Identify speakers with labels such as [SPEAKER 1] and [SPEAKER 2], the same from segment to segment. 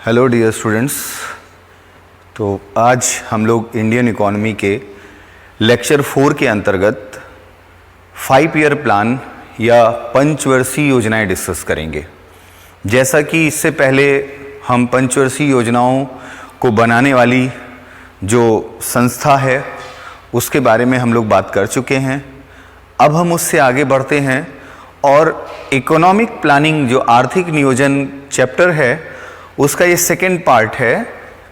[SPEAKER 1] Hello dear students. तो आज हम लोग इंडियन इकोनॉमी के लेक्चर 4 के अंतर्गत 5 ईयर प्लान या पंचवर्षीय योजनाएं डिस्कस करेंगे। जैसा कि इससे पहले हम पंचवर्षीय योजनाओं को बनाने वाली जो संस्था है उसके बारे में हम लोग बात कर चुके हैं। अब हम उससे आगे बढ़ते हैं और इकोनॉमिक प्लानिंग जो आर्थिक नियोजन चैप्टर है उसका ये सेकेंड पार्ट है।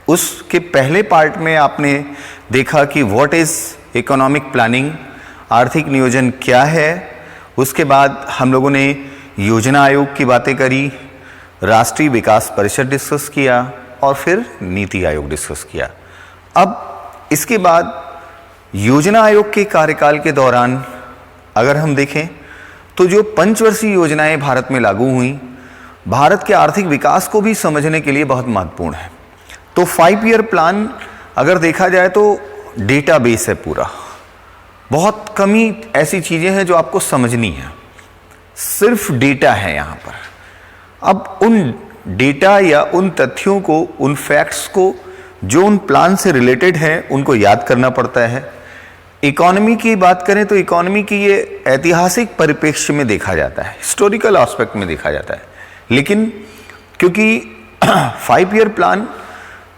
[SPEAKER 1] उसके पहले पार्ट में आपने देखा कि व्हाट इज़ इकोनॉमिक प्लानिंग, आर्थिक नियोजन क्या है। उसके बाद हम लोगों ने योजना आयोग की बातें करी, राष्ट्रीय विकास परिषद डिस्कस किया और फिर नीति आयोग डिस्कस किया। अब इसके बाद योजना आयोग के कार्यकाल के दौरान अगर हम देखें तो जो पंचवर्षीय योजनाएं भारत में लागू हुई भारत के आर्थिक विकास को भी समझने के लिए बहुत महत्वपूर्ण है। तो 5 ईयर प्लान अगर देखा जाए तो डेटाबेस है पूरा, बहुत कमी ऐसी चीज़ें हैं जो आपको समझनी है, सिर्फ डेटा है यहाँ पर। अब उन डेटा या उन तथ्यों को, उन फैक्ट्स को जो उन प्लान से रिलेटेड हैं उनको याद करना पड़ता है। इकोनॉमी की बात करें तो इकोनॉमी की ये ऐतिहासिक परिप्रेक्ष्य में देखा जाता है, हिस्टोरिकल एस्पेक्ट में देखा जाता है। लेकिन क्योंकि 5 ईयर प्लान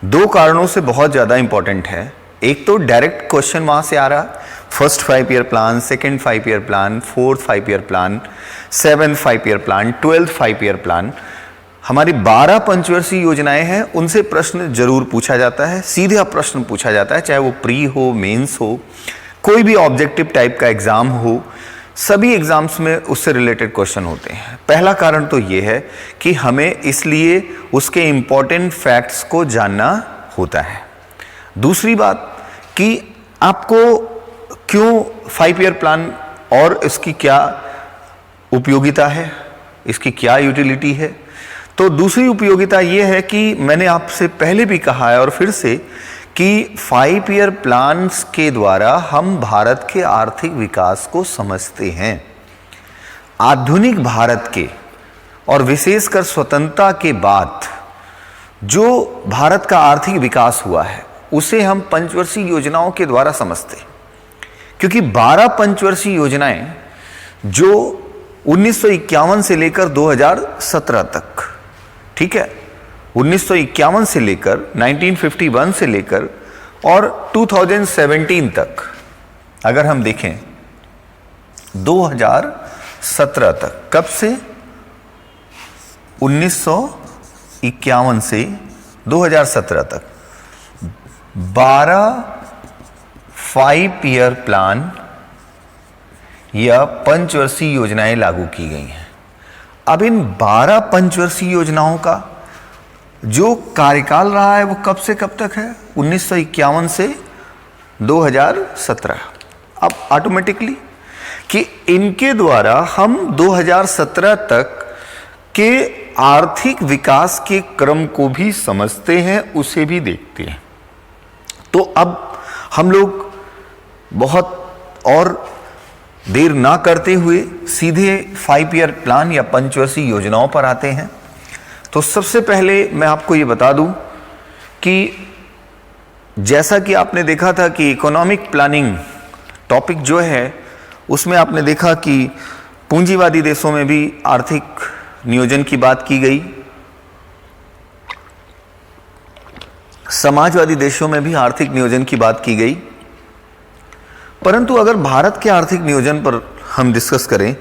[SPEAKER 1] दो कारणों से बहुत ज़्यादा इंपॉर्टेंट है। एक तो डायरेक्ट क्वेश्चन वहाँ से आ रहा, first 5 year plan, second 5 year plan, fourth 5 year plan, 7th 5 year plan, 12th 5 year plan, हमारी 12 पंचवर्षीय योजनाएं हैं। उनसे प्रश्न जरूर पूछा जाता है, सीधा प्रश्न पूछा जाता है, चाहे वो प्री हो, मेंस हो, कोई भी ऑब्जेक्टिव टाइप का एग्जाम हो, सभी एग्जाम्स में उससे रिलेटेड क्वेश्चन होते हैं। पहला कारण तो ये है कि हमें इसलिए उसके इम्पॉर्टेंट फैक्ट्स को जानना होता है। दूसरी बात कि आपको क्यों 5 ईयर प्लान और इसकी क्या उपयोगिता है, इसकी क्या यूटिलिटी है। तो दूसरी उपयोगिता ये है कि मैंने आपसे पहले भी कहा है और फिर से कि 5 ईयर प्लान्स के द्वारा हम भारत के आर्थिक विकास को समझते हैं। आधुनिक भारत के और विशेषकर स्वतंत्रता के बाद जो भारत का आर्थिक विकास हुआ है उसे हम पंचवर्षीय योजनाओं के द्वारा समझते हैं। क्योंकि 12 पंचवर्षीय योजनाएं जो 1951 से लेकर 2017 तक, ठीक है, 1951 से लेकर 1951 से लेकर और 2017 तक अगर हम देखें 2017 तक, कब से 1951 से 2017 तक 12 5 ईयर प्लान या पंचवर्षीय योजनाएं लागू की गई हैं। अब इन 12 पंचवर्षीय योजनाओं का जो कार्यकाल रहा है वो कब से कब तक है, 1951 से 2017। अब ऑटोमेटिकली कि इनके द्वारा हम 2017 तक के आर्थिक विकास के क्रम को भी समझते हैं, उसे भी देखते हैं। तो अब हम लोग बहुत और देर ना करते हुए सीधे 5 ईयर प्लान या पंचवर्षीय योजनाओं पर आते हैं। तो सबसे पहले मैं आपको ये बता दूं कि जैसा कि आपने देखा था कि इकोनॉमिक प्लानिंग टॉपिक जो है उसमें आपने देखा कि पूंजीवादी देशों में भी आर्थिक नियोजन की बात की गई, समाजवादी देशों में भी आर्थिक नियोजन की बात की गई। परंतु अगर भारत के आर्थिक नियोजन पर हम डिस्कस करें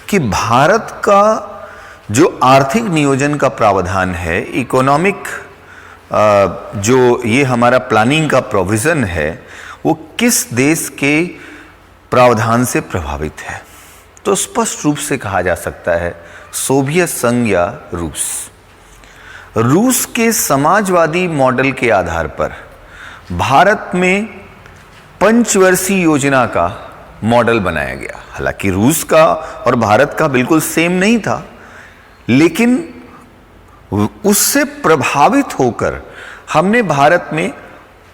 [SPEAKER 1] कि भारत का जो आर्थिक नियोजन का प्रावधान है, इकोनॉमिक जो ये हमारा प्लानिंग का प्रोविज़न है, वो किस देश के प्रावधान से प्रभावित है, तो स्पष्ट रूप से कहा जा सकता है सोवियत संघ या रूस। रूस के समाजवादी मॉडल के आधार पर भारत में पंचवर्षीय योजना का मॉडल बनाया गया। हालांकि रूस का और भारत का बिल्कुल सेम नहीं था, लेकिन उससे प्रभावित होकर हमने भारत में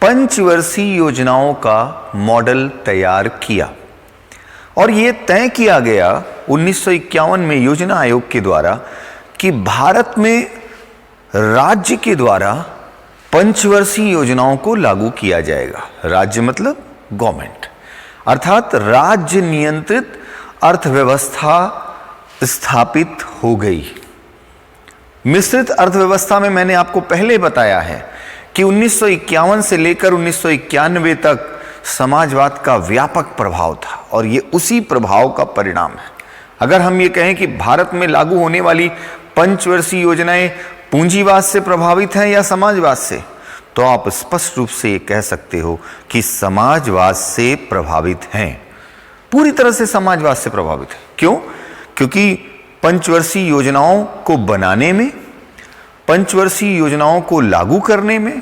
[SPEAKER 1] पंचवर्षीय योजनाओं का मॉडल तैयार किया और ये तय किया गया 1951 में योजना आयोग के द्वारा कि भारत में राज्य के द्वारा पंचवर्षीय योजनाओं को लागू किया जाएगा। राज्य मतलब गवर्नमेंट, अर्थात राज्य नियंत्रित अर्थव्यवस्था स्थापित हो गई। मिश्रित अर्थव्यवस्था में मैंने आपको पहले बताया है कि 1951 से लेकर 1991 तक समाजवाद का व्यापक प्रभाव था और ये उसी प्रभाव का परिणाम है। अगर हम ये कहें कि भारत में लागू होने वाली पंचवर्षीय योजनाएं पूंजीवाद से प्रभावित हैं या समाजवाद से, तो आप स्पष्ट रूप से ये कह सकते हो कि समाजवाद से प्रभावित हैं, पूरी तरह से समाजवाद से प्रभावित है। क्यों? क्योंकि पंचवर्षीय योजनाओं को बनाने में, पंचवर्षीय योजनाओं को लागू करने में,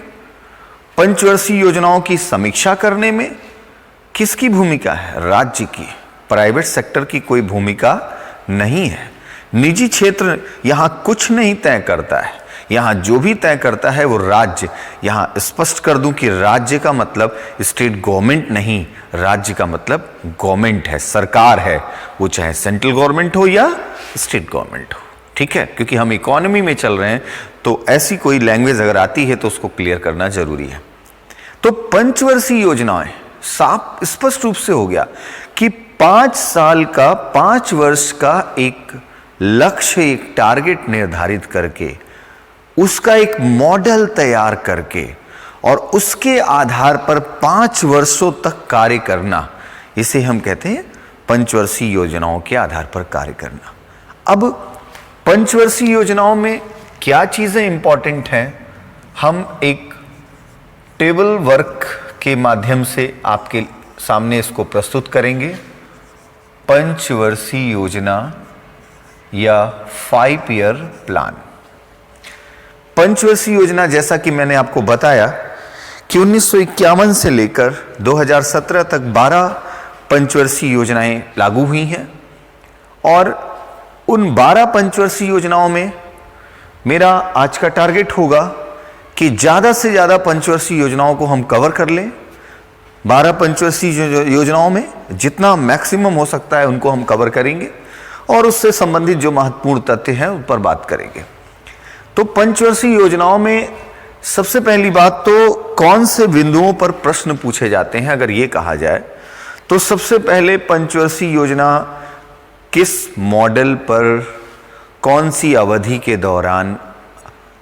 [SPEAKER 1] पंचवर्षीय योजनाओं की समीक्षा करने में किसकी भूमिका है? राज्य की। प्राइवेट सेक्टर की कोई भूमिका नहीं है। निजी क्षेत्र यहां कुछ नहीं तय करता है, यहां जो भी तय करता है वो राज्य। यहां स्पष्ट कर दूं कि राज्य का मतलब स्टेट गवर्नमेंट नहीं, राज्य का मतलब गवर्नमेंट है, सरकार है, वो चाहे सेंट्रल गवर्नमेंट हो या स्टेट गवर्नमेंट हो। ठीक है, क्योंकि हम इकोनॉमी में चल रहे हैं तो ऐसी कोई लैंग्वेज अगर आती है तो उसको क्लियर करना जरूरी है। तो पंचवर्षीय योजनाएं साफ स्पष्ट रूप से हो गया कि 5 साल का, 5 वर्ष का एक लक्ष्य, एक टारगेट निर्धारित करके, उसका एक मॉडल तैयार करके और उसके आधार पर 5 वर्षों तक कार्य करना, इसे हम कहते हैं पंचवर्षीय योजनाओं के आधार पर कार्य करना। अब पंचवर्षीय योजनाओं में क्या चीजें इंपॉर्टेंट हैं, हम एक टेबल वर्क के माध्यम से आपके सामने इसको प्रस्तुत करेंगे। पंचवर्षीय योजना या 5 ईयर प्लान। पंचवर्षीय योजना, जैसा कि मैंने आपको बताया कि 1951 से लेकर 2017 तक 12 पंचवर्षीय योजनाएं लागू हुई हैं और उन 12 पंचवर्षीय योजनाओं में मेरा आज का टारगेट होगा कि ज़्यादा से ज़्यादा पंचवर्षीय योजनाओं को हम कवर कर लें। 12 पंचवर्षीय योजनाओं में जितना मैक्सिमम हो सकता है उनको हम कवर करेंगे और उससे संबंधित जो महत्वपूर्ण तथ्य हैं उन पर बात करेंगे। तो पंचवर्षीय योजनाओं में सबसे पहली बात तो कौन से बिंदुओं पर प्रश्न पूछे जाते हैं, अगर ये कहा जाए तो सबसे पहले पंचवर्षीय योजना किस मॉडल पर, कौन सी अवधि के दौरान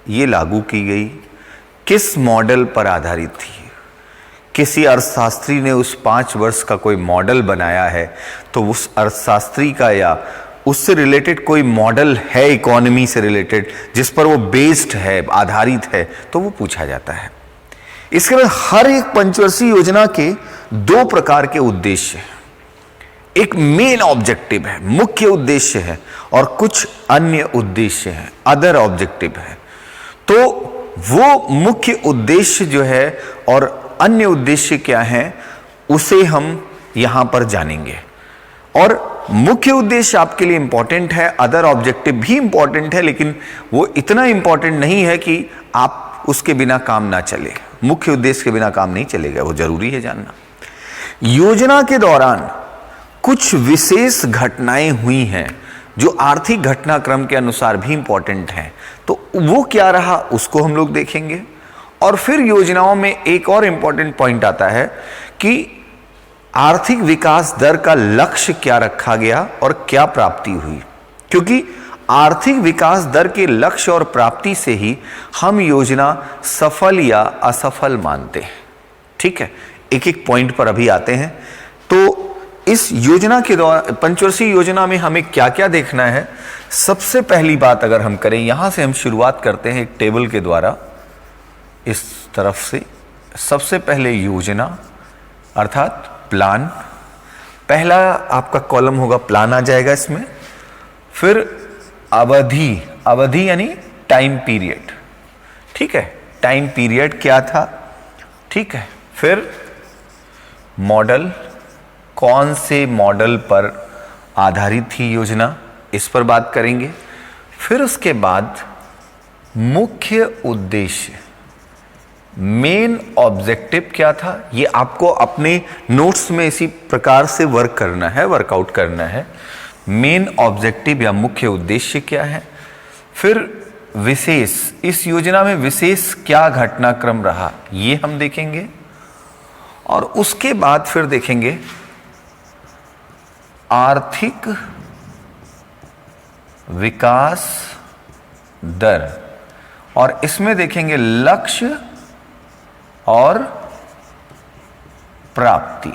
[SPEAKER 1] ये लागू की गई, किस मॉडल पर आधारित थी। किसी अर्थशास्त्री ने उस 5 वर्ष का कोई मॉडल बनाया है तो उस अर्थशास्त्री का या उससे रिलेटेड कोई मॉडल है इकोनॉमी से रिलेटेड जिस पर वो बेस्ड है, आधारित है, तो वो पूछा जाता है। इसके बाद हर एक पंचवर्षीय योजना के 2 प्रकार के उद्देश्य हैं। एक मेन ऑब्जेक्टिव है, मुख्य उद्देश्य है, और कुछ अन्य उद्देश्य हैं, अदर ऑब्जेक्टिव है। तो वो मुख्य उद्देश्य जो है और अन्य उद्देश्य क्या है उसे हम यहां पर जानेंगे। और मुख्य उद्देश्य आपके लिए इंपॉर्टेंट है, अदर ऑब्जेक्टिव भी इंपॉर्टेंट है, लेकिन वो इतना इंपॉर्टेंट नहीं है कि आप उसके बिना काम ना चले। मुख्य उद्देश्य के बिना काम नहीं चलेगा, वो जरूरी है जानना। योजना के दौरान कुछ विशेष घटनाएं हुई हैं जो आर्थिक घटनाक्रम के अनुसार भी इंपॉर्टेंट हैं, तो वो क्या रहा उसको हम लोग देखेंगे। और फिर योजनाओं में एक और इंपॉर्टेंट पॉइंट आता है कि आर्थिक विकास दर का लक्ष्य क्या रखा गया और क्या प्राप्ति हुई, क्योंकि आर्थिक विकास दर के लक्ष्य और प्राप्ति से ही हम योजना सफल या असफल मानते हैं। ठीक है, एक एक पॉइंट पर अभी आते हैं। तो इस योजना के दौरान, पंचवर्षीय योजना में हमें क्या क्या देखना है, सबसे पहली बात अगर हम करें, यहां से हम शुरुआत करते हैं एक टेबल के द्वारा। इस तरफ से सबसे पहले योजना अर्थात प्लान, पहला आपका कॉलम होगा प्लान आ जाएगा इसमें। फिर अवधि, अवधि यानी टाइम पीरियड। ठीक है, टाइम पीरियड क्या था। ठीक है, फिर मॉडल, कौन से मॉडल पर आधारित थी योजना, इस पर बात करेंगे। फिर उसके बाद मुख्य उद्देश्य, मेन ऑब्जेक्टिव क्या था, ये आपको अपने नोट्स में इसी प्रकार से वर्क करना है, वर्कआउट करना है। मेन ऑब्जेक्टिव या मुख्य उद्देश्य क्या है। फिर विशेष, इस योजना में विशेष क्या घटनाक्रम रहा ये हम देखेंगे, और उसके बाद फिर देखेंगे आर्थिक विकास दर, और इसमें देखेंगे लक्ष्य और प्राप्ति।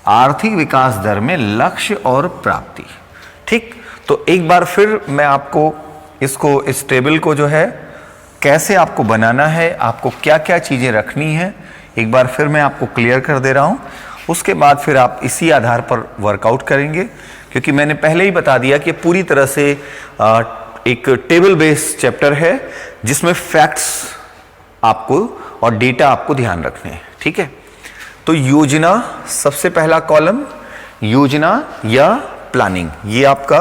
[SPEAKER 1] आर्थिक विकास दर में लक्ष्य और प्राप्ति। ठीक, तो एक बार फिर मैं आपको इसको, इस टेबल को जो है कैसे आपको बनाना है, आपको क्या क्या चीजें रखनी है, एक बार फिर मैं आपको क्लियर कर दे रहा हूं। उसके बाद फिर आप इसी आधार पर वर्कआउट करेंगे, क्योंकि मैंने पहले ही बता दिया कि पूरी तरह से एक टेबल बेस्ड चैप्टर है जिसमें फैक्ट्स आपको और डेटा आपको ध्यान रखने हैं। ठीक है, तो योजना, सबसे पहला कॉलम योजना या प्लानिंग, ये आपका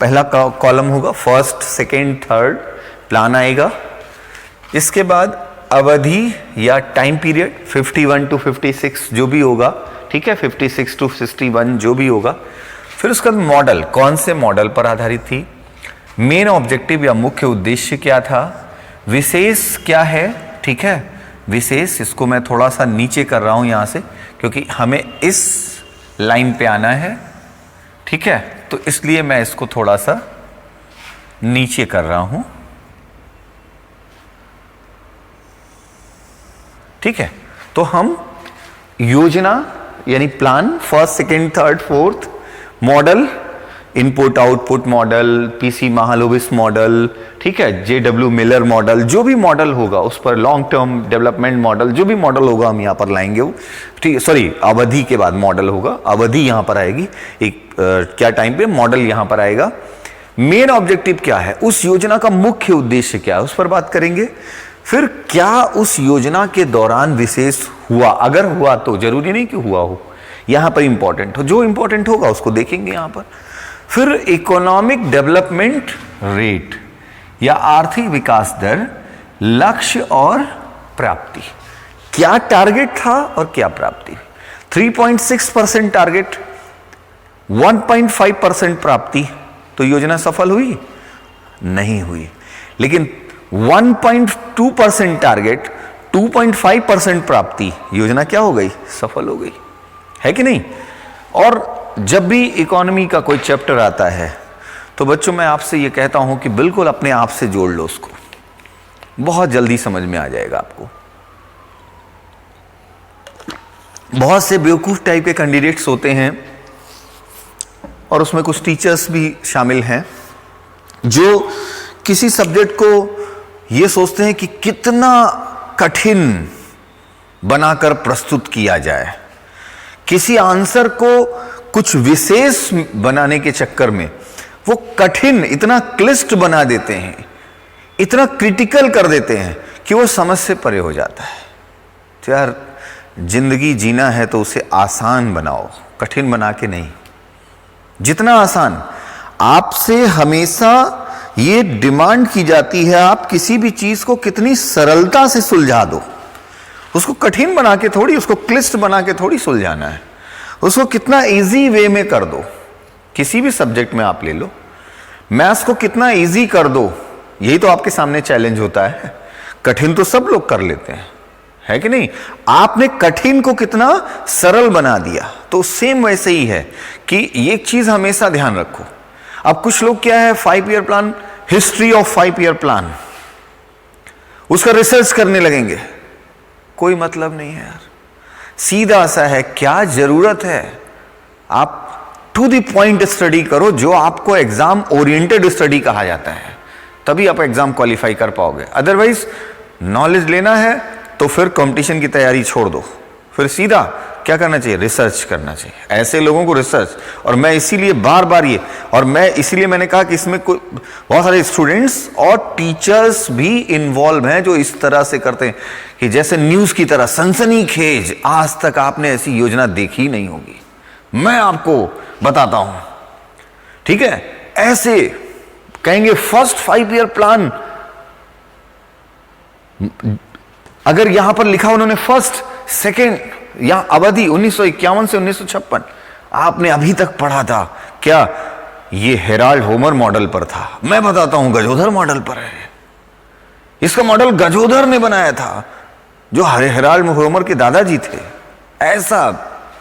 [SPEAKER 1] पहला कॉलम होगा। फर्स्ट, सेकेंड, थर्ड प्लान आएगा। इसके बाद अवधि या टाइम पीरियड 51 to 56 जो भी होगा, ठीक है, 56 to 61 जो भी होगा। फिर उसका मॉडल, कौन से मॉडल पर आधारित थी, मेन ऑब्जेक्टिव या मुख्य उद्देश्य क्या था, विशेष क्या है। ठीक है, विशेष, इसको मैं थोड़ा सा नीचे कर रहा हूं यहां से, क्योंकि हमें इस लाइन पे आना है। ठीक है, तो इसलिए मैं इसको थोड़ा सा नीचे कर रहा हूं। ठीक है, तो हम योजना यानी plan, first, second, third, fourth, model, input output model, PC Mahalanobis model, ठीक है, जेडब्ल्यू मिलर मॉडल, जो भी मॉडल होगा उस पर, लॉन्ग टर्म डेवलपमेंट मॉडल, जो भी मॉडल होगा हम यहां पर लाएंगे वो। ठीक, सॉरी, अवधि के बाद मॉडल होगा, अवधि यहां पर आएगी एक क्या टाइम पे, मॉडल यहां पर आएगा। मेन ऑब्जेक्टिव क्या है, उस योजना का मुख्य उद्देश्य क्या है, उस पर बात करेंगे। फिर क्या उस योजना के दौरान विशेष हुआ, अगर हुआ तो, जरूरी नहीं कि हुआ हो, यहां पर इंपॉर्टेंट हो, जो इंपॉर्टेंट होगा उसको देखेंगे यहां पर। फिर इकोनॉमिक डेवलपमेंट रेट या आर्थिक विकास दर, लक्ष्य और प्राप्ति, क्या टारगेट था और क्या प्राप्ति। 3.6% टारगेट, 1.5% प्राप्ति, तो योजना सफल हुई नहीं हुई। लेकिन 1.2% टारगेट, 2.5% प्राप्ति, योजना क्या हो गई, सफल हो गई, है कि नहीं। और जब भी इकोनॉमी का कोई चैप्टर आता है तो बच्चों मैं आपसे ये कहता हूं कि बिल्कुल अपने आप से जोड़ लो उसको, बहुत जल्दी समझ में आ जाएगा आपको। बहुत से बेवकूफ टाइप के कैंडिडेट्स होते हैं, और उसमें कुछ टीचर्स भी शामिल हैं, जो किसी सब्जेक्ट को ये सोचते हैं कि कितना कठिन बनाकर प्रस्तुत किया जाए, किसी आंसर को कुछ विशेष बनाने के चक्कर में वो कठिन, इतना क्लिष्ट बना देते हैं, इतना क्रिटिकल कर देते हैं कि वो समझ से परे हो जाता है। तो यार, जिंदगी जीना है तो उसे आसान बनाओ, कठिन बना के नहीं। जितना आसान, आपसे हमेशा ये डिमांड की जाती है, आप किसी भी चीज को कितनी सरलता से सुलझा दो, उसको कठिन बना के थोड़ी, उसको क्लिष्ट बना के थोड़ी सुलझाना है, उसको कितना इजी वे में कर दो। किसी भी सब्जेक्ट में आप ले लो, मैथ्स को कितना इजी कर दो, यही तो आपके सामने चैलेंज होता है। कठिन तो सब लोग कर लेते हैं, है कि नहीं, आपने कठिन को कितना सरल बना दिया। तो सेम वैसे ही है कि ये चीज हमेशा ध्यान रखो। अब कुछ लोग क्या है, 5 year plan, history of 5 year plan, उसका रिसर्च करने लगेंगे, कोई मतलब नहीं है यार। सीधा सा है, क्या जरूरत है, आप टू द पॉइंट स्टडी करो, जो आपको एग्जाम ओरिएंटेड स्टडी कहा जाता है, तभी आप एग्जाम क्वालिफाई कर पाओगे। अदरवाइज नॉलेज लेना है तो फिर कंपटीशन की तैयारी छोड़ दो, फिर सीधा क्या करना चाहिए, रिसर्च करना चाहिए। ऐसे लोगों को रिसर्च, और मैं इसीलिए बार बार ये, और मैं इसीलिए मैंने कहा कि इसमें बहुत सारे स्टूडेंट्स और टीचर्स भी इन्वॉल्व हैं जो इस तरह से करते हैं कि जैसे न्यूज की तरह सनसनीखेज, आज तक आपने ऐसी योजना देखी नहीं होगी, मैं आपको बताता हूं। ठीक है, ऐसे कहेंगे फर्स्ट 5 ईयर प्लान, अगर यहां पर लिखा उन्होंने फर्स्ट, सेकेंड, यहां अवधि 1951 से 1956, आपने अभी तक पढ़ा था क्या, ये हेराल्ड होमर मॉडल पर था, मैं बताता हूं गजोदर मॉडल पर है। इसका मॉडल गजोदर ने बनाया था, जो हेराल्ड होमर के दादाजी थे। ऐसा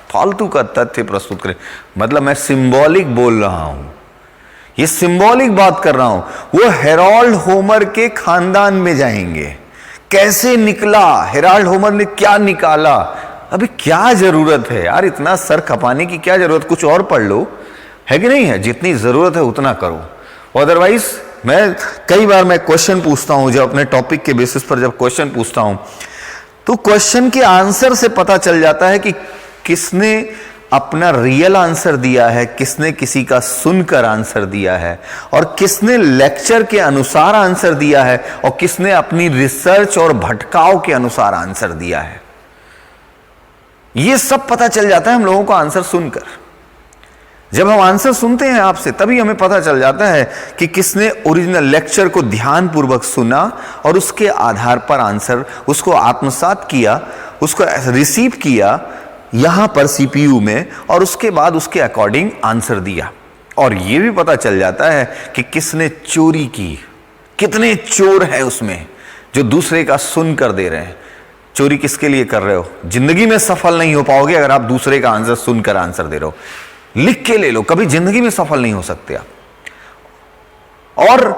[SPEAKER 1] फालतू का तथ्य प्रस्तुत करें, मतलब मैं सिंबॉलिक बोल रहा हूं, ये सिंबॉलिक बात कर रहा हूं। वो हेराल्ड होमर के खानदान में जाएंगे, कैसे निकला, हेराल्ड होमर ने क्या निकाला। अभी क्या जरूरत है यार इतना सर खपाने की, क्या जरूरत, कुछ और पढ़ लो, है कि नहीं है। जितनी जरूरत है उतना करो। अदरवाइज कई बार मैं क्वेश्चन पूछता हूं, जब अपने टॉपिक के बेसिस पर जब क्वेश्चन पूछता हूं, तो क्वेश्चन के आंसर से पता चल जाता है कि किसने अपना रियल आंसर दिया है, किसने किसी का सुनकर आंसर दिया है, और किसने लेक्चर के अनुसार आंसर दिया है, और किसने अपनी रिसर्च और भटकाव के अनुसार आंसर दिया है। यह सब पता चल जाता है हम लोगों को आंसर सुनकर। जब हम आंसर सुनते हैं आपसे, तभी हमें पता चल जाता है कि किसने ओरिजिनल लेक्चर को ध्यानपूर्वक सुना और उसके आधार पर आंसर, उसको आत्मसात किया, उसको रिसीव किया यहां पर सीपीयू में, और उसके बाद उसके अकॉर्डिंग आंसर दिया। और यह भी पता चल जाता है कि किसने चोरी की, कितने चोर है उसमें जो दूसरे का सुनकर दे रहे हैं। चोरी किसके लिए कर रहे हो? जिंदगी में सफल नहीं हो पाओगे अगर आप दूसरे का आंसर सुनकर आंसर दे रहे हो। लिख के ले लो, कभी जिंदगी में सफल नहीं हो सकते आप। और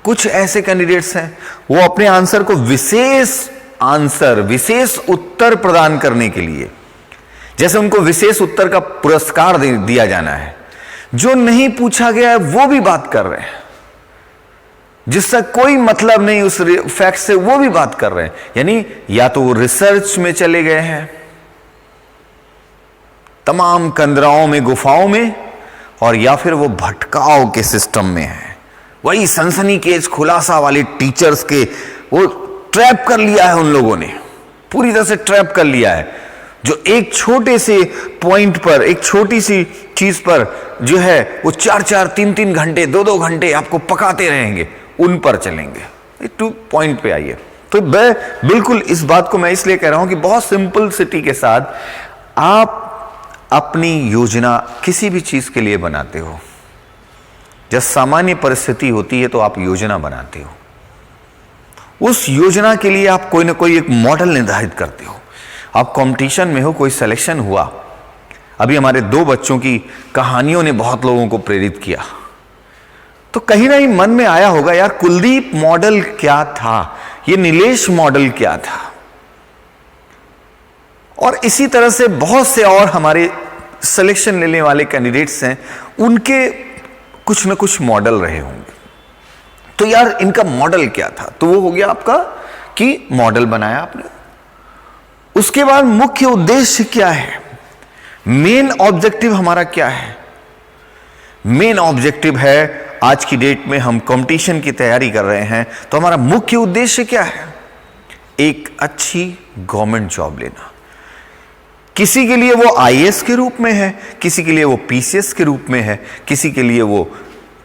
[SPEAKER 1] कुछ ऐसे कैंडिडेट्स हैं, वो अपने आंसर को विशेष आंसर, विशेष उत्तर प्रदान करने के लिए, जैसे उनको विशेष उत्तर का पुरस्कार दिया जाना है, जो नहीं पूछा गया है वो भी बात कर रहे हैं, जिसका कोई मतलब नहीं उस फैक्ट से, वो भी बात कर रहे हैं। यानी या तो वो रिसर्च में चले गए हैं, तमाम कंदराओं में, गुफाओं में, और या फिर वो भटकाव के सिस्टम में है। वही सनसनीखेज खुलासा वाले टीचर्स के, वो ट्रैप कर लिया है उन लोगों ने, पूरी तरह से ट्रैप कर लिया है, जो एक छोटे से पॉइंट पर, एक छोटी सी चीज पर जो है वो 4-4, 3-3 घंटे, 2-2 घंटे आपको पकाते रहेंगे, उन पर चलेंगे। टू पॉइंट पे आइए। तो मैं बिल्कुल इस बात को मैं इसलिए कह रहा हूं कि बहुत सिंपल सिटी के साथ आप अपनी योजना किसी भी चीज के लिए बनाते हो। जब सामान्य परिस्थिति होती है तो आप योजना बनाते हो, उस योजना के लिए आप कोई ना कोई एक मॉडल निर्धारित करते हो। आप कंपटीशन में हो, कोई सिलेक्शन हुआ, अभी हमारे 2 बच्चों की कहानियों ने बहुत लोगों को प्रेरित किया, तो कहीं ना कहीं मन में आया होगा यार कुलदीप मॉडल क्या था, ये नीलेश मॉडल क्या था। और इसी तरह से बहुत से और हमारे सिलेक्शन लेने वाले कैंडिडेट्स हैं, उनके कुछ ना कुछ मॉडल रहे होंगे। तो यार इनका मॉडल क्या था, तो वो हो गया आपका कि मॉडल बनाया आपने। उसके बाद मुख्य उद्देश्य क्या है, मेन ऑब्जेक्टिव हमारा क्या है। मेन ऑब्जेक्टिव है, आज की डेट में हम कंपटीशन की तैयारी कर रहे हैं, तो हमारा मुख्य उद्देश्य क्या है, एक अच्छी गवर्नमेंट जॉब लेना। किसी के लिए वो आईएएस के रूप में है, किसी के लिए वो पीसीएस के रूप में है, किसी के लिए वो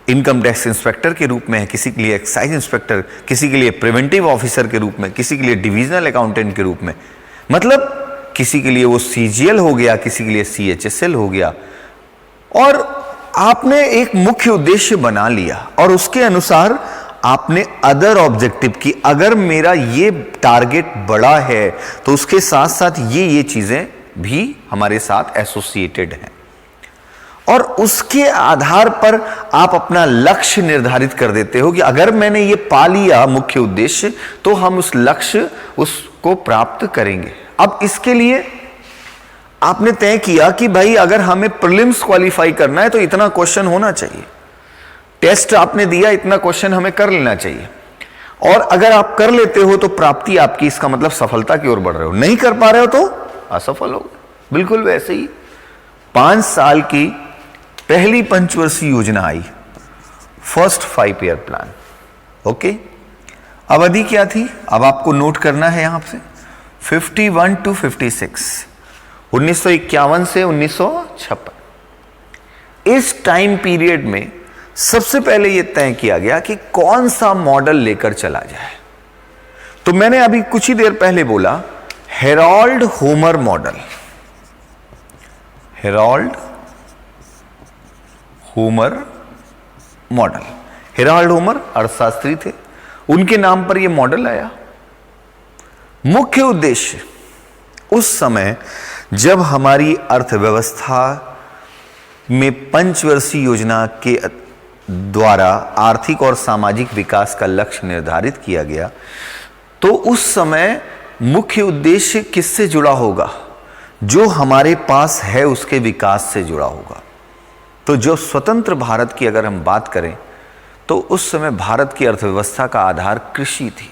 [SPEAKER 1] इनकम टैक्स इंस्पेक्टर के रूप में है, किसी के लिए एक्साइज इंस्पेक्टर, किसी के लिए प्रिवेंटिव ऑफिसर के रूप में, किसी के लिए डिविजनल अकाउंटेंट के रूप में, मतलब किसी के लिए वो सीजीएल हो गया, किसी के लिए सीएचएसएल हो गया। और आपने एक मुख्य उद्देश्य बना लिया और उसके अनुसार आपने अदर ऑब्जेक्टिव की, अगर मेरा ये टारगेट बड़ा है तो उसके साथ साथ ये चीजें भी हमारे साथ एसोसिएटेड हैं, और उसके आधार पर आप अपना लक्ष्य निर्धारित कर देते हो कि अगर मैंने ये पा लिया मुख्य उद्देश्य तो हम उस लक्ष्य उसको प्राप्त करेंगे। अब इसके लिए आपने तय किया कि भाई अगर हमें प्रीलिम्स क्वालिफाई करना है तो इतना क्वेश्चन होना चाहिए, टेस्ट आपने दिया, इतना क्वेश्चन हमें कर लेना चाहिए, और अगर आप कर लेते हो तो प्राप्ति आपकी, इसका मतलब सफलता की ओर बढ़ रहे हो। नहीं कर पा रहे हो तो असफल हो। बिल्कुल वैसे ही 5 साल की पहली पंचवर्षीय योजना आई, फर्स्ट 5 ईयर प्लान। ओके, अवधि क्या थी, अब आपको नोट करना है यहां से 51 to 56, 1951 से 1956। इस टाइम पीरियड में सबसे पहले यह तय किया गया कि कौन सा मॉडल लेकर चला जाए। तो मैंने अभी कुछ ही देर पहले बोला Herald Homer model, Herald Homer model. Herald Homer अर्थशास्त्री थे, उनके नाम पर यह मॉडल आया। मुख्य उद्देश्य उस समय जब हमारी अर्थव्यवस्था में पंचवर्षीय योजना के द्वारा आर्थिक और सामाजिक विकास का लक्ष्य निर्धारित किया गया, तो उस समय मुख्य उद्देश्य किससे जुड़ा होगा? जो हमारे पास है उसके विकास से जुड़ा होगा। तो जो स्वतंत्र भारत की अगर हम बात करें तो उस समय भारत की अर्थव्यवस्था का आधार कृषि थी,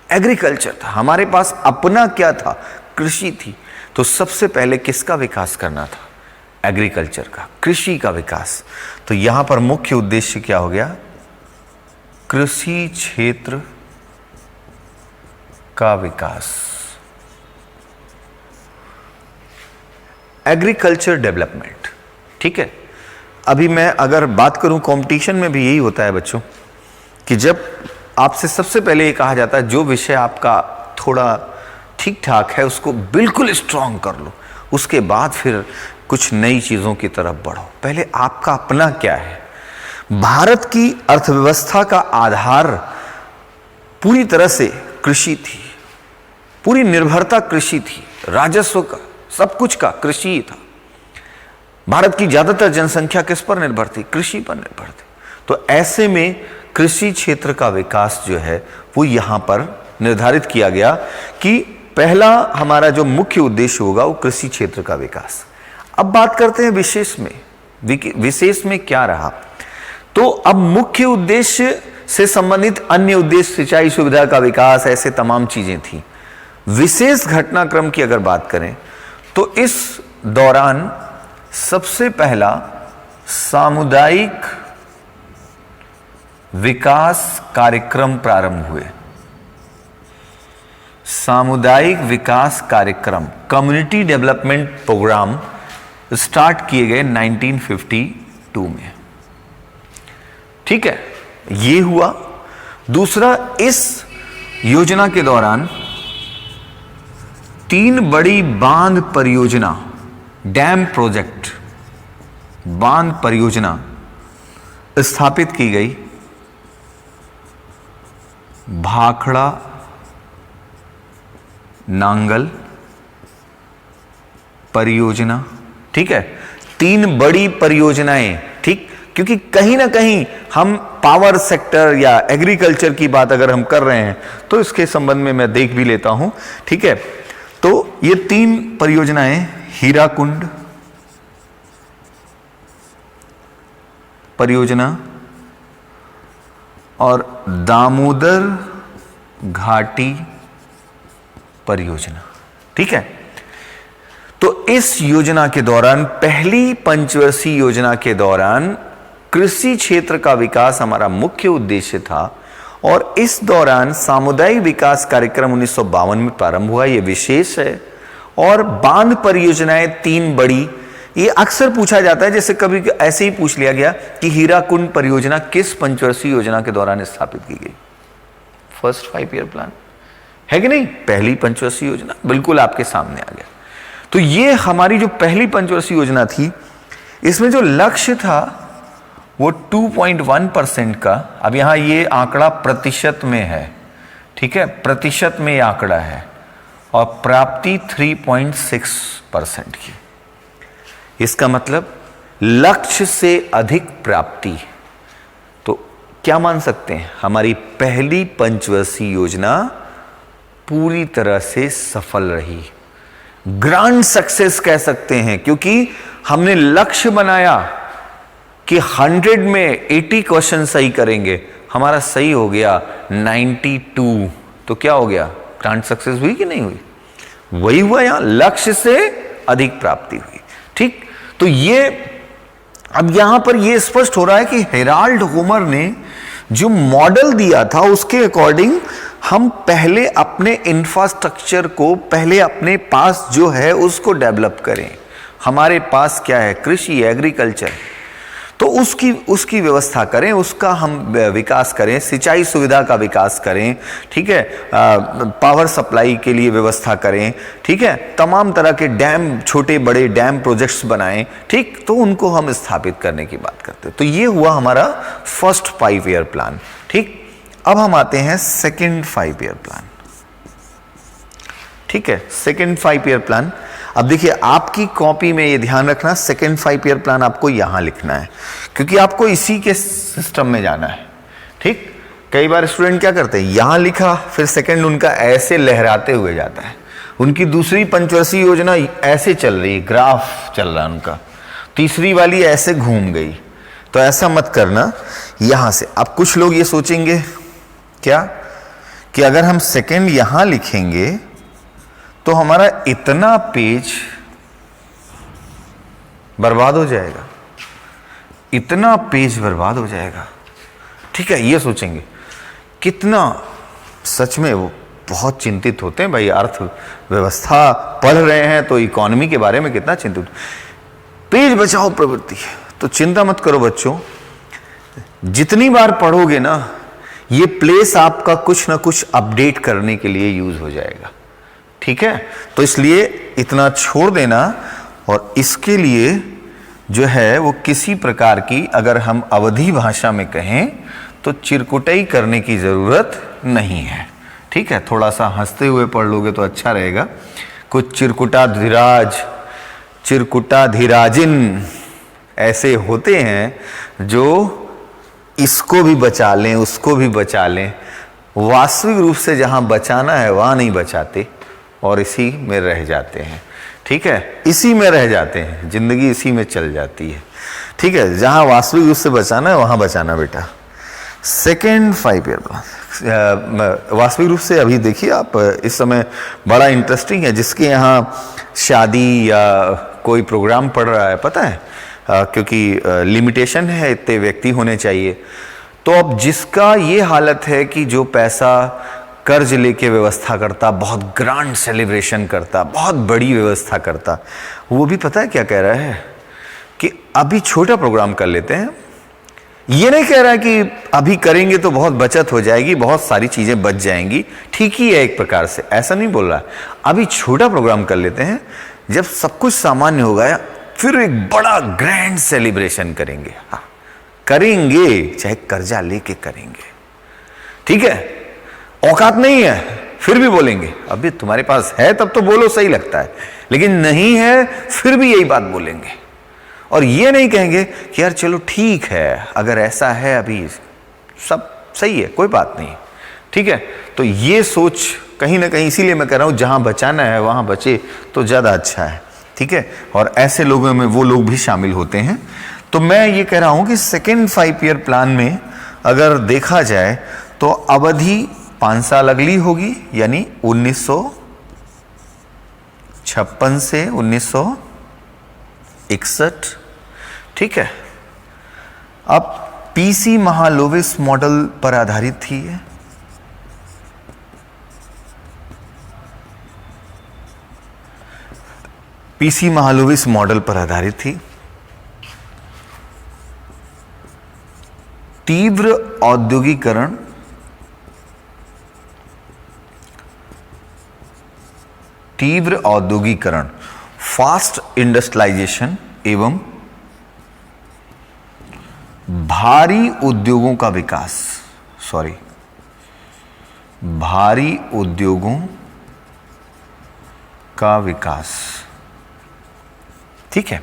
[SPEAKER 1] एग्रीकल्चर था। हमारे पास अपना क्या था? कृषि थी। तो सबसे पहले किसका विकास करना था? एग्रीकल्चर का, कृषि का विकास। तो यहां पर मुख्य उद्देश्य क्या हो गया? कृषि क्षेत्र का विकास, एग्रीकल्चर डेवलपमेंट। ठीक है, अभी मैं अगर बात करूं, कंपटीशन में भी यही होता है बच्चों कि जब आपसे सबसे पहले ये कहा जाता है जो विषय आपका थोड़ा ठीक ठाक है उसको बिल्कुल स्ट्रांग कर लो, उसके बाद फिर कुछ नई चीजों की तरफ बढ़ो। पहले आपका अपना क्या है? भारत की अर्थव्यवस्था का आधार पूरी तरह से कृषि थी, पूरी निर्भरता कृषि थी, राजस्व का, सब कुछ का कृषि ही था। भारत की ज्यादातर जनसंख्या किस पर निर्भर थी? कृषि पर निर्भर थी। तो ऐसे में कृषि क्षेत्र का विकास जो है वो यहां पर निर्धारित किया गया कि पहला हमारा जो मुख्य उद्देश्य होगा वो कृषि क्षेत्र का विकास। अब बात करते हैं विशेष में। विशेष में क्या रहा? तो अब मुख्य उद्देश्य से संबंधित अन्य उद्देश्य, सिंचाई सुविधा का विकास, ऐसे तमाम चीजें थी। विशेष घटनाक्रम की अगर बात करें तो इस दौरान सबसे पहला सामुदायिक विकास कार्यक्रम प्रारंभ हुए। सामुदायिक विकास कार्यक्रम, कम्युनिटी डेवलपमेंट प्रोग्राम स्टार्ट किए गए 1952 में। ठीक है, ये हुआ। दूसरा, इस योजना के दौरान 3 बड़ी बांध परियोजना, डैम प्रोजेक्ट, बांध परियोजना स्थापित की गई। भाखड़ा नांगल परियोजना। ठीक है, 3 बड़ी परियोजनाएं। ठीक, क्योंकि कहीं ना कहीं हम पावर सेक्टर या एग्रीकल्चर की बात अगर हम कर रहे हैं तो इसके संबंध में मैं देख भी लेता हूं। ठीक है, तो ये 3 परियोजनाएं, हीराकुंड परियोजना और दामोदर घाटी परियोजना। ठीक है, तो इस योजना के दौरान, पहली पंचवर्षीय योजना के दौरान कृषि क्षेत्र का विकास हमारा मुख्य उद्देश्य था। और इस दौरान सामुदायिक विकास कार्यक्रम 1952 में प्रारंभ हुआ, यह विशेष है। और बांध परियोजनाएं 3 बड़ी, ये अक्सर पूछा जाता है, जैसे कभी ऐसे ही पूछ लिया गया कि हीराकुंड परियोजना किस पंचवर्षीय योजना के दौरान स्थापित की गई? फर्स्ट 5 ईयर प्लान है कि नहीं? पहली पंचवर्षीय योजना बिल्कुल आपके सामने आ गया। तो ये हमारी जो पहली पंचवर्षीय योजना थी, इसमें जो लक्ष्य था वो 2.1% का। अब यहां ये आंकड़ा प्रतिशत में है। ठीक है, प्रतिशत में ये आंकड़ा है। और प्राप्ति 3.6% की। इसका मतलब लक्ष्य से अधिक प्राप्ति। तो क्या मान सकते हैं? हमारी पहली पंचवर्षीय योजना पूरी तरह से सफल रही, ग्रांड सक्सेस कह सकते हैं, क्योंकि हमने लक्ष्य बनाया कि 100 में 80 क्वेश्चन सही करेंगे, हमारा सही हो गया 92। तो क्या हो गया? ग्रांड सक्सेस हुई कि नहीं हुई? वही हुआ, यहां लक्ष्य से अधिक प्राप्ति हुई। ठीक, तो ये अब यहां पर यह स्पष्ट हो रहा है कि हेराल्ड होमर ने जो मॉडल दिया था उसके अकॉर्डिंग हम पहले अपने इंफ्रास्ट्रक्चर को, पहले अपने पास जो है उसको डेवलप करें। हमारे पास क्या है? कृषि, एग्रीकल्चर। तो उसकी व्यवस्था करें, उसका हम विकास करें, सिंचाई सुविधा का विकास करें, ठीक है, पावर सप्लाई के लिए व्यवस्था करें, ठीक है, तमाम तरह के डैम, छोटे बड़े डैम प्रोजेक्ट्स बनाएं, ठीक, तो उनको हम स्थापित करने की बात करते हैं। तो ये हुआ हमारा फर्स्ट 5 ईयर प्लान, ठीक। अब हम आते हैं सेकेंड 5 ईयर प्लान, ठीक है, सेकेंड 5 ईयर प्लान। अब देखिए आपकी कॉपी में ये ध्यान रखना, सेकेंड 5 ईयर प्लान आपको यहां लिखना है, क्योंकि आपको इसी के सिस्टम में जाना है, ठीक। कई बार स्टूडेंट क्या करते हैं, यहां लिखा, फिर सेकेंड उनका ऐसे लहराते हुए जाता है, उनकी दूसरी पंचवर्षीय योजना ऐसे चल रही, ग्राफ चल रहा है उनका, तीसरी वाली ऐसे घूम गई। तो ऐसा मत करना, यहां से। अब कुछ लोग ये सोचेंगे क्या कि अगर हम सेकेंड यहां लिखेंगे तो हमारा इतना पेज बर्बाद हो जाएगा, इतना पेज बर्बाद हो जाएगा, ठीक है, ये सोचेंगे। कितना सच में वो बहुत चिंतित होते हैं भाई, अर्थव्यवस्था पढ़ रहे हैं तो इकोनॉमी के बारे में कितना चिंतित। पेज बचाओ प्रवृत्ति, तो चिंता मत करो बच्चों, जितनी बार पढ़ोगे ना ये प्लेस आपका कुछ ना कुछ अपडेट करने के लिए यूज हो जाएगा, ठीक है। तो इसलिए इतना छोड़ देना, और इसके लिए जो है वो किसी प्रकार की, अगर हम अवधी भाषा में कहें तो चिरकुटाई करने की जरूरत नहीं है, ठीक है। थोड़ा सा हंसते हुए पढ़ लोगे तो अच्छा रहेगा। कुछ चिरकुटा धीराजिन ऐसे होते हैं जो इसको भी बचा लें, उसको भी बचा लें, वास्तविक रूप से जहां बचाना है वहां नहीं बचाते और इसी में रह जाते हैं, ठीक है, इसी में रह जाते हैं, जिंदगी इसी में चल जाती है, ठीक है। जहां वास्तविक रूप से बचाना है वहां बचाना बेटा। सेकेंड 5 ईयर प्लान वास्तविक रूप से, अभी देखिए आप, इस समय बड़ा इंटरेस्टिंग है, जिसके यहाँ शादी या कोई प्रोग्राम पड़ रहा है, पता है, क्योंकि लिमिटेशन है, इतने व्यक्ति होने चाहिए। तो अब जिसका ये हालत है कि जो पैसा कर्ज लेके व्यवस्था करता, बहुत ग्रांड सेलिब्रेशन करता, बहुत बड़ी व्यवस्था करता, वो भी पता है क्या कह रहा है कि अभी छोटा प्रोग्राम कर लेते हैं। ये नहीं कह रहा है कि अभी करेंगे तो बहुत बचत हो जाएगी, बहुत सारी चीजें बच जाएंगी, ठीक ही है एक प्रकार से, ऐसा नहीं बोल रहा। अभी छोटा प्रोग्राम कर लेते हैं, जब सब कुछ सामान्य हो गया फिर एक बड़ा ग्रैंड सेलिब्रेशन करेंगे। हाँ, करेंगे, चाहे कर्जा लेके करेंगे, ठीक है। औकात नहीं है फिर भी बोलेंगे, अभी तुम्हारे पास है तब तो बोलो, सही लगता है, लेकिन नहीं है फिर भी यही बात बोलेंगे। और ये नहीं कहेंगे कि यार चलो ठीक है, अगर ऐसा है अभी सब सही है, कोई बात नहीं, ठीक है। तो ये सोच कहीं ना कहीं, इसीलिए मैं कह रहा हूं जहां बचाना है वहां बचे तो ज्यादा अच्छा है, ठीक है। और ऐसे लोगों में वो लोग भी शामिल होते हैं। तो मैं ये कह रहा हूं कि सेकेंड 5 ईयर प्लान में अगर देखा जाए तो अवधि 5 साल अगली होगी, यानी 1956 से 1961, ठीक है। अब पीसी महालोविस मॉडल पर आधारित थी ये, पीसी महालोविस मॉडल पर आधारित थी। तीव्र औद्योगिकरण, फास्ट इंडस्ट्रियलाइजेशन एवं भारी उद्योगों का विकास, भारी उद्योगों का विकास, ठीक है।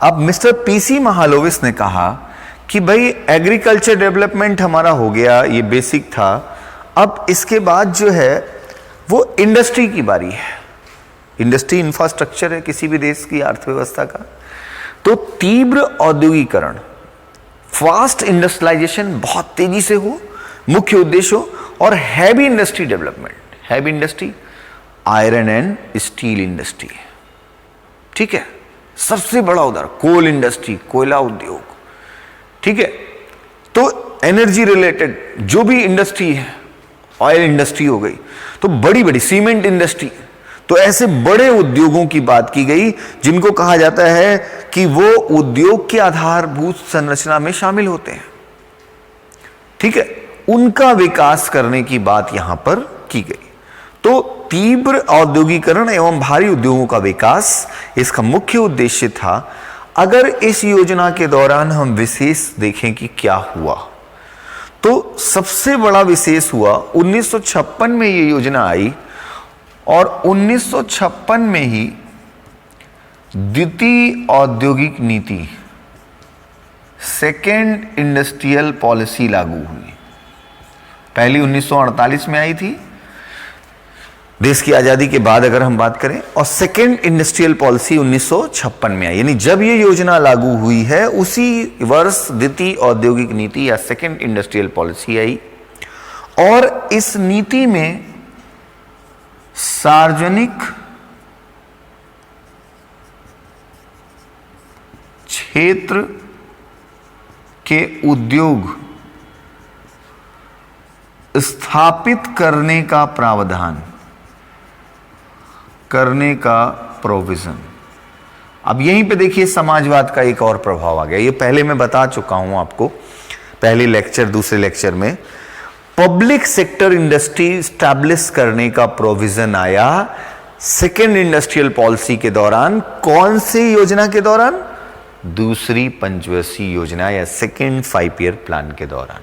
[SPEAKER 1] अब मिस्टर पीसी महालोविस ने कहा कि भाई एग्रीकल्चर डेवलपमेंट हमारा हो गया, ये बेसिक था, अब इसके बाद जो है वो इंडस्ट्री की बारी है। इंडस्ट्री इंफ्रास्ट्रक्चर है किसी भी देश की अर्थव्यवस्था का। तो तीव्र औद्योगिकरण, फास्ट इंडस्ट्रियलाइजेशन बहुत तेजी से हो, मुख्य उद्देश्य हो, और heavy industry development. Heavy industry iron and steel industry, ठीक है, सबसे बड़ा उदाहरण कोल इंडस्ट्री, कोयला उद्योग, ठीक है। तो एनर्जी रिलेटेड जो भी इंडस्ट्री है, ऑयल इंडस्ट्री हो गई, तो बड़ी बड़ी सीमेंट इंडस्ट्री, तो ऐसे बड़े उद्योगों की बात की गई जिनको कहा जाता है कि वो उद्योग के आधारभूत संरचना में शामिल होते हैं, ठीक है, उनका विकास करने की बात यहां पर की गई। तो तीव्र औद्योगिकरण एवं भारी उद्योगों का विकास इसका मुख्य उद्देश्य था। अगर इस योजना के दौरान हम विशेष देखें कि क्या हुआ, तो सबसे बड़ा विशेष हुआ 1956 में ये योजना आई और 1956 में ही द्वितीय औद्योगिक नीति, सेकेंड इंडस्ट्रियल पॉलिसी लागू हुई। पहली 1948 में आई थी, देश की आजादी के बाद अगर हम बात करें, और सेकेंड इंडस्ट्रियल पॉलिसी 1956 में आई। यानी जब ये योजना लागू हुई है उसी वर्ष द्वितीय औद्योगिक नीति या सेकेंड इंडस्ट्रियल पॉलिसी आई। और इस नीति में सार्वजनिक क्षेत्र के उद्योग स्थापित करने का प्रावधान, करने का प्रोविजन। अब यहीं पे देखिए समाजवाद का एक और प्रभाव आ गया। ये पहले मैं बता चुका हूं आपको, पहले लेक्चर दूसरे लेक्चर में। पब्लिक सेक्टर इंडस्ट्री स्टैब्लिश करने का प्रोविजन आया सेकेंड इंडस्ट्रियल पॉलिसी के दौरान। कौन सी योजना के दौरान? दूसरी पंचवर्षीय योजना या सेकेंड 5 ईयर प्लान के दौरान।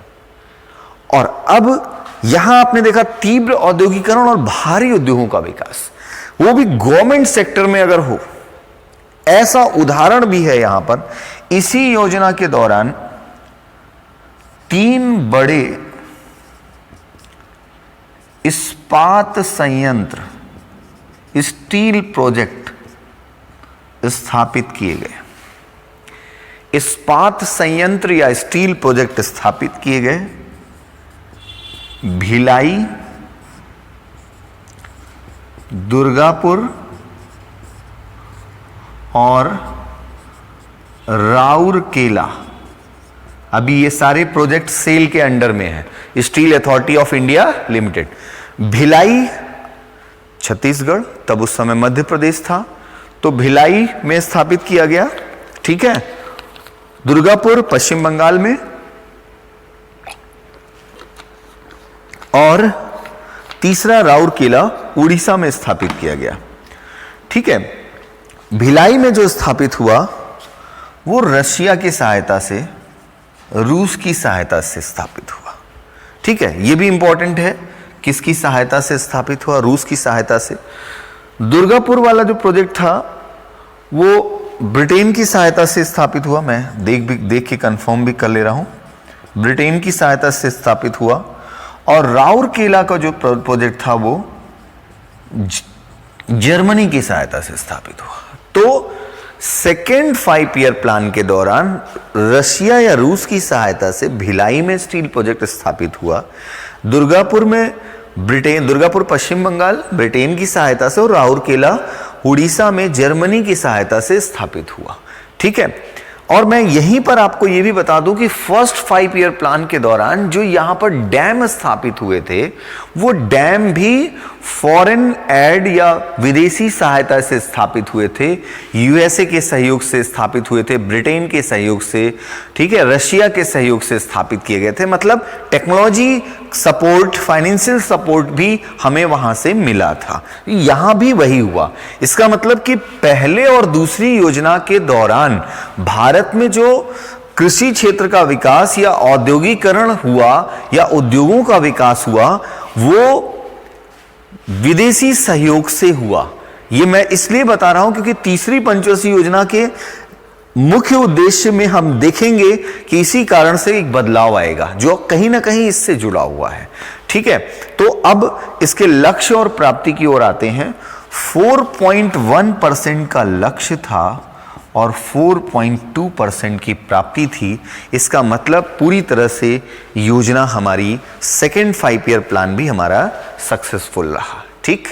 [SPEAKER 1] और अब यहां आपने देखा तीव्र औद्योगिकरण और भारी उद्योगों का विकास, वो भी गवर्नमेंट सेक्टर में अगर हो, ऐसा उदाहरण भी है यहां पर। इसी योजना के दौरान 3 बड़े इस्पात संयंत्र, स्टील प्रोजेक्ट स्थापित किए गए। इस्पात संयंत्र या स्टील प्रोजेक्ट स्थापित किए गए भिलाई, दुर्गापुर और राउरकेला। अभी ये सारे प्रोजेक्ट सेल के अंडर में है, steel authority of India limited. Bhilai Chhattisgarh, तब उस समय मध्य प्रदेश था, तो भिलाई में स्थापित किया गया, ठीक है। दुर्गापुर पश्चिम बंगाल में, और तीसरा राउरकेला उड़ीसा में स्थापित किया गया, ठीक है। भिलाई में जो स्थापित हुआ वो रशिया की सहायता से, रूस की सहायता से स्थापित हुआ, ठीक है। ये भी इंपॉर्टेंट है, किसकी सहायता से स्थापित हुआ? रूस की सहायता से। दुर्गापुर वाला जो प्रोजेक्ट था वो ब्रिटेन की सहायता से स्थापित हुआ। मैं देख के कंफर्म भी कर ले रहा हूं, ब्रिटेन की सहायता से स्थापित हुआ। और राउरकेला का जो प्रोजेक्ट था वो जर्मनी की सहायता से स्थापित हुआ। तो सेकेंड 5 ईयर प्लान के दौरान रशिया या रूस की सहायता से भिलाई में स्टील प्रोजेक्ट स्थापित हुआ, दुर्गापुर में ब्रिटेन, दुर्गापुर पश्चिम बंगाल ब्रिटेन की सहायता से, और राउरकेला उड़ीसा में जर्मनी की सहायता से स्थापित हुआ, ठीक है। और मैं यहीं पर आपको यह भी बता दूं कि फर्स्ट 5 ईयर प्लान के दौरान जो यहां पर डैम स्थापित हुए थे, वो डैम भी फॉरेन एड या विदेशी सहायता से स्थापित हुए थे। यूएसए के सहयोग से स्थापित हुए थे, ब्रिटेन के सहयोग से, ठीक है, रशिया के सहयोग से स्थापित किए गए थे। मतलब टेक्नोलॉजी सपोर्ट, फाइनेंशियल सपोर्ट भी हमें वहां से मिला था। यहां भी वही हुआ। इसका मतलब कि पहले और दूसरी योजना के दौरान भारत में जो कृषि क्षेत्र का विकास या औद्योगिकरण हुआ या उद्योगों का विकास हुआ, वो विदेशी सहयोग से हुआ। ये मैं इसलिए बता रहा हूं क्योंकि तीसरी पंचवर्षीय योजना के मुख्य उद्देश्य में हम देखेंगे कि इसी कारण से एक बदलाव आएगा जो कहीं ना कहीं इससे जुड़ा हुआ है, ठीक है। तो अब इसके लक्ष्य और प्राप्ति की ओर आते हैं। 4.1% का लक्ष्य था और 4.2% की प्राप्ति थी। इसका मतलब पूरी तरह से योजना हमारी सेकेंड 5 ईयर प्लान भी हमारा सक्सेसफुल रहा, ठीक।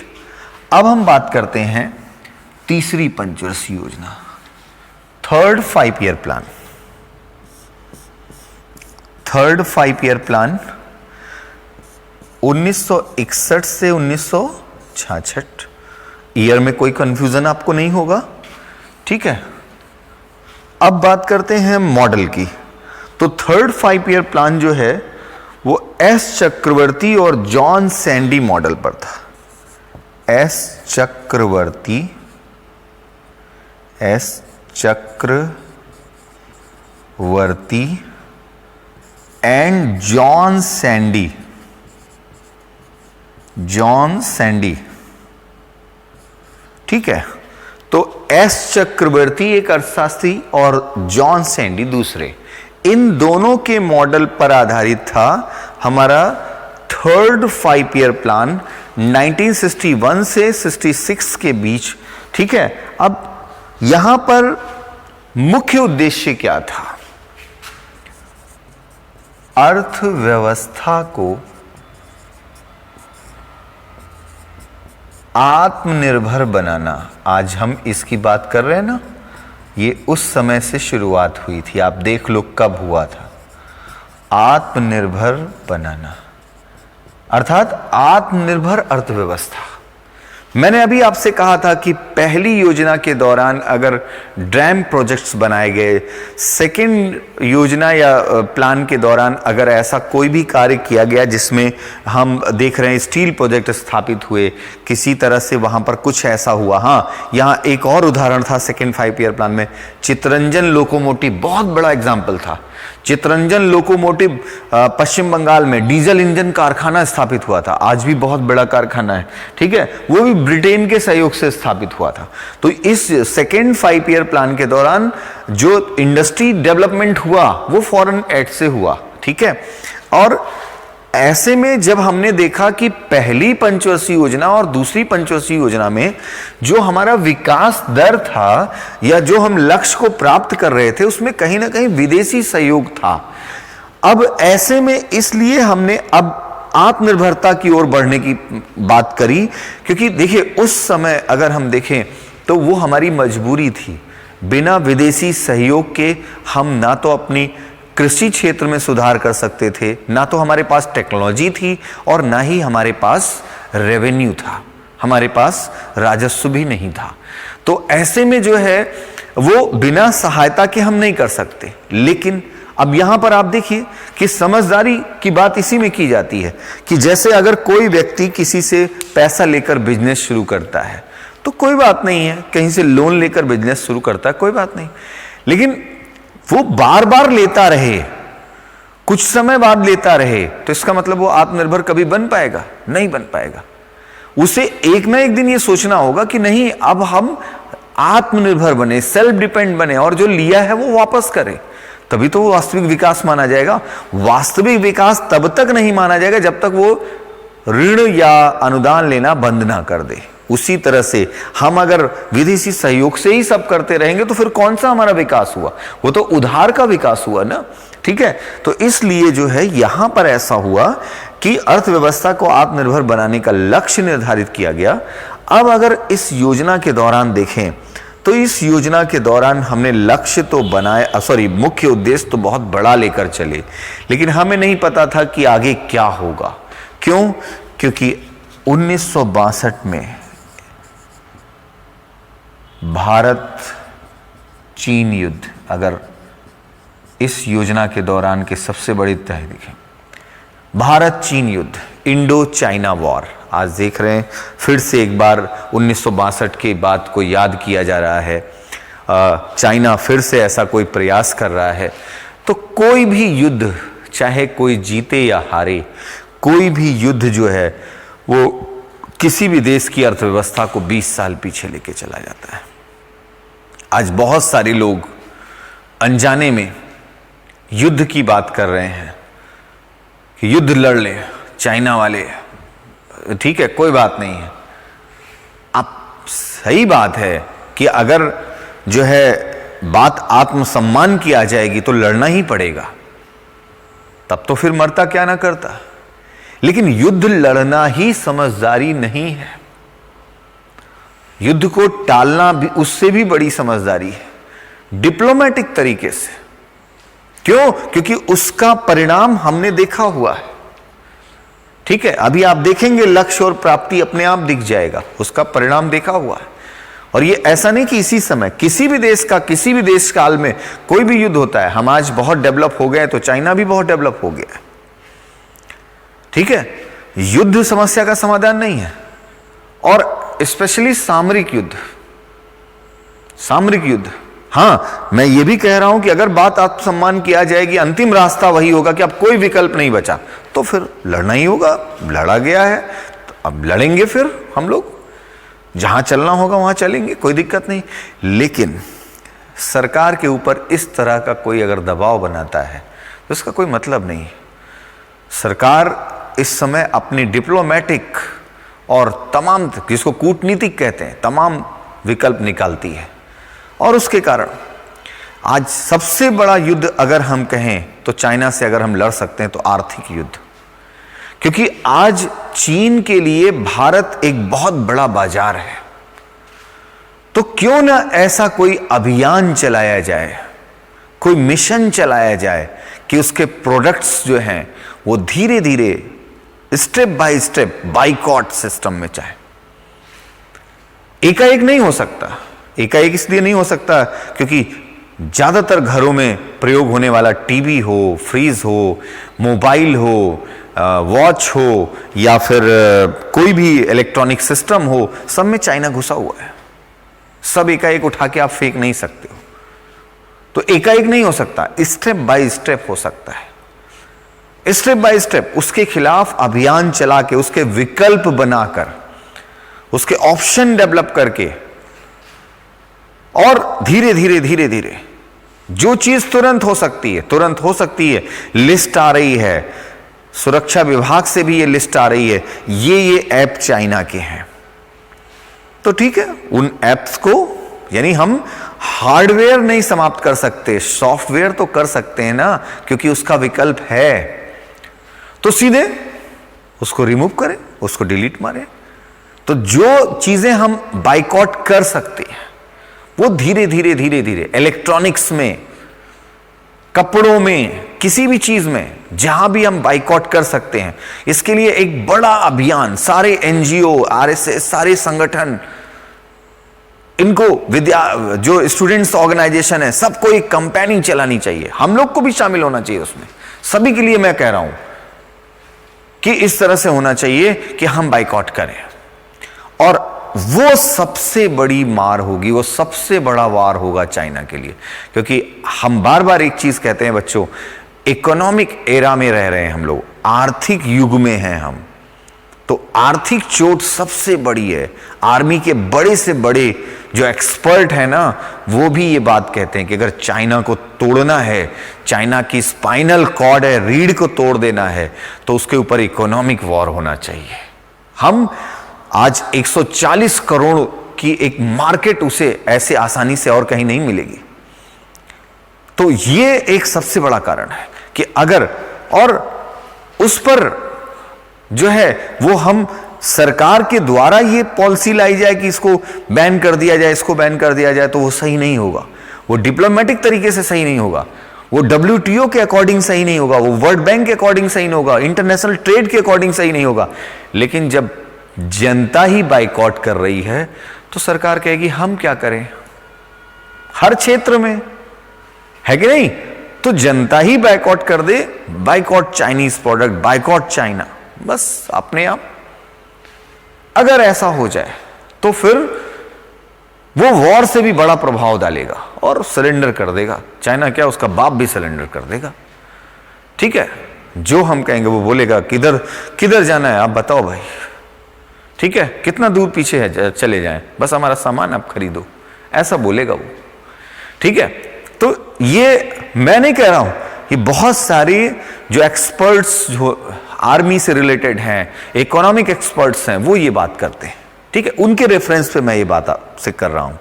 [SPEAKER 1] अब हम बात करते हैं तीसरी पंचवर्षीय योजना, third 5 year plan. Third 5 year plan 1961 से 1966, ईयर में कोई कंफ्यूजन आपको नहीं होगा, ठीक है। अब बात करते हैं मॉडल की। तो थर्ड 5 ईयर प्लान जो है वो एस चक्रवर्ती और जॉन सैंडी मॉडल पर था। S Chakravarty and John Sandy, ठीक है। तो एस चक्रवर्ती एक अर्थशास्त्री और जॉन सैंडी दूसरे, इन दोनों के मॉडल पर आधारित था हमारा थर्ड 5 ईयर प्लान 1961 से 66 के बीच, ठीक है। अब यहां पर मुख्य उद्देश्य क्या था? अर्थव्यवस्था को आत्मनिर्भर बनाना। आज हम इसकी बात कर रहे हैं ना, ये उस समय से शुरुआत हुई थी। आप देख लो कब हुआ था। आत्मनिर्भर बनाना अर्थात आत्मनिर्भर अर्थव्यवस्था। मैंने अभी आपसे कहा था कि पहली योजना के दौरान अगर डैम प्रोजेक्ट्स बनाए गए, सेकंड योजना या प्लान के दौरान अगर ऐसा कोई भी कार्य किया गया जिसमें हम देख रहे हैं स्टील प्रोजेक्ट स्थापित हुए, किसी तरह से वहां पर कुछ ऐसा हुआ। हाँ, यहां एक और उदाहरण था सेकंड 5 ईयर प्लान में, चितरंजन लोकोमोटिव बहुत बड़ा एग्जाम्पल था। चितरंजन लोकोमोटिव पश्चिम बंगाल में डीजल इंजन कारखाना स्थापित हुआ था, आज भी बहुत बड़ा कारखाना है, ठीक है। वो भी ब्रिटेन के सहयोग से स्थापित हुआ था। तो इस सेकेंड 5 ईयर प्लान के दौरान जो इंडस्ट्री डेवलपमेंट हुआ वो फॉरेन एड से हुआ, ठीक है। और ऐसे में जब हमने देखा कि पहली पंचवर्षीय योजना और दूसरी पंचवर्षीय योजना में जो हमारा विकास दर था या जो हम लक्ष्य को प्राप्त कर रहे थे उसमें कहीं ना कहीं विदेशी सहयोग था। अब ऐसे में इसलिए हमने अब आत्मनिर्भरता की ओर बढ़ने की बात करी, क्योंकि देखिए उस समय अगर हम देखें तो वो हमारी मजबूरी थी। बिना विदेशी सहयोग के हम ना तो अपनी कृषि क्षेत्र में सुधार कर सकते थे, ना तो हमारे पास टेक्नोलॉजी थी और ना ही हमारे पास रेवेन्यू था, हमारे पास राजस्व भी नहीं था। तो ऐसे में जो है वो बिना सहायता के हम नहीं कर सकते। लेकिन अब यहां पर आप देखिए कि समझदारी की बात इसी में की जाती है कि जैसे अगर कोई व्यक्ति किसी से पैसा लेकर बिजनेस शुरू करता है तो कोई बात नहीं है, कहीं से लोन लेकर बिजनेस शुरू करता है कोई बात नहीं, लेकिन वो बार बार लेता रहे, कुछ समय बाद लेता रहे, तो इसका मतलब वो आत्मनिर्भर कभी बन पाएगा? नहीं बन पाएगा। उसे एक ना एक दिन ये सोचना होगा कि नहीं, अब हम आत्मनिर्भर बने, सेल्फ डिपेंड बने और जो लिया है वो वापस करें, तभी तो वो वास्तविक विकास माना जाएगा। वास्तविक विकास तब तक नहीं माना जाएगा जब तक वो ऋण या अनुदान लेना बंद ना कर दे। उसी तरह से हम अगर विदेशी सहयोग से ही सब करते रहेंगे तो फिर कौन सा हमारा विकास हुआ? वो तो उधार का विकास हुआ ना, ठीक है। तो इसलिए जो है यहां पर ऐसा हुआ कि अर्थव्यवस्था को आत्मनिर्भर बनाने का लक्ष्य निर्धारित किया गया। अब अगर इस योजना के दौरान देखें तो इस योजना के दौरान हमने लक्ष्य तो बनाए, मुख्य उद्देश्य तो बहुत बड़ा लेकर चले, लेकिन हमें नहीं पता था कि आगे क्या होगा। क्यों? क्योंकि 1962 में भारत चीन युद्ध, अगर इस योजना के दौरान के सबसे बड़ी तय देखें, भारत चीन युद्ध, इंडो चाइना वॉर, आज देख रहे हैं फिर से एक बार 1962 की बात को याद किया जा रहा है। चाइना फिर से ऐसा कोई प्रयास कर रहा है। तो कोई भी युद्ध, चाहे कोई जीते या हारे, कोई भी युद्ध जो है वो किसी भी देश की अर्थव्यवस्था को 20 साल पीछे लेके चला जाता है। आज बहुत सारे लोग अनजाने में युद्ध की बात कर रहे हैं कि युद्ध लड़ ले चाइना वाले, ठीक है कोई बात नहीं है। अब सही बात है कि अगर जो है बात आत्मसम्मान की आ जाएगी तो लड़ना ही पड़ेगा, तब तो फिर मरता क्या ना करता। लेकिन युद्ध लड़ना ही समझदारी नहीं है, युद्ध को टालना भी उससे भी बड़ी समझदारी है, डिप्लोमेटिक तरीके से। क्यों? क्योंकि उसका परिणाम हमने देखा हुआ है, ठीक है, अभी आप देखेंगे लक्ष्य और प्राप्ति अपने आप दिख जाएगा, उसका परिणाम देखा हुआ है। और ये ऐसा नहीं कि इसी समय किसी भी देश का, किसी भी देश काल में कोई भी युद्ध होता है, हम आज बहुत डेवलप हो गए तो चाइना भी बहुत डेवलप हो गया है। ठीक है, युद्ध समस्या का समाधान नहीं है, और स्पेशली सामरिक युद्ध, सामरिक युद्ध। हां, मैं ये भी कह रहा हूं कि अगर बात आत्मसम्मान किया जाएगी, अंतिम रास्ता वही होगा कि अब कोई विकल्प नहीं बचा, तो फिर लड़ना ही होगा। लड़ा गया है तो अब लड़ेंगे, फिर हम लोग जहां चलना होगा वहां चलेंगे, कोई दिक्कत नहीं। लेकिन सरकार के ऊपर इस तरह का कोई अगर दबाव बनाता है तो इसका कोई मतलब नहीं। सरकार इस समय अपनी डिप्लोमेटिक और तमाम, जिसको कूटनीतिक कहते हैं, तमाम विकल्प निकालती है। और उसके कारण आज सबसे बड़ा युद्ध अगर हम कहें तो चाइना से अगर हम लड़ सकते हैं तो आर्थिक युद्ध, क्योंकि आज चीन के लिए भारत एक बहुत बड़ा बाजार है। तो क्यों ना ऐसा कोई अभियान चलाया जाए, कोई मिशन चलाया जाए कि उसके प्रोडक्ट्स जो हैं वो धीरे धीरे step by step boycott system में चाहे। एकाएक नहीं हो सकता, एकाएक इसलिए नहीं हो सकता क्योंकि ज्यादातर घरों में प्रयोग होने वाला टीवी हो, फ्रीज हो, मोबाइल हो, वॉच हो या फिर कोई भी इलेक्ट्रॉनिक सिस्टम हो, सब में चाइना घुसा हुआ है। सब एकाएक उठा के आप फेंक नहीं सकते हो, तो एकाएक नहीं हो सकता, स्टेप बाय स्टेप हो सकता है। स्टेप बाय स्टेप उसके खिलाफ अभियान चला के, उसके विकल्प बनाकर, उसके ऑप्शन डेवलप करके, और धीरे धीरे धीरे धीरे जो चीज तुरंत हो सकती है तुरंत हो सकती है। लिस्ट आ रही है, सुरक्षा विभाग से भी ये लिस्ट आ रही है, ये ऐप चाइना के हैं, तो ठीक है, उन ऐप्स को, यानी हम हार्डवेयर नहीं समाप्त कर सकते, सॉफ्टवेयर तो कर सकते हैं ना, क्योंकि उसका विकल्प है। तो सीधे उसको रिमूव करें, उसको डिलीट मारें। तो जो चीजें हम बाइकॉट कर सकते हैं वो धीरे धीरे धीरे धीरे, इलेक्ट्रॉनिक्स में, कपड़ों में, किसी भी चीज में जहां भी हम बाइकॉट कर सकते हैं, इसके लिए एक बड़ा अभियान, सारे एनजीओ, आरएसएस, सारे संगठन, इनको जो स्टूडेंट्स ऑर्गेनाइजेशन है, सबको एक कैंपेनिंग चलानी चाहिए। हम लोग को भी शामिल होना चाहिए उसमें। सभी के लिए मैं कह रहा हूं कि इस तरह से होना चाहिए कि हम बाइकॉट करें, और वो सबसे बड़ी मार होगी, वो सबसे बड़ा वार होगा चाइना के लिए। क्योंकि हम बार बार एक चीज कहते हैं बच्चों, इकोनॉमिक एरा में रह रहे हैं हम लोग, आर्थिक युग में हैं हम, तो आर्थिक चोट सबसे बड़ी है। आर्मी के बड़े से बड़े जो एक्सपर्ट है ना, वो भी ये बात कहते हैं कि अगर चाइना को तोड़ना है, चाइना की स्पाइनल कॉर्ड है, रीढ़ को तोड़ देना है, तो उसके ऊपर इकोनॉमिक वॉर होना चाहिए। हम आज 140 करोड़ की एक मार्केट उसे ऐसे आसानी से और कहीं नहीं मिलेगी। तो ये एक सबसे बड़ा कारण है कि अगर, और उस पर जो है वो हम सरकार के द्वारा ये पॉलिसी लाई जाए कि इसको बैन कर दिया जाए, इसको बैन कर दिया जाए, तो वो सही नहीं होगा। वो डिप्लोमेटिक तरीके से सही नहीं होगा, वो WTO के अकॉर्डिंग सही नहीं होगा, वो वर्ल्ड बैंक के अकॉर्डिंग सही नहीं होगा, इंटरनेशनल ट्रेड के अकॉर्डिंग सही नहीं होगा। लेकिन जब जनता ही बाइकॉट कर रही है तो सरकार कहेगी हम क्या करें, हर क्षेत्र में है कि नहीं। तो जनता ही बाइकॉट कर दे, boycott Chinese product, boycott China, बस अपने आप। अगर ऐसा हो जाए तो फिर वो वॉर से भी बड़ा प्रभाव डालेगा और सरेंडर कर देगा। चाइना क्या, उसका बाप भी सरेंडर कर देगा। ठीक है, जो हम कहेंगे वो बोलेगा किधर किधर जाना है आप बताओ भाई, ठीक है, कितना दूर पीछे है चले जाएं, बस हमारा सामान आप खरीदो, ऐसा बोलेगा वो। ठीक है, तो ये मैं नहीं कह रहा हूं, ये बहुत सारे जो एक्सपर्ट्स जो आर्मी से रिलेटेड हैं, इकोनॉमिक एक्सपर्ट्स हैं, वो ये बात करते हैं। ठीक है, उनके रेफरेंस पे मैं ये बात आपसे कर रहा हूं।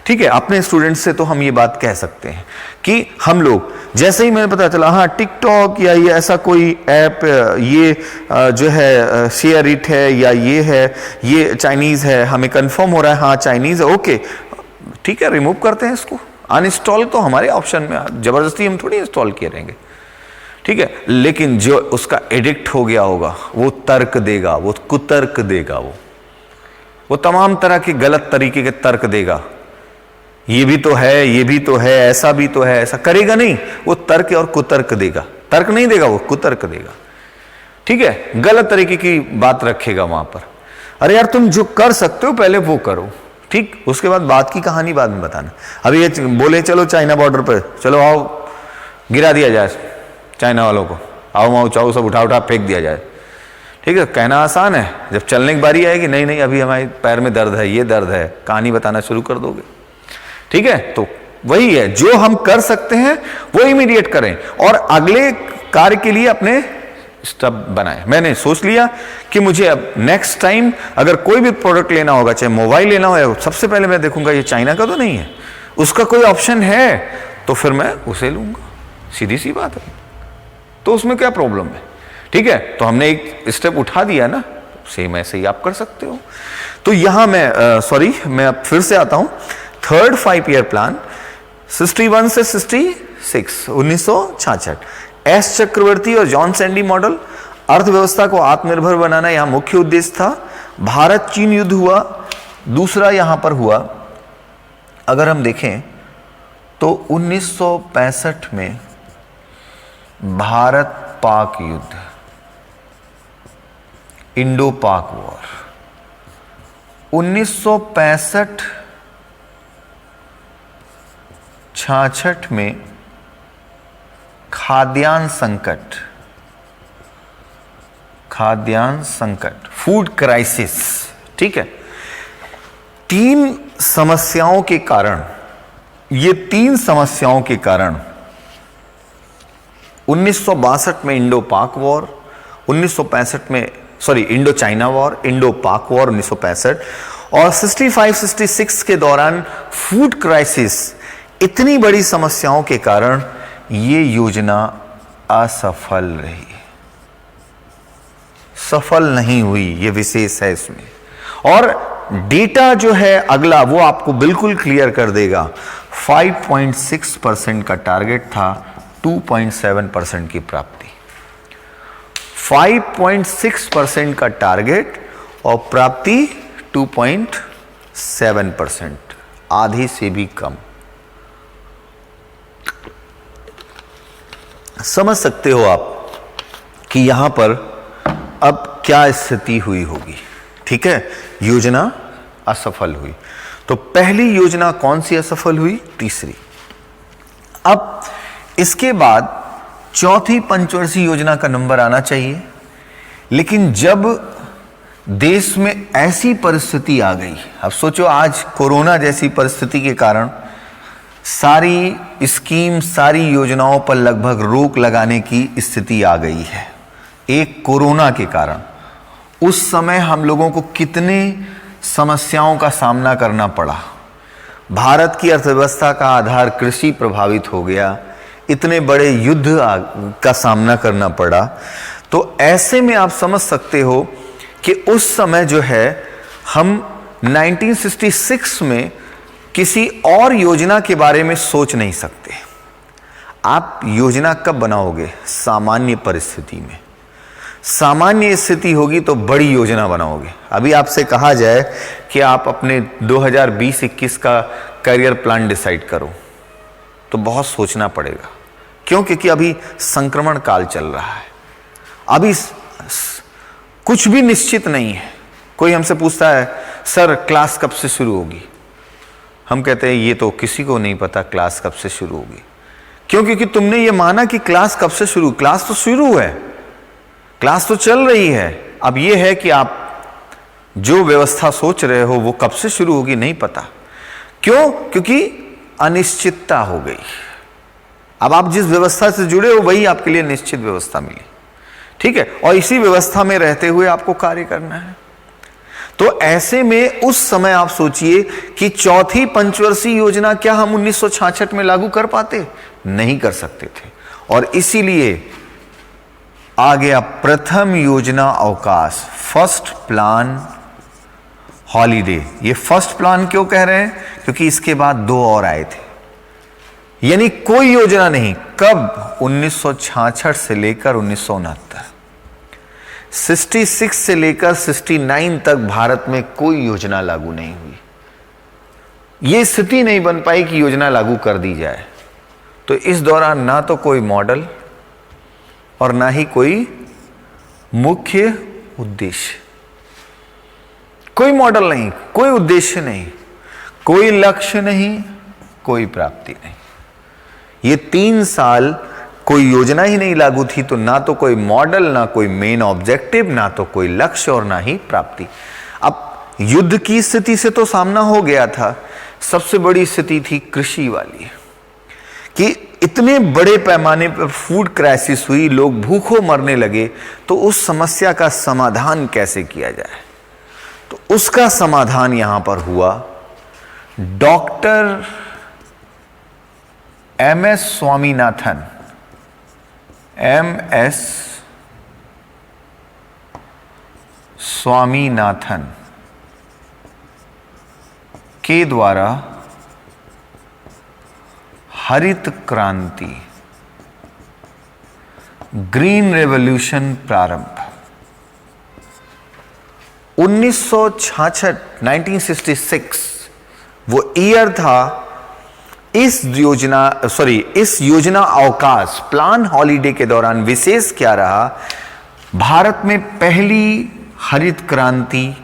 [SPEAKER 1] ठीक है, अपने स्टूडेंट्स से तो हम ये बात कह सकते हैं कि हम लोग, जैसे ही मैंने पता चला हाँ टिकटॉक या ये ऐसा कोई ऐप, ये जो है शेयर इट है या ये है, ये चाइनीज है, हमें कंफर्म हो रहा है हाँ चाइनीज है, ओके ठीक है, रिमूव करते हैं इसको। अनइंस्टॉल तो हमारे ऑप्शन में, जबरदस्ती हम थोड़ी इंस्टॉल किए रहेंगे। ठीक है, लेकिन जो उसका एडिक्ट हो गया होगा वो तर्क देगा, वो कुतर्क देगा, वो तमाम तरह के गलत तरीके के तर्क देगा। ये भी तो है, ये भी तो है, ऐसा भी तो है, ऐसा करेगा नहीं, वो तर्क और कुतर्क देगा। तर्क नहीं देगा, वो कुतर्क देगा। ठीक है, गलत तरीके की बात रखेगा वहां पर। अरे यार तुम जो कर सकते हो पहले वो करो, ठीक, उसके बाद बात की कहानी बाद में बताना। अभी ये बोले चलो चाइना बॉर्डर पर, चलो आओ गिरा दिया जाए चाइना वालों को, आओ माओ चाओ सब उठा उठा फेंक दिया जाए। ठीक है, कहना आसान है, जब चलने की बारी आएगी, नहीं नहीं अभी हमारे पैर में दर्द है, ये दर्द है, कहानी बताना शुरू कर दोगे। ठीक है, तो वही है, जो हम कर सकते हैं वो इमीडिएट करें और अगले कार्य के लिए अपने स्टेप बनाएं। मैंने सोच लिया कि मुझे अब नेक्स्ट टाइम अगर कोई भी प्रोडक्ट लेना होगा, चाहे मोबाइल लेना हो, सबसे पहले मैं देखूंगा ये चाइना का तो नहीं है, उसका कोई ऑप्शन है तो फिर मैं उसे लूंगा, सीधी सी बात है। तो उसमें क्या प्रॉब्लम है? ठीक है, तो हमने एक स्टेप उठा दिया ना, सेम ऐसे ही आप कर सकते हो। तो यहां मैं अब फिर से आता हूं, थर्ड 5 ईयर प्लान 61 से 66 1966, एस चक्रवर्ती और जॉन सैंडी मॉडल, अर्थव्यवस्था को आत्मनिर्भर बनाना यहां मुख्य उद्देश्य था। भारत चीन युद्ध हुआ, दूसरा यहां पर हुआ, अगर हम देखें तो 1965 में भारत पाक युद्ध, इंडो पाक वॉर। 1965-66 में खाद्यान्न संकट, फूड क्राइसिस। ठीक है, तीन समस्याओं के कारण, ये तीन समस्याओं के कारण 1962 में इंडो पाक वॉर, 1965 में इंडो चाइना वॉर, इंडो पाक वॉर 1965, और 65-66 के दौरान फूड क्राइसिस, इतनी बड़ी समस्याओं के कारण ये योजना असफल रही, सफल नहीं हुई, ये विशेष है इसमें। और डेटा जो है अगला वो आपको बिल्कुल क्लियर कर देगा। 5.6% का टारगेट था, 2.7% की प्राप्ति। 5.6% का टारगेट और प्राप्ति 2.7%, आधे से भी कम। समझ सकते हो आप कि यहां पर अब क्या स्थिति हुई होगी। ठीक है, योजना असफल हुई। तो पहली योजना कौन सी असफल हुई? तीसरी। अब इसके बाद चौथी पंचवर्षीय योजना का नंबर आना चाहिए, लेकिन जब देश में ऐसी परिस्थिति आ गई, अब सोचो आज कोरोना जैसी परिस्थिति के कारण सारी स्कीम, सारी योजनाओं पर लगभग रोक लगाने की स्थिति आ गई है, एक कोरोना के कारण। उस समय हम लोगों को कितने समस्याओं का सामना करना पड़ा। भारत की अर्थव्यवस्था का आधार कृषि प्रभावित हो गया, इतने बड़े युद्ध का सामना करना पड़ा। तो ऐसे में आप समझ सकते हो कि उस समय जो है हम 1966 में किसी और योजना के बारे में सोच नहीं सकते। आप योजना कब बनाओगे? सामान्य परिस्थिति में। सामान्य स्थिति होगी तो बड़ी योजना बनाओगे। अभी आपसे कहा जाए कि आप अपने 2020-21 का करियर प्लान डिसाइड करो तो बहुत सोचना पड़ेगा। क्यों? क्योंकि अभी संक्रमण काल चल रहा है, अभी कुछ भी निश्चित नहीं है। कोई हमसे पूछता है सर क्लास कब से शुरू होगी, हम कहते हैं ये तो किसी को नहीं पता क्लास कब से शुरू होगी। क्यों? क्योंकि तुमने ये माना कि क्लास कब से शुरू, क्लास तो शुरू है, क्लास तो चल रही है। अब ये है कि आप जो व्यवस्था सोच रहे हो वो कब से शुरू होगी नहीं पता। क्यों? क्योंकि अनिश्चितता हो गई। अब आप जिस व्यवस्था से जुड़े हो वही आपके लिए निश्चित व्यवस्था मिली। ठीक है, और इसी व्यवस्था में रहते हुए आपको कार्य करना है। तो ऐसे में उस समय आप सोचिए कि चौथी पंचवर्षीय योजना क्या हम 1966 में लागू कर पाते? नहीं कर सकते थे। और इसीलिए आ गया प्रथम योजना अवकाश, फर्स्ट प्लान हॉलीडे। ये फर्स्ट प्लान क्यों कह रहे हैं? क्योंकि इसके बाद दो और आए थे। यानी कोई योजना नहीं। कब? 1966 से लेकर 1969, 66 से लेकर 69 तक भारत में कोई योजना लागू नहीं हुई। यह स्थिति नहीं बन पाई कि योजना लागू कर दी जाए। तो इस दौरान ना तो कोई मॉडल और ना ही कोई मुख्य उद्देश्य। कोई मॉडल नहीं, कोई उद्देश्य नहीं, कोई लक्ष्य नहीं, कोई प्राप्ति नहीं। ये 3 साल कोई योजना ही नहीं लागू थी, तो ना तो कोई मॉडल, ना कोई मेन ऑब्जेक्टिव, ना तो कोई लक्ष्य और ना ही प्राप्ति। अब युद्ध की स्थिति से तो सामना हो गया था। सबसे बड़ी स्थिति थी कृषि वाली, कि इतने बड़े पैमाने पर फूड क्राइसिस हुई, लोग भूखों मरने लगे, तो उस समस्या का समाधान कैसे किया जाए। तो उसका समाधान यहां पर हुआ। Doctor MS Swaminathan, MS Swaminathan के द्वारा हरित क्रांति, ग्रीन रेवोल्यूशन प्रारंभ। 1966 1966 वो ईयर था। इस योजना अवकाश प्लान हॉलिडे के दौरान विशेष क्या रहा? भारत में पहली हरित क्रांति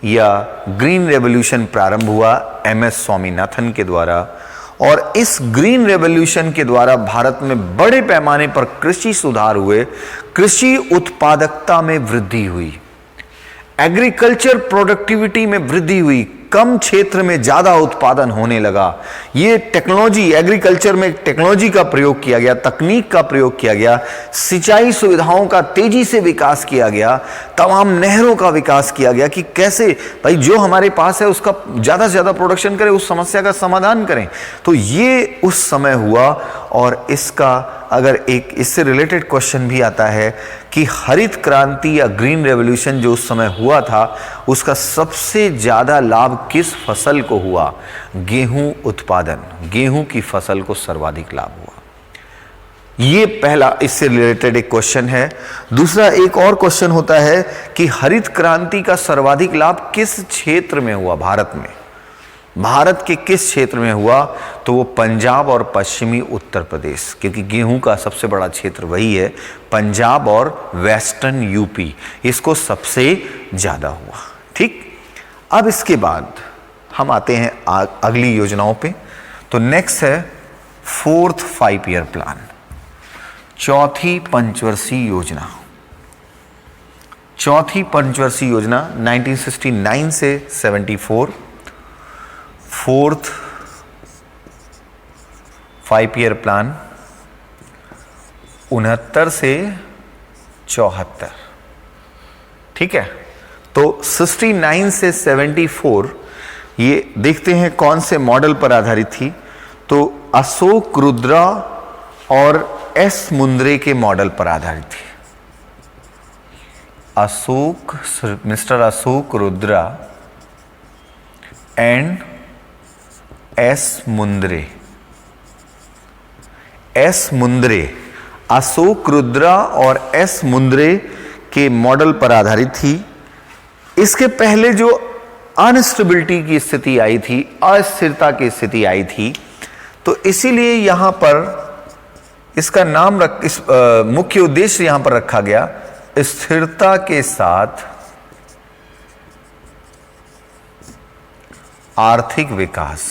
[SPEAKER 1] या ग्रीन रेवोल्यूशन प्रारंभ हुआ MS स्वामीनाथन के द्वारा। और इस ग्रीन रेवोल्यूशन के द्वारा भारत में बड़े पैमाने पर कृषि सुधार हुए, कृषि उत्पादकता में वृद्धि हुई, एग्रीकल्चर प्रोडक्टिविटी में वृद्धि हुई, कम क्षेत्र में ज्यादा उत्पादन होने लगा। ये टेक्नोलॉजी, एग्रीकल्चर में टेक्नोलॉजी का प्रयोग किया गया, तकनीक का प्रयोग किया गया, सिंचाई सुविधाओं का तेजी से विकास किया गया, तमाम नहरों का विकास किया गया कि कैसे भाई जो हमारे पास है उसका ज्यादा से ज्यादा प्रोडक्शन करें, उस समस्या का समाधान करें। तो ये उस समय हुआ। और इसका अगर एक इससे रिलेटेड क्वेश्चन भी आता है कि हरित क्रांति या ग्रीन रेवोल्यूशन जो उस समय हुआ था, उसका सबसे ज्यादा लाभ किस फसल को हुआ? गेहूं उत्पादन, गेहूं की फसल को सर्वाधिक लाभ हुआ। ये पहला इससे रिलेटेड एक क्वेश्चन है। दूसरा एक और क्वेश्चन होता है कि हरित क्रांति का सर्वाधिक लाभ किस क्षेत्र में हुआ? भारत में, भारत के किस क्षेत्र में हुआ? तो वो पंजाब और पश्चिमी उत्तर प्रदेश, क्योंकि गेहूं का सबसे बड़ा क्षेत्र वही है, पंजाब और वेस्टर्न यूपी, इसको सबसे ज्यादा हुआ। ठीक, अब इसके बाद हम आते हैं अगली योजनाओं पे। तो नेक्स्ट है 4th 5 ईयर प्लान, चौथी पंचवर्षीय योजना। चौथी पंचवर्षीय योजना 1969 से 74, 4th 5 ईयर प्लान 69 से 74। ठीक है, तो 69 से 74 ये देखते हैं कौन से मॉडल पर आधारित थी। तो अशोक रुद्रा और S मुंद्रे के मॉडल पर आधारित थी। Mister Ashok Rudra and S Mundre. S Mundre, Ashok Rudra और S मुंद्रे के मॉडल पर आधारित थी। इसके पहले जो अनस्टेबिलिटी की स्थिति आई थी, अस्थिरता की स्थिति आई थी, तो इसीलिए यहां पर इसका नाम मुख्य उद्देश्य यहां पर रखा गया स्थिरता के साथ आर्थिक विकास,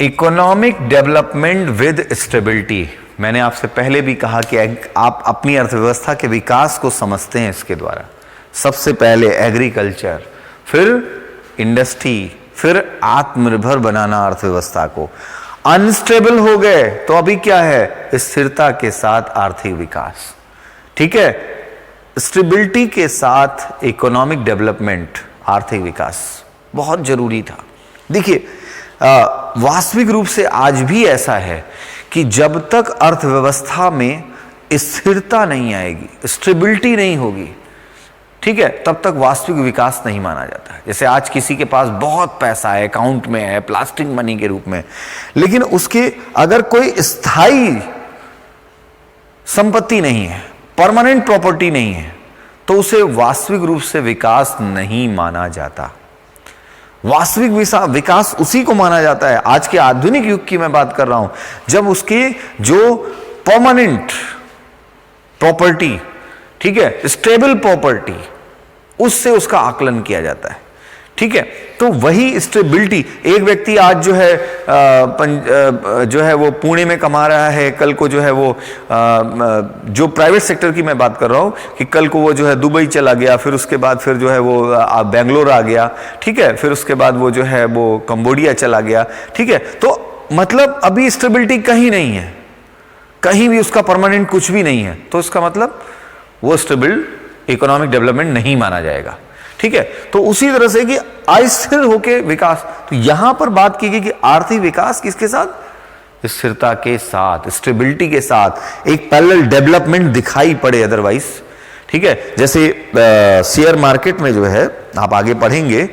[SPEAKER 1] इकोनॉमिक डेवलपमेंट विद स्टेबिलिटी। मैंने आपसे पहले भी कहा कि आप अपनी अर्थव्यवस्था के विकास को समझते हैं इसके द्वारा। सबसे पहले एग्रीकल्चर, फिर इंडस्ट्री, फिर आत्मनिर्भर बनाना अर्थव्यवस्था को। अनस्टेबल हो गए तो अभी क्या है? स्थिरता के साथ आर्थिक विकास। ठीक है, स्टेबिलिटी के साथ इकोनॉमिक डेवलपमेंट, आर्थिक विकास बहुत जरूरी था। देखिए, वास्तविक रूप से आज भी ऐसा है कि जब तक अर्थव्यवस्था में स्थिरता नहीं आएगी, स्टेबिलिटी नहीं होगी,
[SPEAKER 2] ठीक है, तब तक वास्तविक विकास नहीं माना जाता है। जैसे आज किसी के पास बहुत पैसा है, अकाउंट में है, प्लास्टिक मनी के रूप में, लेकिन उसके अगर कोई स्थायी संपत्ति नहीं है, परमानेंट प्रॉपर्टी नहीं है, तो उसे वास्तविक रूप से विकास नहीं माना जाता। वास्तविक विकास उसी को माना जाता है, आज के आधुनिक युग की मैं बात कर रहा हूं, जब उसके जो परमानेंट प्रॉपर्टी, ठीक है, स्टेबल प्रॉपर्टी, उससे उसका आकलन किया जाता है। ठीक है, तो वही स्टेबिलिटी, एक व्यक्ति आज जो है वो पुणे में कमा रहा है, कल को जो है वो जो प्राइवेट सेक्टर की मैं बात कर रहा हूं कि कल को वो जो है दुबई चला गया, फिर उसके बाद फिर जो है वो बेंगलोर आ गया, ठीक है, फिर उसके बाद वो जो है वो कंबोडिया चला गया। ठीक है, तो मतलब अभी स्टेबिलिटी कहीं नहीं है, कहीं भी उसका परमानेंट कुछ भी नहीं है, तो इसका मतलब वो स्टेबल इकोनॉमिक डेवलपमेंट नहीं माना जाएगा। ठीक है, तो उसी तरह से कि अस्थिर होके विकास, तो यहां पर बात की गई कि आर्थिक विकास किसके साथ, स्थिरता के साथ, स्टेबिलिटी के साथ, एक पैरेलल डेवलपमेंट दिखाई पड़े अदरवाइज। ठीक है, जैसे शेयर मार्केट में जो है आप आगे पढ़ेंगे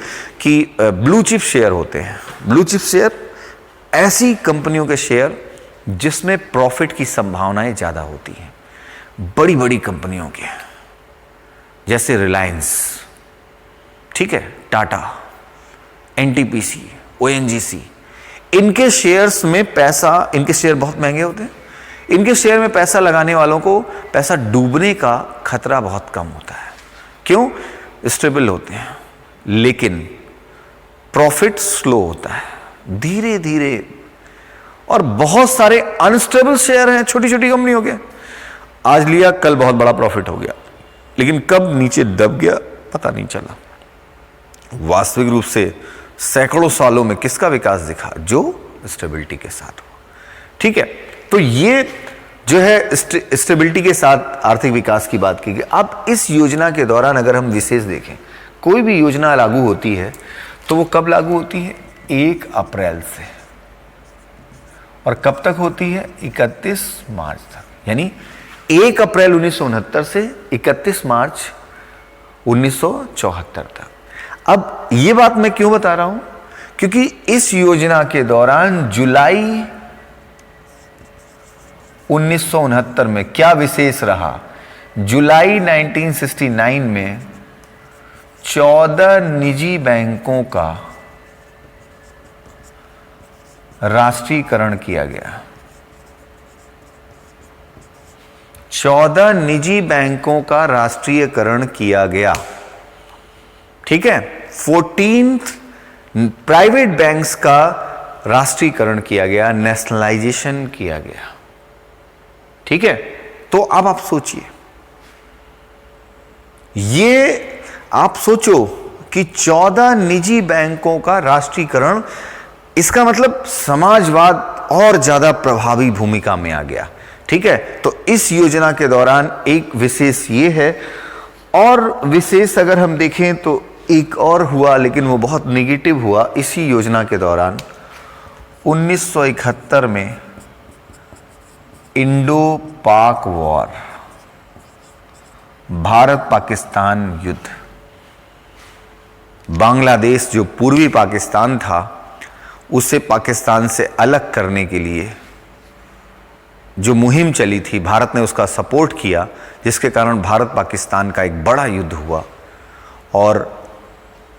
[SPEAKER 2] कि ब्लू चिप शेयर होते हैं। ब्लू चिप शेयर ऐसी कंपनियों के शेयर जिसमें प्रॉफिट की संभावनाएं ज्यादा होती हैं, बड़ी बड़ी कंपनियों के, जैसे रिलायंस, ठीक है, टाटा, एनटीपीसी, ओएनजीसी, इनके शेयर्स में पैसा, इनके शेयर बहुत महंगे होते हैं, इनके शेयर में पैसा लगाने वालों को पैसा डूबने का खतरा बहुत कम होता है। क्यों? स्टेबल होते हैं, लेकिन प्रॉफिट स्लो होता है, धीरे धीरे। और बहुत सारे अनस्टेबल शेयर हैं छोटी छोटी कंपनियों के, आज लिया कल बहुत बड़ा प्रॉफिट हो गया, लेकिन कब नीचे दब गया पता नहीं चला। वास्तविक रूप से सैकड़ों सालों में किसका विकास दिखा? जो स्टेबिलिटी के साथ हो। ठीक है, तो ये जो है स्टेबिलिटी के साथ आर्थिक विकास की बात की गई। अब इस योजना के दौरान अगर हम विशेष देखें, कोई भी योजना लागू होती है तो वो कब लागू होती है? 1 अप्रैल से, और कब तक होती है? 31 मार्च तक। यानी 1 अप्रैल 1969 से 31 मार्च 1974 तक। अब ये बात मैं क्यों बता रहा हूं? क्योंकि इस योजना के दौरान जुलाई 1969 में क्या विशेष रहा? जुलाई 1969 में 14 निजी बैंकों का राष्ट्रीयकरण किया गया। 14 निजी बैंकों का राष्ट्रीयकरण किया गया। ठीक है, 14 प्राइवेट बैंक्स का राष्ट्रीयकरण किया गया, नेशनलाइजेशन किया गया। ठीक है, तो अब आप सोचिए, ये आप सोचो कि 14 निजी बैंकों का राष्ट्रीयकरण, इसका मतलब समाजवाद और ज्यादा प्रभावी भूमिका में आ गया। ठीक है, तो इस योजना के दौरान एक विशेष ये है, और विशेष अगर हम देखें तो एक और हुआ, लेकिन वो बहुत नेगेटिव हुआ इसी योजना के दौरान। 1971 में इंडो पाक वॉर, भारत पाकिस्तान युद्ध, बांग्लादेश जो पूर्वी पाकिस्तान था उसे पाकिस्तान से अलग करने के लिए जो मुहिम चली थी, भारत ने उसका सपोर्ट किया, जिसके कारण भारत पाकिस्तान का एक बड़ा युद्ध हुआ। और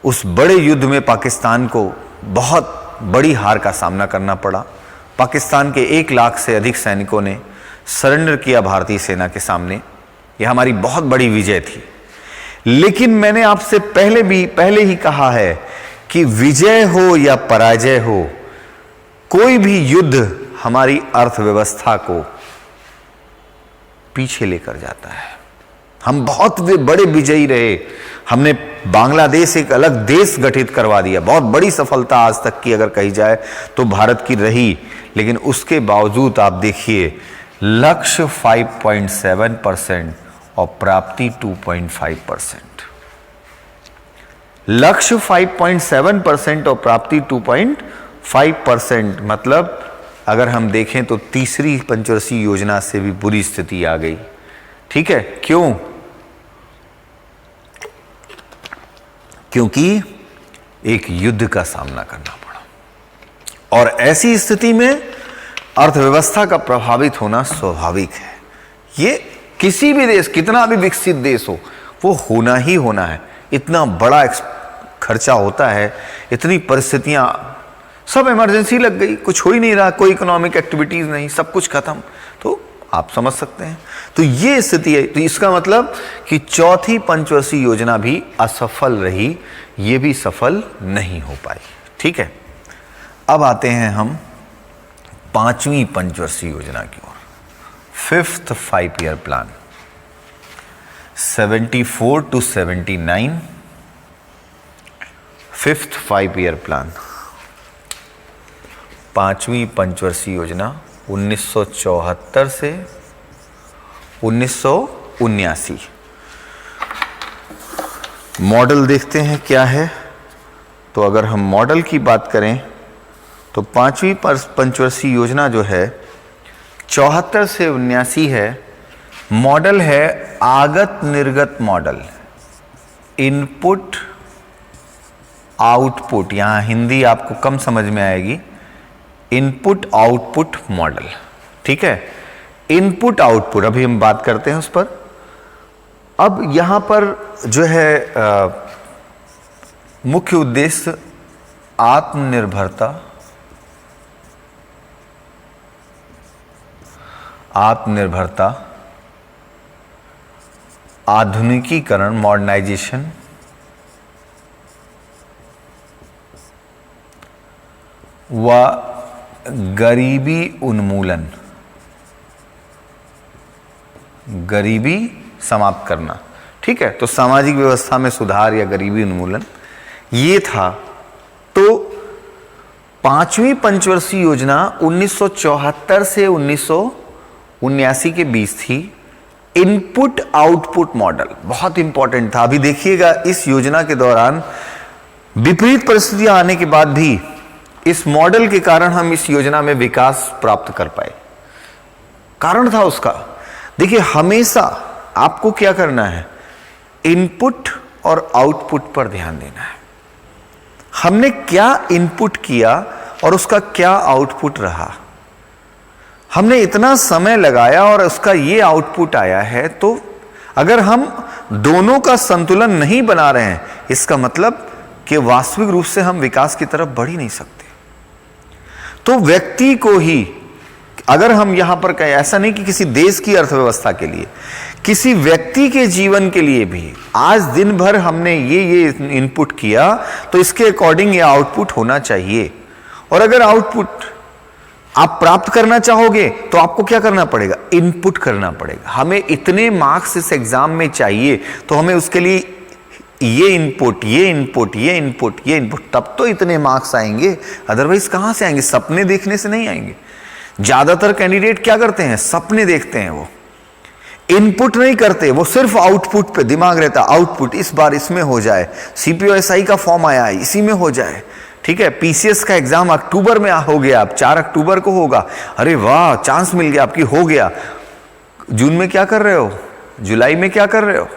[SPEAKER 2] उस बड़े युद्ध में पाकिस्तान को बहुत बड़ी हार का सामना करना पड़ा। पाकिस्तान के 1 लाख से अधिक सैनिकों ने सरेंडर किया भारतीय सेना के सामने। यह हमारी बहुत बड़ी विजय थी। लेकिन मैंने आपसे पहले ही कहा है कि विजय हो या पराजय हो, कोई भी युद्ध हमारी अर्थव्यवस्था को पीछे लेकर जाता है। हम बहुत बड़े विजयी रहे, हमने बांग्लादेश एक अलग देश गठित करवा दिया, बहुत बड़ी सफलता आज तक की अगर कही जाए तो भारत की रही। लेकिन उसके बावजूद आप देखिए, लक्ष्य 5.7% और प्राप्ति 2.5%। लक्ष्य 5.7% और प्राप्ति 2.5%, मतलब अगर हम देखें तो तीसरी पंचवर्षीय योजना से भी बुरी स्थिति आ गई। ठीक है, क्यों? क्योंकि एक युद्ध का सामना करना पड़ा। और ऐसी स्थिति में अर्थव्यवस्था का प्रभावित होना स्वाभाविक है। ये किसी भी देश, कितना भी विकसित देश हो, वो होना ही होना है। इतना बड़ा खर्चा होता है, इतनी परिस्थितियां, सब इमरजेंसी लग गई, कुछ हो ही नहीं रहा, कोई इकोनॉमिक एक्टिविटीज नहीं, सब कुछ खत्म, तो आप समझ सकते हैं। तो ये स्थिति है। तो इसका मतलब कि चौथी पंचवर्षीय योजना भी असफल रही, ये भी सफल नहीं हो पाई। ठीक है, अब आते हैं हम पांचवी पंचवर्षीय योजना की ओर, 5th 5 year plan 74 to 79, 5th 5 year plan, पांचवी पंचवर्षीय योजना 1974 से 1979। मॉडल देखते हैं क्या है। तो अगर हम मॉडल की बात करें तो पांचवी पंचवर्षीय योजना जो है 74 से 79 है। मॉडल है आगत निर्गत मॉडल, इनपुट आउटपुट, यहां हिंदी आपको कम समझ में आएगी, इनपुट आउटपुट मॉडल। ठीक है, इनपुट आउटपुट अभी हम बात करते हैं उस पर। अब यहां पर जो है मुख्य उद्देश्य आत्मनिर्भरता, आधुनिकीकरण, मॉडर्नाइजेशन, व गरीबी उन्मूलन, गरीबी समाप्त करना। ठीक है, तो सामाजिक व्यवस्था में सुधार या गरीबी उन्मूलन, ये था। तो पांचवी पंचवर्षीय योजना 1974 से 1979 के बीच थी। इनपुट आउटपुट मॉडल बहुत इंपॉर्टेंट था। अभी देखिएगा, इस योजना के दौरान विपरीत परिस्थितियां आने के बाद भी इस मॉडल के कारण हम इस योजना में विकास प्राप्त कर पाए। कारण था उसका, देखिए हमेशा आपको क्या करना है, इनपुट और आउटपुट पर ध्यान देना है। हमने क्या इनपुट किया और उसका क्या आउटपुट रहा। हमने इतना समय लगाया और उसका ये आउटपुट आया है, तो अगर हम दोनों का संतुलन नहीं बना रहे हैं, इसका मतलब कि वास्तविक रूप से हम विकास की तरफ बढ़ ही नहीं सकते। तो व्यक्ति को ही, अगर हम यहां पर कहें, ऐसा नहीं कि किसी देश की अर्थव्यवस्था के लिए, किसी व्यक्ति के जीवन के लिए भी, आज दिन भर हमने ये इनपुट किया तो इसके अकॉर्डिंग ये आउटपुट होना चाहिए। और अगर आउटपुट आप प्राप्त करना चाहोगे तो आपको क्या करना पड़ेगा, इनपुट करना पड़ेगा। हमें इतने मार्क्स इस एग्जाम में चाहिए, तो हमें उसके लिए ये इनपुट, ये इनपुट, ये इनपुट, ये इनपुट, तब तो इतने मार्क्स आएंगे। अदरवाइज कहां से आएंगे, सपने देखने से नहीं आएंगे। ज्यादातर कैंडिडेट क्या करते हैं, सपने देखते हैं, वो इनपुट नहीं करते, वो सिर्फ आउटपुट पे दिमाग रहता। आउटपुट इस बार इसमें हो जाए, सीपीओएसआई का फॉर्म आया है इसी में हो जाए। ठीक है, पीसीएस का एग्जाम अक्टूबर में हो गया, अब 4 अक्टूबर को होगा, अरे वाह चांस मिल गया आपकी, हो गया। जून में क्या कर रहे हो, जुलाई में क्या कर रहे हो,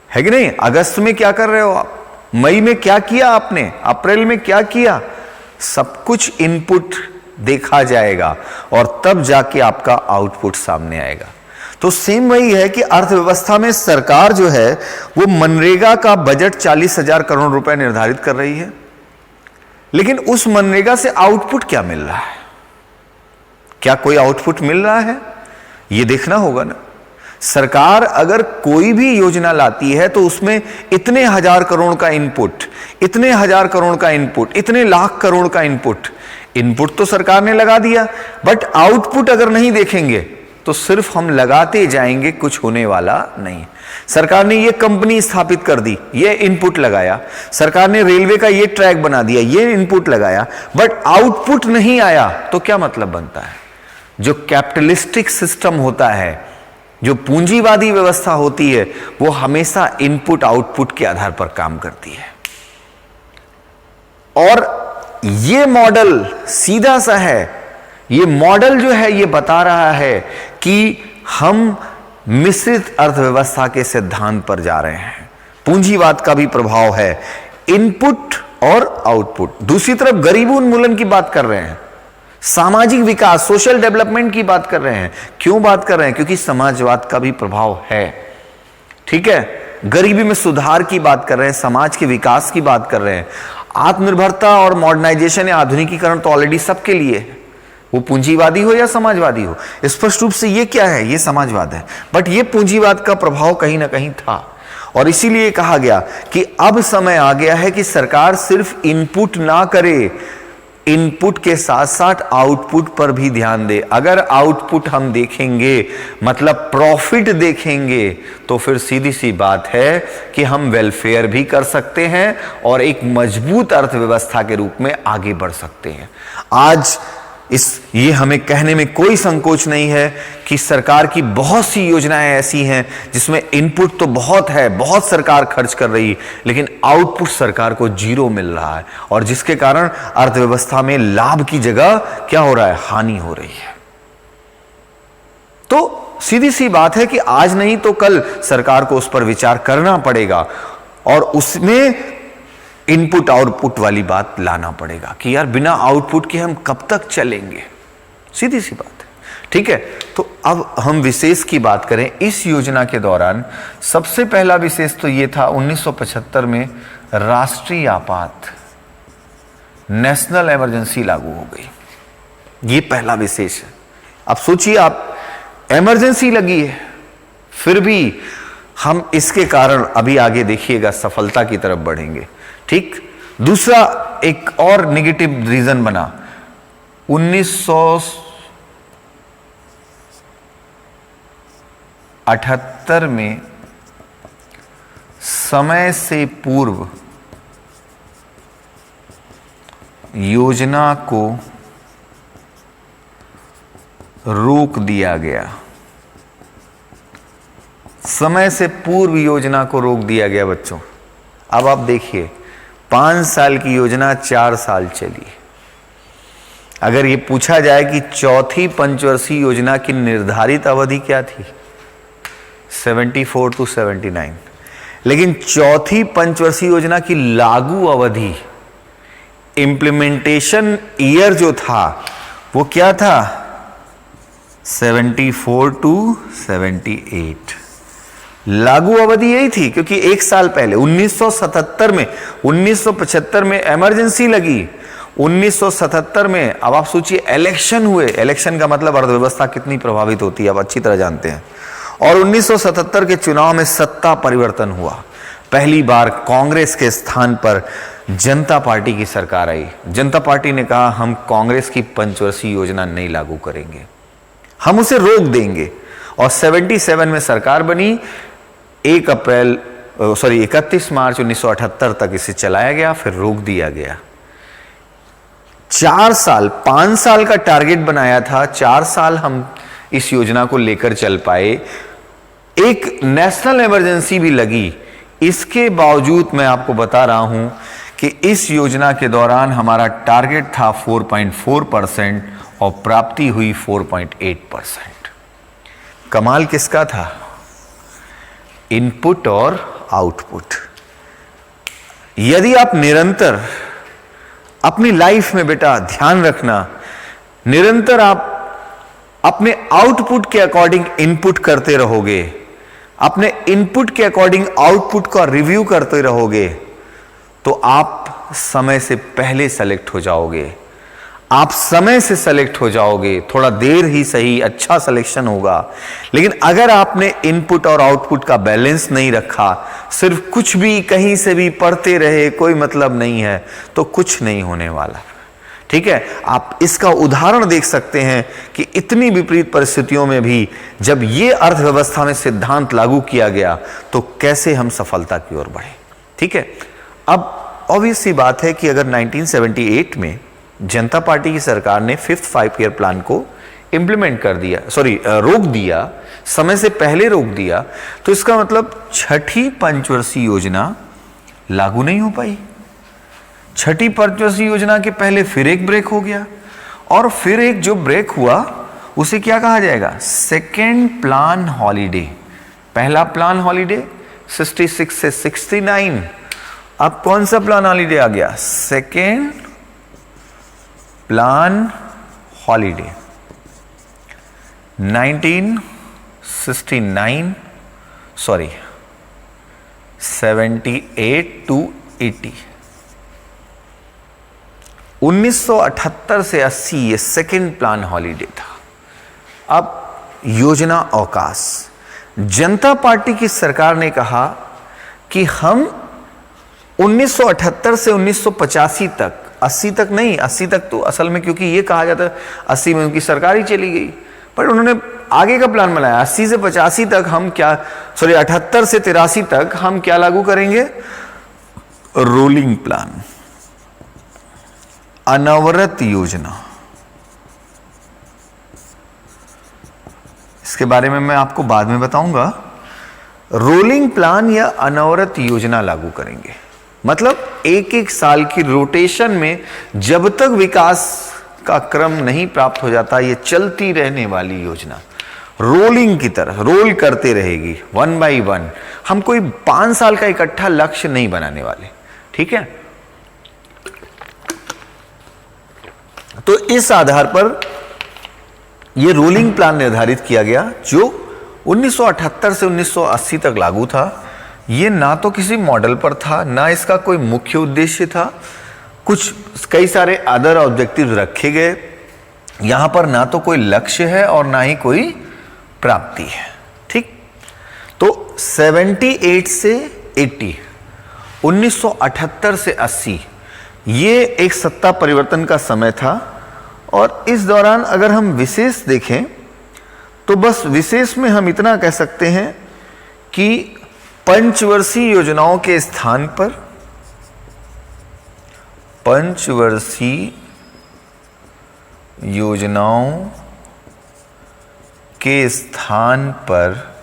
[SPEAKER 2] है कि नहीं, अगस्त में क्या कर रहे हो आप, मई में क्या किया आपने, अप्रैल में क्या किया, सब कुछ इनपुट देखा जाएगा और तब जाके आपका आउटपुट सामने आएगा। तो सेम वही है कि अर्थव्यवस्था में सरकार जो है वो मनरेगा का बजट 40,000 करोड़ रुपए निर्धारित कर रही है, लेकिन उस मनरेगा से आउटपुट क्या मिल रहा है, क्या कोई आउटपुट मिल रहा है, ये देखना होगा ना। सरकार अगर कोई भी योजना लाती है तो उसमें इतने हजार करोड़ का इनपुट, इतने हजार करोड़ का इनपुट, इतने लाख करोड़ का इनपुट, इनपुट तो सरकार ने लगा दिया, बट आउटपुट अगर नहीं देखेंगे तो सिर्फ हम लगाते जाएंगे, कुछ होने वाला नहीं। सरकार ने ये कंपनी स्थापित कर दी, ये इनपुट लगाया, सरकार ने रेलवे का ये ट्रैक बना दिया, ये इनपुट लगाया, बट आउटपुट नहीं आया, तो क्या मतलब बनता है। जो कैपिटलिस्टिक सिस्टम होता है, जो पूंजीवादी व्यवस्था होती है, वो हमेशा इनपुट आउटपुट के आधार पर काम करती है। और ये मॉडल सीधा सा है, ये मॉडल जो है ये बता रहा है कि हम मिश्रित अर्थव्यवस्था के सिद्धांत पर जा रहे हैं। पूंजीवाद का भी प्रभाव है, इनपुट और आउटपुट। दूसरी तरफ गरीबी उन्मूलन की बात कर रहे हैं, सामाजिक विकास, सोशल डेवलपमेंट की बात कर रहे हैं। क्यों बात कर रहे हैं? क्योंकि समाजवाद का भी प्रभाव है, ठीक है। गरीबी में सुधार की बात कर रहे हैं, समाज के विकास की बात कर रहे हैं। आत्मनिर्भरता और मॉडर्नाइजेशन या आधुनिकीकरण तो ऑलरेडी सबके लिए है, वो पूंजीवादी हो या समाजवादी हो। स्पष्ट रूप से ये क्या है? ये समाजवाद है। बट ये पूंजीवाद का प्रभाव कहीं ना कहीं था, और इसीलिए कहा गया कि अब समय आ गया है कि सरकार सिर्फ इनपुट ना करे, इनपुट के साथ साथ आउटपुट पर भी ध्यान दे। अगर आउटपुट हम देखेंगे, मतलब प्रॉफिट देखेंगे, तो फिर सीधी सी बात है कि हम वेलफेयर भी कर सकते हैं और एक मजबूत अर्थव्यवस्था के रूप में आगे बढ़ सकते हैं। आज ये हमें कहने में कोई संकोच नहीं है कि सरकार की बहुत सी योजनाएं ऐसी हैं जिसमें इनपुट तो बहुत है, बहुत सरकार खर्च कर रही, लेकिन आउटपुट सरकार को जीरो मिल रहा है, और जिसके कारण अर्थव्यवस्था में लाभ की जगह क्या हो रहा है? हानि हो रही है। तो सीधी सी बात है कि आज नहीं तो कल सरकार को उस पर विचार करना पड़ेगा, और उसमें इनपुट आउटपुट वाली बात लाना पड़ेगा कि यार बिना आउटपुट के हम कब तक चलेंगे। सीधी सी बात है, ठीक है। तो अब हम विशेष की बात करें। इस योजना के दौरान सबसे पहला विशेष तो ये था 1975 में राष्ट्रीय आपात, नेशनल इमरजेंसी लागू हो गई। ये पहला विशेष है। अब सोचिए आप, इमरजेंसी लगी है, फिर भी हम इसके कारण अभी आगे देखिएगा सफलता की तरफ बढ़ेंगे, ठीक। दूसरा एक और नेगेटिव रीजन बना 1978 में समय से पूर्व योजना को रोक दिया गया। समय से पूर्व योजना को रोक दिया गया बच्चों। अब आप देखिए, 5 साल की योजना 4 साल चली। अगर ये पूछा जाए कि चौथी पंचवर्षीय योजना की निर्धारित अवधि क्या थी, 74 to 79, लेकिन चौथी पंचवर्षीय योजना की लागू अवधि, इंप्लीमेंटेशन ईयर जो था वो क्या था? 74 to 78। लागू अवधि यही थी, क्योंकि एक साल पहले 1977 में, 1975 में इमरजेंसी लगी, 1977 में अब आप सोचिए इलेक्शन हुए। इलेक्शन का मतलब अर्थव्यवस्था कितनी प्रभावित होती है आप अच्छी तरह जानते हैं। और 1977 के चुनाव में सत्ता परिवर्तन हुआ। पहली बार कांग्रेस के स्थान पर जनता पार्टी की सरकार आई। जनता पार्टी ने कहा हम कांग्रेस की पंचवर्षीय योजना नहीं लागू करेंगे, हम उसे रोक देंगे। और 77 में सरकार बनी। 31 मार्च 1978 तक इसे चलाया गया, फिर रोक दिया गया। 4 साल, 5 साल का टारगेट बनाया था, 4 साल हम इस योजना को लेकर चल पाए। एक नेशनल इमरजेंसी भी लगी। इसके बावजूद मैं आपको बता रहा हूं कि इस योजना के दौरान हमारा टारगेट था 4.4% और प्राप्ति हुई 4.8%। कमाल किसका था? इनपुट और आउटपुट। यदि आप निरंतर अपनी लाइफ में बेटा ध्यान रखना, निरंतर आप अपने आउटपुट के अकॉर्डिंग इनपुट करते रहोगे, अपने इनपुट के अकॉर्डिंग आउटपुट का रिव्यू करते रहोगे, तो आप समय से पहले सेलेक्ट हो जाओगे। आप समय से सेलेक्ट हो जाओगे, थोड़ा देर ही सही, अच्छा सिलेक्शन होगा। लेकिन अगर आपने इनपुट और आउटपुट का बैलेंस नहीं रखा, सिर्फ कुछ भी कहीं से भी पढ़ते रहे, कोई मतलब नहीं है, तो कुछ नहीं होने वाला। ठीक है, आप इसका उदाहरण देख सकते हैं कि इतनी विपरीत परिस्थितियों में भी जब ये अर्थव्यवस्था में सिद्धांत लागू किया गया तो कैसे हम सफलता की ओर बढ़े। ठीक है, अब ऑब्वियस सी बात है कि अगर 1978 में जनता पार्टी की सरकार ने 5th 5 ईयर प्लान को इंप्लीमेंट कर दिया, रोक दिया, समय से पहले रोक दिया, तो इसका मतलब छठी पंचवर्षीय योजना लागू नहीं हो पाई। छठी पंचवर्षीय योजना के पहले फिर एक ब्रेक हो गया, और फिर एक जो ब्रेक हुआ उसे क्या कहा जाएगा? Second plan holiday. पहला प्लान हॉलीडे, 66 से 69। अब कौन सा प्लान हॉलीडे आ गया? Second plan holiday 1969, sorry 78 to 80। 1978 से 80 ये सेकेंड प्लान हॉलीडे था। अब योजना अवकाश, जनता पार्टी की सरकार ने कहा कि हम 1978 से 1985 तक, 80 तक नहीं, 80 तक तो असल में क्योंकि ये कहा जाता 80 में उनकी सरकार ही चली गई, पर उन्होंने आगे का प्लान बनाया 80 से 85 तक हम क्या, सॉरी 78 से 83 तक हम क्या लागू करेंगे? रोलिंग प्लान, अनवरत योजना। इसके बारे में मैं आपको बाद में बताऊंगा। रोलिंग प्लान या अनवरत योजना लागू करेंगे, मतलब एक एक साल की रोटेशन में जब तक विकास का क्रम नहीं प्राप्त हो जाता, ये चलती रहने वाली योजना रोलिंग की तरह रोल करते रहेगी, 1 बाई 1। हम कोई 5 साल का इकट्ठा लक्ष्य नहीं बनाने वाले, ठीक है? तो इस आधार पर यह रोलिंग प्लान निर्धारित किया गया, जो 1978 से 1980 तक लागू था। यह ना तो किसी मॉडल पर था, ना इसका कोई मुख्य उद्देश्य था, कुछ कई सारे अदर ऑब्जेक्टिव रखे गए। यहां पर ना तो कोई लक्ष्य है और ना ही कोई प्राप्ति है, ठीक? तो 78 से 80, 1978 से 80 ये एक सत्ता परिवर्तन का समय था। और इस दौरान अगर हम विशेष देखें तो बस विशेष में हम इतना कह सकते हैं कि पंचवर्षीय योजनाओं के स्थान पर, पंचवर्षीय योजनाओं के स्थान पर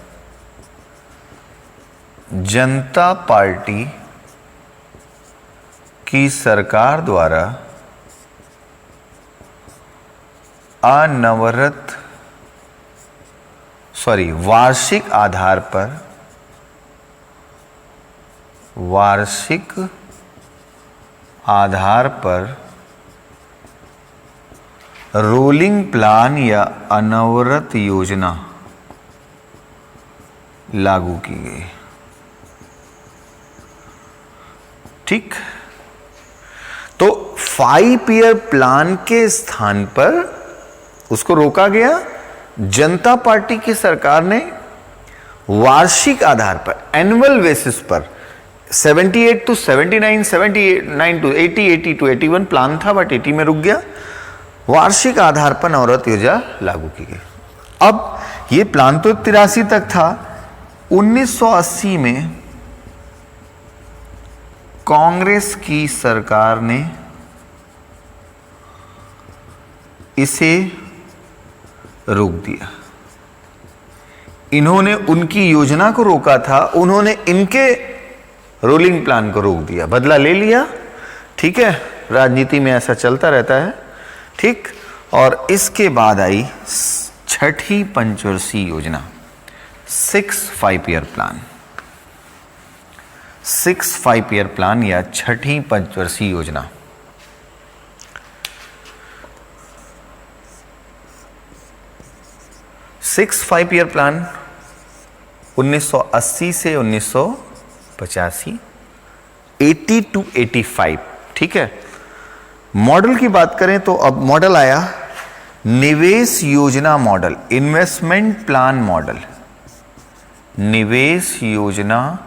[SPEAKER 2] जनता पार्टी की सरकार द्वारा अनवरत, वार्षिक आधार पर, वार्षिक आधार पर रोलिंग प्लान या अनवरत योजना लागू की गई, ठीक? तो 5 ईयर प्लान के स्थान पर उसको रोका गया। जनता पार्टी की सरकार ने वार्षिक आधार पर, एनुअल बेसिस पर 78 टू 79, 79 टू 80, 80 टू 81 प्लान था, बट 80 में रुक गया। वार्षिक आधार पर नवरत योजना लागू की गई। अब ये प्लान तो 83 तक था। 1980 में कांग्रेस की सरकार ने इसे रोक दिया। इन्होंने उनकी योजना को रोका था, उन्होंने इनके रोलिंग प्लान को रोक दिया, बदला ले लिया, ठीक है? राजनीति में ऐसा चलता रहता है, ठीक? और इसके बाद आई छठी पंचवर्षीय योजना, 6 5 ईयर प्लान, 6 5 ईयर प्लान या छठी पंचवर्षीय योजना। सिक्स 5 ईयर प्लान 1980 से 1985, 80 टू 85, ठीक है? मॉडल की बात करें तो अब मॉडल आया निवेश योजना मॉडल, इन्वेस्टमेंट प्लान मॉडल। निवेश योजना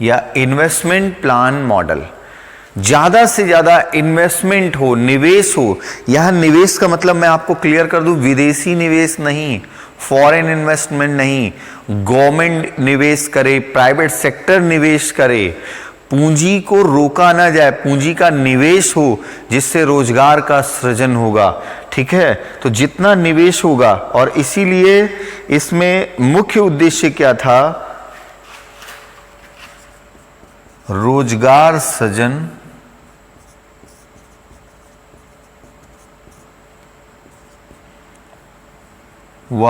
[SPEAKER 2] या इन्वेस्टमेंट प्लान मॉडल, ज्यादा से ज्यादा इन्वेस्टमेंट हो, निवेश हो। यहां निवेश का मतलब मैं आपको क्लियर कर दूं, विदेशी निवेश नहीं, फॉरेन इन्वेस्टमेंट नहीं, गवर्नमेंट निवेश करे, प्राइवेट सेक्टर निवेश करे, पूंजी को रोका ना जाए, पूंजी का निवेश हो जिससे रोजगार का सृजन होगा, ठीक है? तो जितना निवेश होगा, और इसीलिए इसमें मुख्य उद्देश्य क्या था? रोजगार सृजन व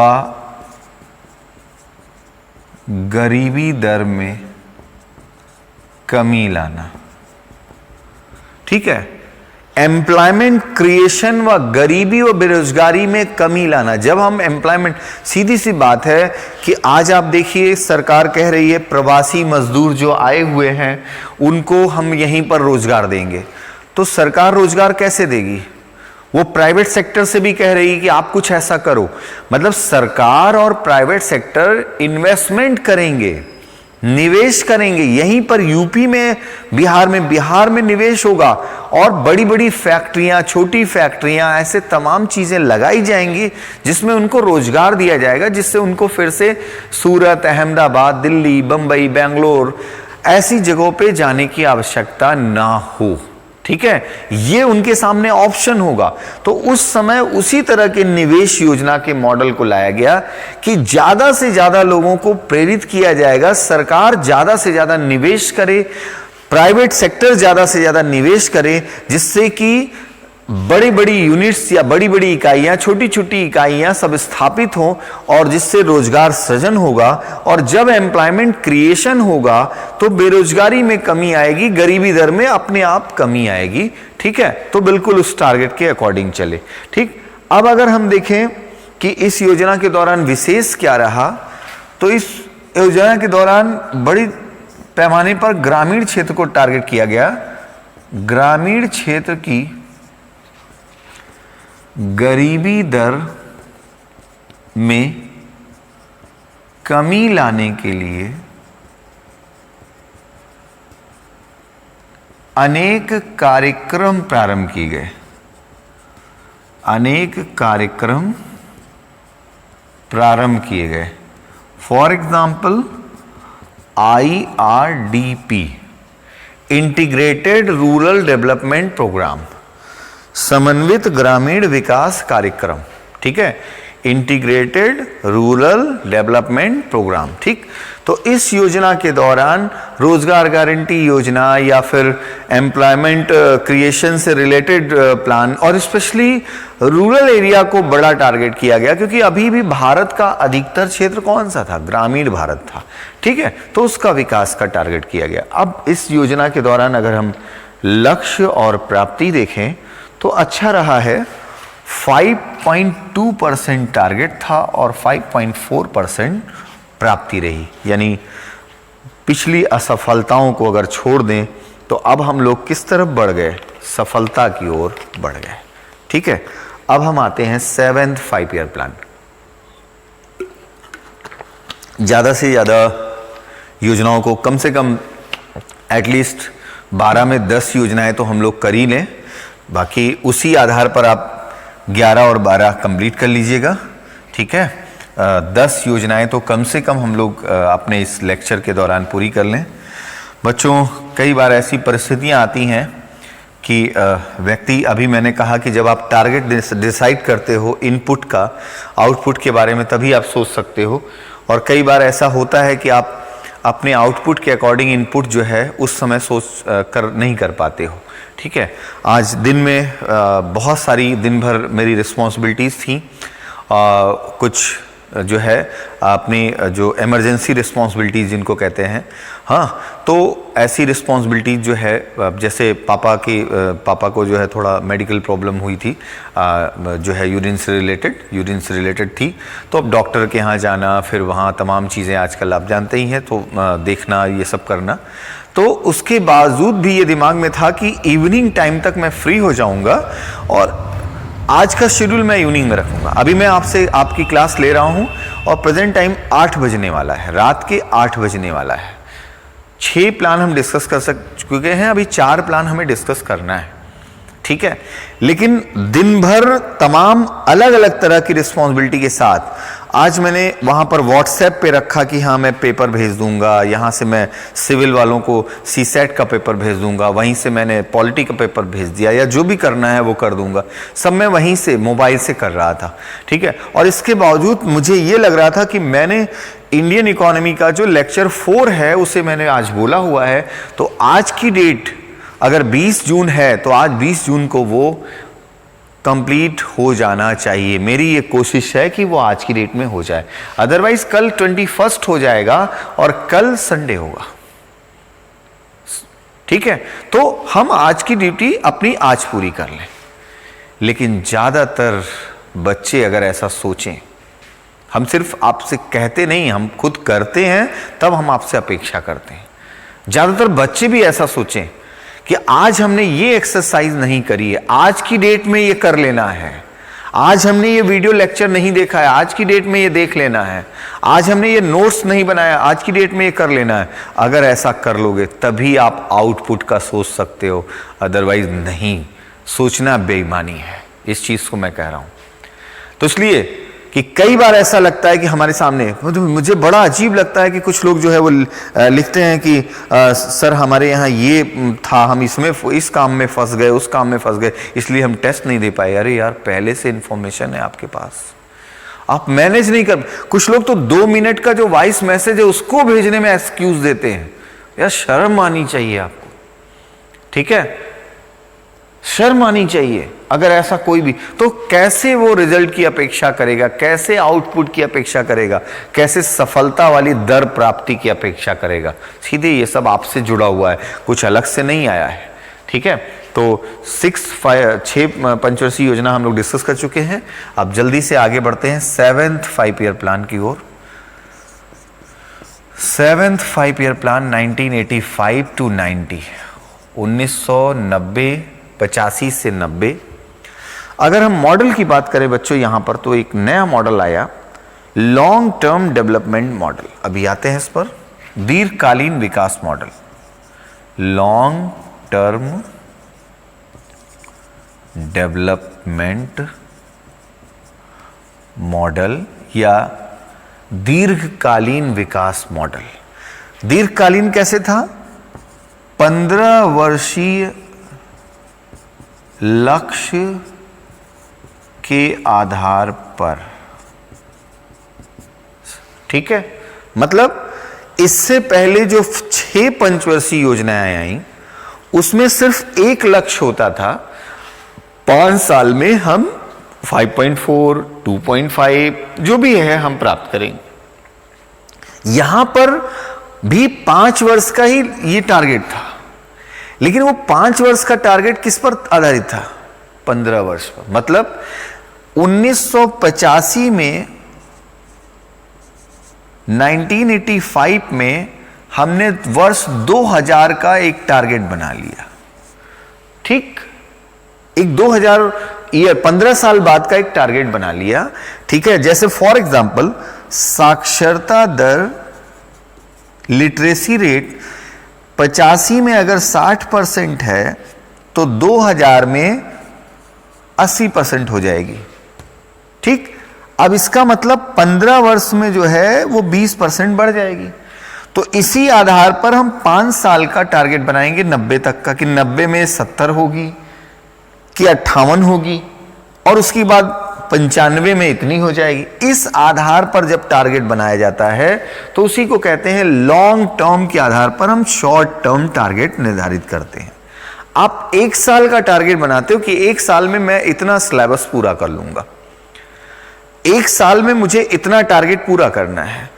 [SPEAKER 1] गरीबी दर में कमी लाना। ठीक है, एम्प्लॉयमेंट क्रिएशन व गरीबी व बेरोजगारी में कमी लाना। जब हम एम्प्लॉयमेंट, सीधी सी बात है कि आज आप देखिए सरकार कह रही है प्रवासी मजदूर जो आए हुए हैं उनको हम यहीं पर रोजगार देंगे, तो सरकार रोजगार कैसे देगी? वो प्राइवेट सेक्टर से भी कह रही है कि आप कुछ ऐसा करो। मतलब सरकार और प्राइवेट सेक्टर इन्वेस्टमेंट करेंगे, निवेश करेंगे यहीं पर, यूपी में, बिहार में निवेश होगा और बड़ी बड़ी फैक्ट्रियां, छोटी फैक्ट्रियां, ऐसे तमाम चीजें लगाई जाएंगी जिसमें उनको रोजगार दिया जाएगा, जिससे उनको फिर से सूरत, अहमदाबाद, दिल्ली, बंबई, बेंगलोर ऐसी जगहों पे जाने की आवश्यकता ना हो। ठीक है, ये उनके सामने ऑप्शन होगा। तो उस समय उसी तरह के निवेश योजना के मॉडल को लाया गया कि ज्यादा से ज्यादा लोगों को प्रेरित किया जाएगा, सरकार ज्यादा से ज्यादा निवेश करे, प्राइवेट सेक्टर ज्यादा से ज्यादा निवेश करे, जिससे कि बड़ी बड़ी यूनिट्स या बड़ी बड़ी इकाइयां, छोटी छोटी इकाइयां सब स्थापित हों और जिससे रोजगार सृजन होगा। और जब एम्प्लॉयमेंट क्रिएशन होगा तो बेरोजगारी में कमी आएगी, गरीबी दर में अपने आप कमी आएगी। ठीक है, तो बिल्कुल उस टारगेट के अकॉर्डिंग चले। ठीक, अब अगर हम देखें कि इस योजना के दौरान विशेष क्या रहा, तो इस योजना के दौरान बड़ी पैमाने पर ग्रामीण क्षेत्र को टारगेट किया गया। ग्रामीण क्षेत्र की गरीबी दर में कमी लाने के लिए अनेक कार्यक्रम प्रारंभ किए गए। अनेक कार्यक्रम प्रारंभ किए गए। For example IRDP, integrated rural development programme, समन्वित ग्रामीण विकास कार्यक्रम। ठीक है, इंटीग्रेटेड रूरल डेवलपमेंट प्रोग्राम। ठीक, तो इस योजना के दौरान रोजगार गारंटी योजना या फिर एम्प्लॉयमेंट क्रिएशन से रिलेटेड प्लान, और स्पेशली रूरल एरिया को बड़ा टारगेट किया गया, क्योंकि अभी भी भारत का अधिकतर क्षेत्र कौन सा था? ग्रामीण भारत था। ठीक है, तो उसका विकास का टारगेट किया गया। अब इस योजना के दौरान अगर हम लक्ष्य और प्राप्ति देखें तो अच्छा रहा है। 5.2% टारगेट था और 5.4% प्राप्ति रही। यानी पिछली असफलताओं को अगर छोड़ दें तो अब हम लोग किस तरफ बढ़ गए? सफलता की ओर बढ़ गए। ठीक है, अब हम आते हैं 7th 5 ईयर प्लान। ज्यादा से ज्यादा योजनाओं को कम से कम एटलीस्ट 12 में 10 योजनाएं तो हम लोग कर ही लें, बाकी उसी आधार पर आप 11 और 12 कंप्लीट कर लीजिएगा। ठीक है, 10 योजनाएं तो कम से कम हम लोग अपने इस लेक्चर के दौरान पूरी कर लें। बच्चों, कई बार ऐसी परिस्थितियां आती हैं कि व्यक्ति, अभी मैंने कहा कि जब आप टारगेट डिसाइड करते हो इनपुट का, आउटपुट के बारे में तभी आप सोच सकते हो। और कई बार ऐसा होता है कि आप अपने आउटपुट के अकॉर्डिंग इनपुट जो है उस समय नहीं कर पाते हो। ठीक है, आज दिन में बहुत सारी दिन भर मेरी रिस्पॉन्सिबिलिटीज़ थी। कुछ जो है अपनी जो इमरजेंसी रिस्पॉन्सिबिलिटीज़ जिनको कहते हैं, हाँ, तो ऐसी रिस्पॉन्सिबिलिटीज़ जो है, जैसे पापा को जो है थोड़ा मेडिकल प्रॉब्लम हुई थी, जो है यूरिन से रिलेटेड थी, तो अब डॉक्टर के यहाँ जाना, फिर वहाँ तमाम चीज़ें आजकल आप जानते ही हैं, तो देखना, ये सब करना। तो उसके बावजूद भी ये दिमाग में था कि इवनिंग टाइम तक मैं फ्री हो जाऊंगा और आज का शेड्यूल मैं इवनिंग में रखूंगा। अभी मैं आपसे आपकी क्लास ले रहा हूं और प्रेजेंट टाइम 8 बजने वाला है, रात के 8 बजने वाला है। 6 प्लान हम डिस्कस कर चुके हैं, अभी 4 प्लान हमें डिस्कस करना है। ठीक है, लेकिन दिन भर तमाम अलग अलग तरह की रिस्पॉन्सिबिलिटी के साथ आज मैंने वहां पर व्हाट्सएप पे रखा कि हाँ मैं पेपर भेज दूंगा, यहाँ से मैं सिविल वालों को सीसेट का पेपर भेज दूंगा, वहीं से मैंने पॉलिटी का पेपर भेज दिया, या जो भी करना है वो कर दूंगा, सब मैं वहीं से मोबाइल से कर रहा था। ठीक है, और इसके बावजूद मुझे ये लग रहा था कि मैंने इंडियन इकोनॉमी का जो लेक्चर 4 है उसे मैंने आज बोला हुआ है, तो आज की डेट अगर 20 जून है तो आज 20 जून को वो
[SPEAKER 2] कंप्लीट हो जाना चाहिए। मेरी ये कोशिश है कि वो आज की डेट में हो जाए, अदरवाइज कल 21 हो जाएगा और कल संडे होगा। ठीक है, तो हम आज की ड्यूटी अपनी आज पूरी कर लें। लेकिन ज्यादातर बच्चे अगर ऐसा सोचें, हम सिर्फ आपसे कहते नहीं, हम खुद करते हैं, तब हम आपसे अपेक्षा करते हैं। ज्यादातर बच्चे भी ऐसा सोचें कि आज हमने ये एक्सरसाइज नहीं करी है, आज की डेट में ये कर लेना है, आज हमने ये वीडियो लेक्चर नहीं देखा है, आज की डेट में ये देख लेना है, आज हमने ये नोट्स नहीं बनाया, आज की डेट में ये कर लेना है। अगर ऐसा कर लोगे तभी आप आउटपुट का सोच सकते हो, अदरवाइज नहीं। सोचना बेईमानी है, इस चीज को मैं कह रहा हूं। तो इसलिए कि कई बार ऐसा लगता है कि हमारे सामने, मुझे बड़ा अजीब लगता है कि कुछ लोग जो है वो लिखते हैं कि सर हमारे यहाँ ये था, हम इसमें इस काम में फंस गए, उस काम में फंस गए, इसलिए हम टेस्ट नहीं दे पाए। अरे यार, पहले से इंफॉर्मेशन है आपके पास, आप मैनेज नहीं कर। कुछ लोग तो 2 मिनट का जो वॉइस मैसेज है उसको भेजने में एक्सक्यूज देते हैं। यार शर्म आनी चाहिए आपको, ठीक है, शर्म आनी चाहिए। अगर ऐसा कोई भी, तो कैसे वो रिजल्ट की अपेक्षा करेगा, कैसे आउटपुट की अपेक्षा करेगा, कैसे सफलता वाली दर प्राप्ति की अपेक्षा करेगा। सीधे ये सब आपसे जुड़ा हुआ है, कुछ अलग से नहीं आया है। ठीक है, तो 6 पंचवर्षीय योजना हम लोग डिस्कस कर चुके हैं। अब जल्दी से आगे बढ़ते हैं 7th 5 ईयर प्लान की ओर। 7th 5 ईयर प्लान 1985 to 90, 1990, 85 से 90। अगर हम मॉडल की बात करें बच्चों यहां पर, तो एक नया मॉडल आया, लॉन्ग टर्म डेवलपमेंट मॉडल। अभी आते हैं इस पर, दीर्घकालीन विकास model, long term development model या दीर्घकालीन विकास मॉडल। दीर्घकालीन कैसे था? 15 वर्षीय लक्ष्य के आधार पर। ठीक है, मतलब इससे पहले जो 6 पंचवर्षीय योजनाएं आई उसमें सिर्फ एक लक्ष्य होता था, 5 साल में हम 5.4, 2.5 जो भी है हम प्राप्त करेंगे। यहां पर भी 5 वर्ष का ही ये टारगेट था, लेकिन वो 5 वर्ष का टारगेट किस पर आधारित था? 15 वर्ष पर। मतलब 1985 में, 1985 में हमने वर्ष 2000 का एक टारगेट बना लिया। ठीक, एक 2000 ईयर 15 साल बाद का एक टारगेट बना लिया। ठीक है, जैसे फॉर एग्जांपल साक्षरता दर, लिटरेसी रेट 85 में अगर 60% है तो 2000 में 80% हो जाएगी। ठीक, अब इसका मतलब 15 वर्ष में जो है वो 20% बढ़ जाएगी। तो इसी आधार पर हम 5 साल का टारगेट बनाएंगे 90 तक का, कि 90 में 70 होगी कि 58 होगी, और उसके बाद 95 में इतनी हो जाएगी। इस आधार पर जब टारगेट बनाया जाता है तो उसी को कहते हैं लॉन्ग टर्म के आधार पर हम शॉर्ट टर्म टारगेट निर्धारित करते हैं। आप 1 साल का टारगेट बनाते हो कि 1 साल में मैं इतना सिलेबस पूरा कर लूंगा, 1 साल में मुझे इतना टारगेट पूरा करना है।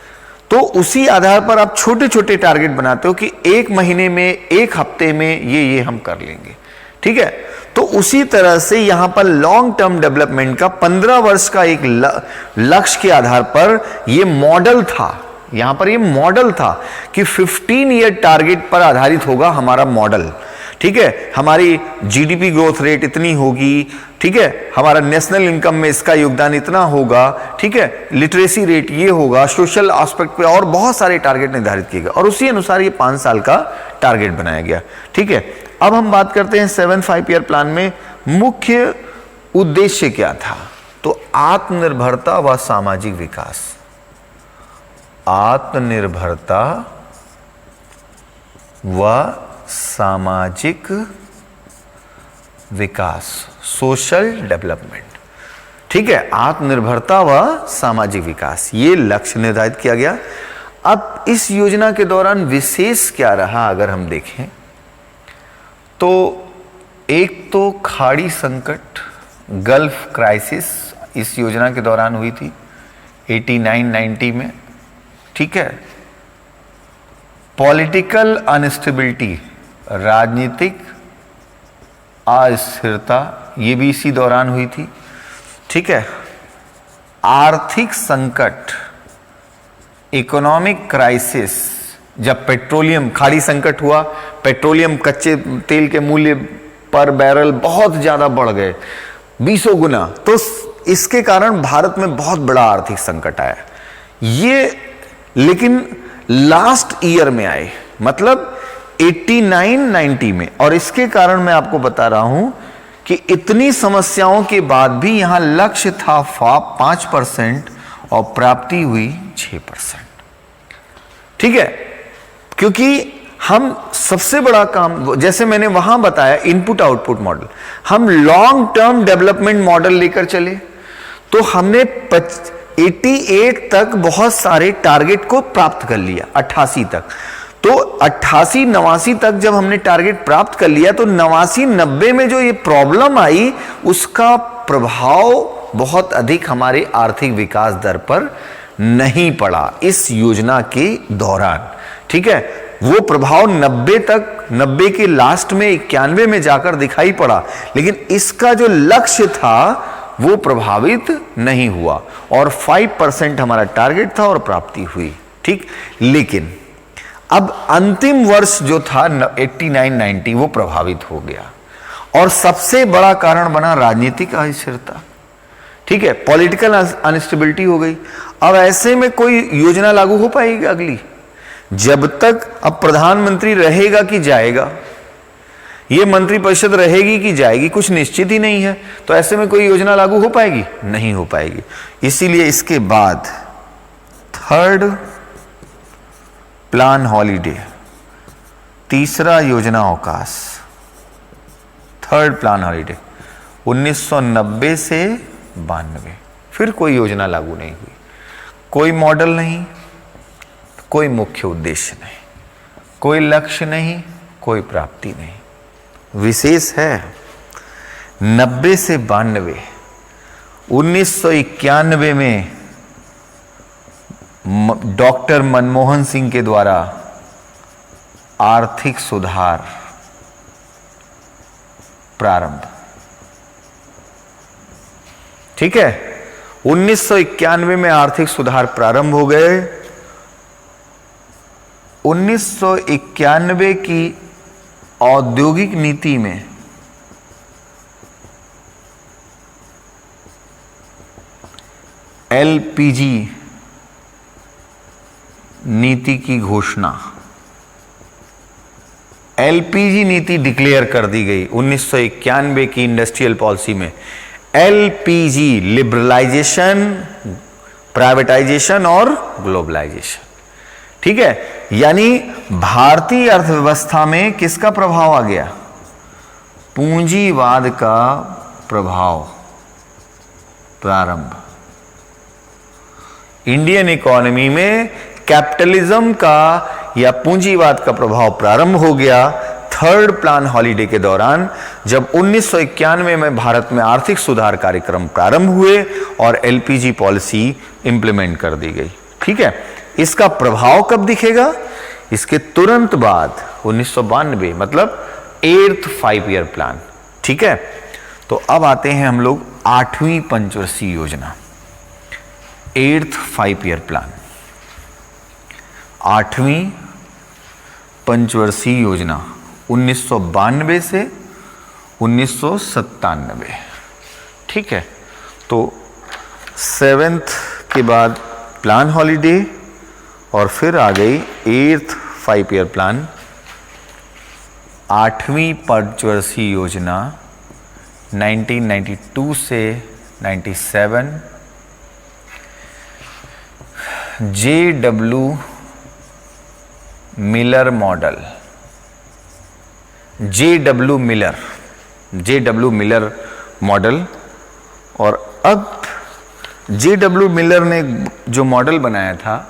[SPEAKER 2] तो उसी आधार पर आप छोटे छोटे टारगेट बनाते हो कि 1 महीने में, 1 हफ्ते में ये हम कर लेंगे। ठीक है, तो उसी तरह से यहां पर लॉन्ग टर्म डेवलपमेंट का 15 वर्ष का एक लक्ष्य के आधार पर ये मॉडल था। यहां पर ये मॉडल था कि 15 ईयर टारगेट पर आधारित होगा हमारा मॉडल। ठीक है, हमारी जीडीपी ग्रोथ रेट इतनी होगी, ठीक है, हमारा नेशनल इनकम में इसका योगदान इतना होगा, ठीक है, लिटरेसी रेट ये होगा, सोशल एस्पेक्ट पे और बहुत सारे टारगेट निर्धारित किए गए और उसी अनुसार ये 5 साल का टारगेट बनाया गया। ठीक है, अब हम बात करते हैं 7th 5 ईयर प्लान में मुख्य उद्देश्य क्या था। तो आत्मनिर्भरता व सामाजिक विकास, आत्मनिर्भरता व सामाजिक विकास, सोशल डेवलपमेंट। ठीक है, आत्मनिर्भरता व सामाजिक विकास, ये लक्ष्य निर्धारित किया गया। अब इस योजना के दौरान विशेष क्या रहा अगर हम देखें तो एक तो खाड़ी संकट गल्फ क्राइसिस इस योजना के दौरान हुई थी 89-90 में, ठीक है। पॉलिटिकल अनस्टेबिलिटी, राजनीतिक अस्थिरता, ये भी इसी दौरान हुई थी, ठीक है। आर्थिक संकट, इकोनॉमिक क्राइसिस, जब पेट्रोलियम खाड़ी संकट हुआ, पेट्रोलियम कच्चे तेल के मूल्य पर बैरल बहुत ज्यादा बढ़ गए, 20 गुना, तो इसके कारण भारत में बहुत बड़ा आर्थिक संकट आया। ये लेकिन लास्ट ईयर में आए, मतलब 89-90 में, और इसके कारण मैं आपको बता रहा हूं कि इतनी समस्याओं के बाद भी यहां लक्ष्य था 5% और प्राप्ति हुई 6%, ठीक है। क्योंकि हम सबसे बड़ा काम, जैसे मैंने वहां बताया, इनपुट आउटपुट मॉडल, हम लॉन्ग टर्म डेवलपमेंट मॉडल लेकर चले, तो हमने 88 तक बहुत सारे टारगेट को प्राप्त कर लिया, 88 तक। तो 88-89 तक जब हमने टारगेट प्राप्त कर लिया, तो 89-90 में जो ये प्रॉब्लम आई, उसका प्रभाव बहुत अधिक हमारे आर्थिक विकास दर पर नहीं पड़ा इस योजना के दौरान, ठीक है। वो प्रभाव 90 तक, 90 के लास्ट में 91 में जाकर दिखाई पड़ा, लेकिन इसका जो लक्ष्य था वो प्रभावित नहीं हुआ, और 5% हमारा टारगेट था और प्राप्ति हुई, ठीक। लेकिन अब अंतिम वर्ष जो था 89-90 वो प्रभावित हो गया, और सबसे बड़ा कारण बना राजनीतिक अस्थिरता, ठीक है। पॉलिटिकल अनस्टेबिलिटी हो गई। अब ऐसे में कोई योजना लागू हो पाएगी अगली, जब तक अब प्रधानमंत्री रहेगा कि जाएगा, ये मंत्रिपरिषद रहेगी कि जाएगी, कुछ निश्चित ही नहीं है, तो ऐसे में कोई योजना लागू हो पाएगी? नहीं हो पाएगी। इसीलिए इसके बाद थर्ड प्लान हॉलीडे, तीसरा योजना अवकाश, थर्ड प्लान हॉलीडे 1990 से 92, फिर कोई योजना लागू नहीं हुई, कोई मॉडल नहीं, कोई मुख्य उद्देश्य नहीं, कोई लक्ष्य नहीं, कोई प्राप्ति नहीं। विशेष है 90 से 92, 1991 में डॉक्टर मनमोहन सिंह के द्वारा आर्थिक सुधार प्रारंभ, ठीक है। 1991 में आर्थिक सुधार प्रारंभ हो गए। 1991 की औद्योगिक नीति में एलपीजी नीति की घोषणा, एलपीजी नीति डिक्लेयर कर दी गई 1991 की इंडस्ट्रियल पॉलिसी में। एलपीजी, लिबरलाइजेशन, प्राइवेटाइजेशन और ग्लोबलाइजेशन, ठीक है। यानी भारतीय अर्थव्यवस्था में किसका प्रभाव आ गया? पूंजीवाद का प्रभाव प्रारंभ। इंडियन इकोनॉमी में कैपिटलिज्म का या पूंजीवाद का प्रभाव प्रारंभ हो गया थर्ड प्लान हॉलीडे के दौरान, जब 1991 में भारत में आर्थिक सुधार कार्यक्रम प्रारंभ हुए और एलपीजी पॉलिसी इंप्लीमेंट कर दी गई, ठीक है। इसका प्रभाव कब दिखेगा? इसके तुरंत बाद 1992, मतलब 8th 5 ईयर प्लान, ठीक है। तो अब आते हैं हम लोग 8वीं पंचवर्षीय योजना, 8th 5 ईयर प्लान, 8वीं पंचवर्षीय योजना 1992 से 1997, ठीक है। तो 7th के बाद प्लान हॉलीडे और फिर आ गई 8th 5 ईयर प्लान, 8वीं पंचवर्षीय योजना 1992 से 97, JW Miller model, JW Miller model. और अब JW मिलर ने जो मॉडल बनाया था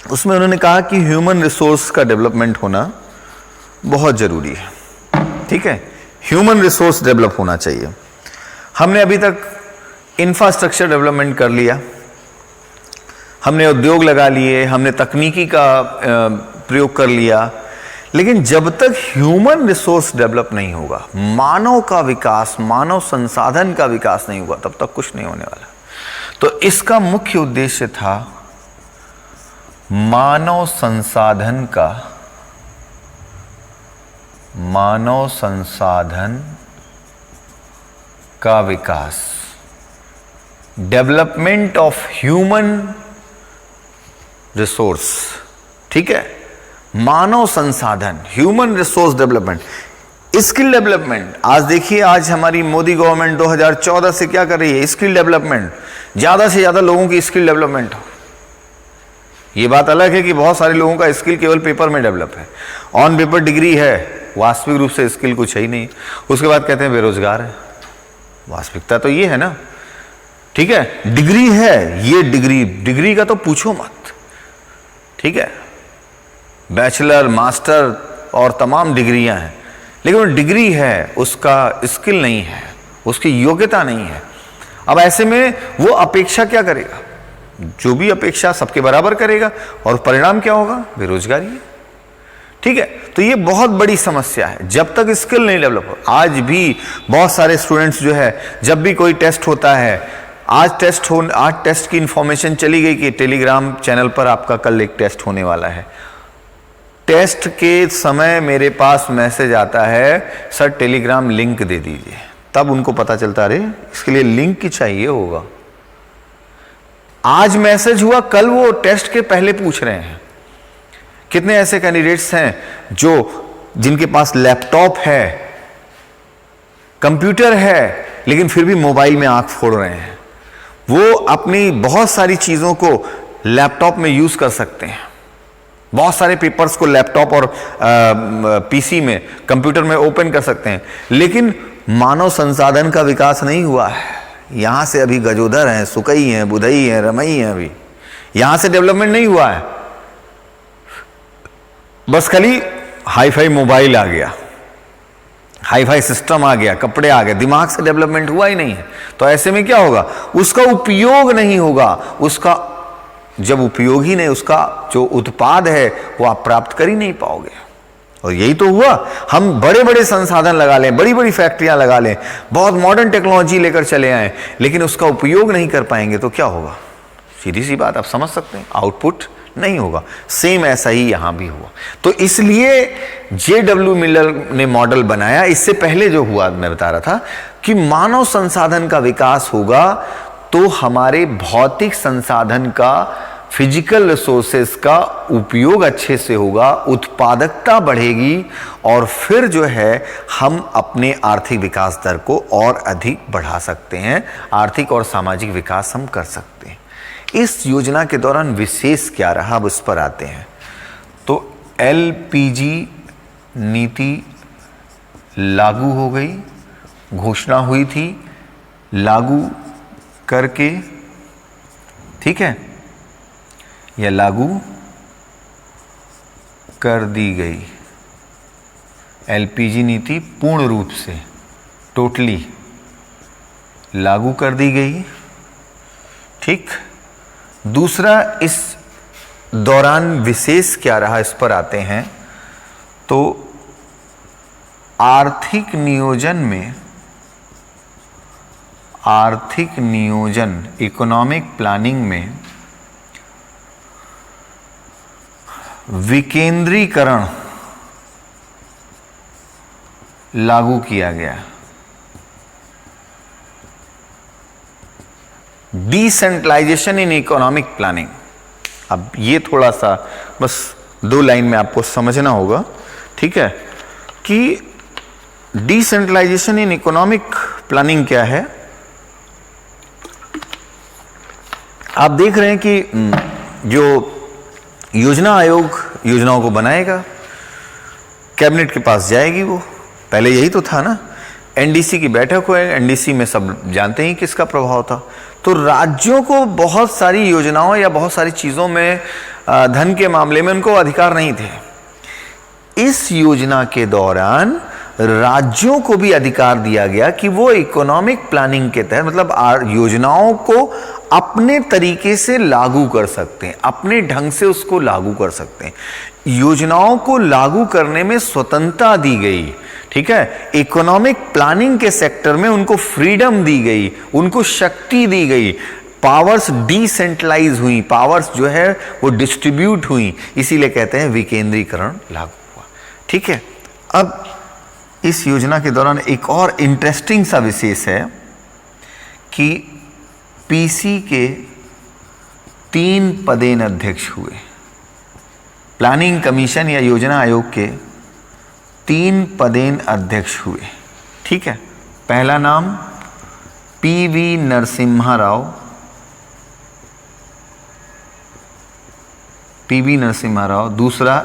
[SPEAKER 2] उसमें उन्होंने कहा कि ह्यूमन रिसोर्स का डेवलपमेंट होना बहुत जरूरी है, ठीक है। ह्यूमन रिसोर्स डेवलप होना चाहिए। हमने अभी तक इंफ्रास्ट्रक्चर डेवलपमेंट कर लिया, हमने उद्योग लगा लिए, हमने तकनीकी का प्रयोग कर लिया, लेकिन जब तक ह्यूमन रिसोर्स डेवलप नहीं होगा, मानव का विकास, मानव संसाधन का विकास नहीं होगा, तब तक कुछ नहीं होने वाला। तो इसका मुख्य उद्देश्य था मानव संसाधन का विकास, डेवलपमेंट ऑफ ह्यूमन रिसोर्स। ठीक है, मानव संसाधन, human resource development, skill development. आज देखिए, आज हमारी मोदी गवर्नमेंट 2014 से क्या कर रही है? स्किल डेवलपमेंट, ज्यादा से ज्यादा लोगों की स्किल डेवलपमेंट हो। ये बात अलग है कि बहुत सारे लोगों का स्किल केवल पेपर में डेवलप है, ऑन पेपर डिग्री है, वास्तविक रूप से स्किल कुछ है ही नहीं। उसके बाद कहते हैं बेरोजगार है। वास्तविकता तो ये है ना, ठीक है, डिग्री है, ये डिग्री का तो पूछो मत। ठीक है, बैचलर, मास्टर और तमाम डिग्रियां हैं, लेकिन वो डिग्री है, उसका स्किल नहीं है, उसकी योग्यता नहीं है। अब ऐसे में वो अपेक्षा क्या करेगा? जो भी अपेक्षा सबके बराबर करेगा, और परिणाम क्या होगा? बेरोजगारी। ठीक है, तो ये बहुत बड़ी समस्या है जब तक स्किल नहीं डेवलप हो। आज भी बहुत सारे स्टूडेंट्स जो है, जब भी कोई टेस्ट होता है, आज टेस्ट की इंफॉर्मेशन चली गई कि टेलीग्राम चैनल पर आपका कल एक टेस्ट होने वाला है। टेस्ट के समय मेरे पास मैसेज आता है, सर टेलीग्राम लिंक दे दीजिए। तब उनको पता चलता, अरे इसके लिए लिंक की चाहिए होगा। आज मैसेज हुआ, कल वो टेस्ट के पहले पूछ रहे हैं। कितने ऐसे कैंडिडेट्स हैं जिनके पास लैपटॉप है, कंप्यूटर है, लेकिन फिर भी मोबाइल में आंख फोड़ रहे हैं। वो अपनी बहुत सारी चीजों को लैपटॉप में यूज कर सकते हैं, बहुत सारे पेपर्स को लैपटॉप और पीसी में, कंप्यूटर में ओपन कर सकते हैं, लेकिन मानव संसाधन का विकास नहीं हुआ है। यहां से अभी गजोदर हैं, सुकई हैं, बुधई हैं, रमई हैं, अभी यहां से डेवलपमेंट नहीं हुआ है। बस खाली हाईफाई मोबाइल आ गया, हाईफाई सिस्टम आ गया, कपड़े आ गए, दिमाग से डेवलपमेंट हुआ ही नहीं है। तो ऐसे में क्या होगा? उसका उपयोग नहीं होगा, उसका जब उपयोग ही नहीं, उसका जो उत्पाद है वो आप प्राप्त कर ही नहीं पाओगे। और यही तो हुआ, हम बड़े बड़े संसाधन लगा लें, बड़ी बड़ी फैक्ट्रियां लगा लें, बहुत मॉडर्न टेक्नोलॉजी लेकर चले आए, लेकिन उसका उपयोग नहीं कर पाएंगे तो क्या होगा? सीधी सी बात, आप समझ सकते हैं, आउटपुट नहीं होगा। सेम ऐसा ही यहां भी हुआ। तो इसलिए J.W. मिलर ने मॉडल बनाया। इससे पहले जो हुआ मैं बता रहा था कि मानव संसाधन का विकास होगा तो हमारे भौतिक संसाधन का, फिजिकल रिसोर्सेस का उपयोग अच्छे से होगा, उत्पादकता बढ़ेगी, और फिर जो है हम अपने आर्थिक विकास दर को और अधिक बढ़ा सकते हैं, आर्थिक और सामाजिक विकास हम कर सकते हैं। इस योजना के दौरान विशेष क्या रहा, अब उस पर आते हैं। तो LPG नीति लागू हो गई, घोषणा हुई थी, लागू करके, ठीक है, यह लागू कर दी गई। LPG नीति पूर्ण रूप से, टोटली लागू कर दी गई। ठीक, दूसरा, इस दौरान विशेष क्या रहा, इस पर आते हैं। तो आर्थिक नियोजन, इकोनॉमिक प्लानिंग में विकेंद्रीकरण लागू किया गया। Decentralisation in economic planning. अब ये थोड़ा सा बस 2 लाइन में आपको समझना होगा, ठीक है, कि डिसेंट्रलाइजेशन इन इकोनॉमिक प्लानिंग क्या है। आप देख रहे हैं कि जो योजना आयोग योजनाओं को बनाएगा, कैबिनेट के पास जाएगी, वो पहले यही तो था ना, एनडीसी की बैठक हुई, एनडीसी में सब जानते ही किसका प्रभाव था। तो राज्यों को बहुत सारी योजनाओं या बहुत सारी चीजों में धन के मामले में उनको अधिकार नहीं थे। इस योजना के दौरान राज्यों को भी अधिकार दिया गया कि वो इकोनॉमिक प्लानिंग के तहत मतलब योजनाओं को अपने तरीके से लागू कर सकते हैं, अपने ढंग से उसको लागू कर सकते हैं। योजनाओं को लागू करने में स्वतंत्रता दी गई, ठीक है। इकोनॉमिक प्लानिंग के सेक्टर में उनको फ्रीडम दी गई, उनको शक्ति दी गई, पावर्स डिसेंट्रलाइज हुई, पावर्स जो है वो डिस्ट्रीब्यूट हुई, इसीलिए कहते हैं विकेंद्रीकरण लागू हुआ, ठीक है। अब इस योजना के दौरान एक और इंटरेस्टिंग सा विशेष है कि पीसी के 3 पदेन अध्यक्ष हुए। प्लानिंग कमीशन या योजना आयोग के 3 पदेन अध्यक्ष हुए, ठीक है। पहला नाम पीवी नरसिम्हा राव, पीवी नरसिम्हा राव। दूसरा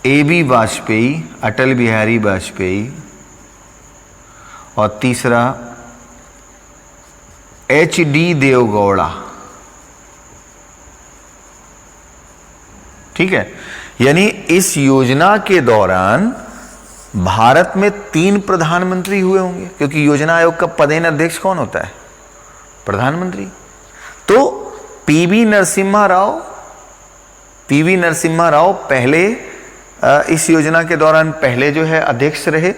[SPEAKER 2] एबी वाजपेयी, अटल बिहारी वाजपेयी। और तीसरा एचडी देवगौड़ा, ठीक है। यानी इस योजना के दौरान भारत में 3 प्रधानमंत्री हुए होंगे, क्योंकि योजना आयोग का पदेन अध्यक्ष कौन होता है? प्रधानमंत्री। तो पीवी नरसिम्हा राव पहले इस योजना के दौरान पहले जो है अध्यक्ष रहे,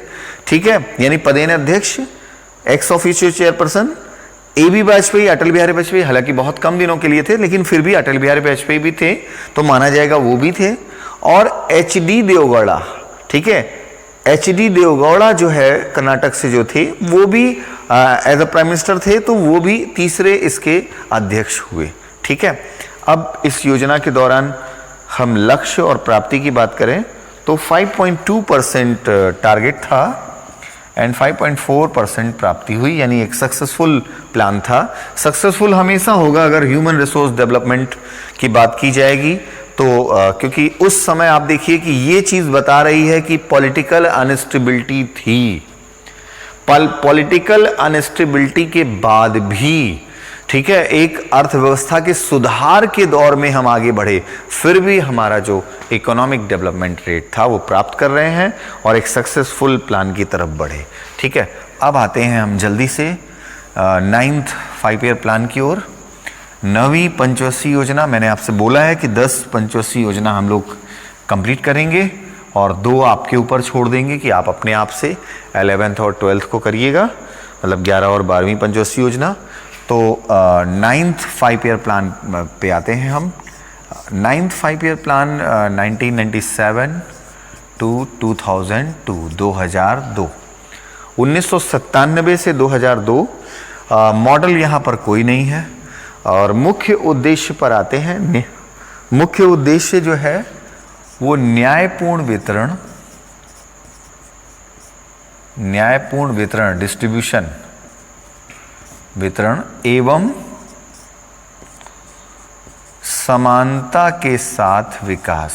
[SPEAKER 2] ठीक है, यानी पदेन अध्यक्ष, ex officio chairperson. AB Vajpayee, Atal Bihari Vajpayee हालांकि बहुत कम दिनों के लिए थे, लेकिन फिर भी अटल बिहारी वाजपेयी भी थे तो माना जाएगा वो भी थे। और एचडी देवगौड़ा, ठीक है, एचडी देवगौड़ा जो है कर्नाटक से जो थे वो भी एज अ प्राइम मिनिस्टर थे, तो वो भी तीसरे इसके अध्यक्ष हुए, ठीक है। अब इस योजना के दौरान हम लक्ष्य और प्राप्ति की बात करें तो 5.2% टारगेट था एंड 5.4% प्राप्ति हुई, यानी एक सक्सेसफुल प्लान था। सक्सेसफुल हमेशा होगा अगर ह्यूमन रिसोर्स डेवलपमेंट की बात की जाएगी तो क्योंकि उस समय आप देखिए कि ये चीज बता रही है कि पॉलिटिकल अनस्टेबिलिटी थी। पॉलिटिकल अनस्टेबिलिटी के बाद भी, ठीक है, एक अर्थव्यवस्था के सुधार के दौर में हम आगे बढ़े, फिर भी हमारा जो इकोनॉमिक डेवलपमेंट रेट था वो प्राप्त कर रहे हैं और एक सक्सेसफुल प्लान की तरफ बढ़े, ठीक है। अब आते हैं हम जल्दी से 9th 5 ईयर प्लान की ओर। 9वीं पंचवर्षीय योजना, मैंने आपसे बोला है कि 10 पंचवर्षीय योजना हम लोग कंप्लीट करेंगे और 2 आपके ऊपर छोड़ देंगे कि आप अपने आप से 11th और 12th को करिएगा, मतलब 11 और 12वीं पंचवर्षीय योजना। तो 9th 5 ईयर प्लान पे आते हैं हम। 9th 5 ईयर प्लान 1997 टू 2002, 2002, 1997 से 2002। मॉडल यहाँ पर कोई नहीं है। और मुख्य उद्देश्य पर आते हैं। मुख्य उद्देश्य जो है वो न्यायपूर्ण वितरण, डिस्ट्रीब्यूशन, वितरण एवं समानता के साथ विकास,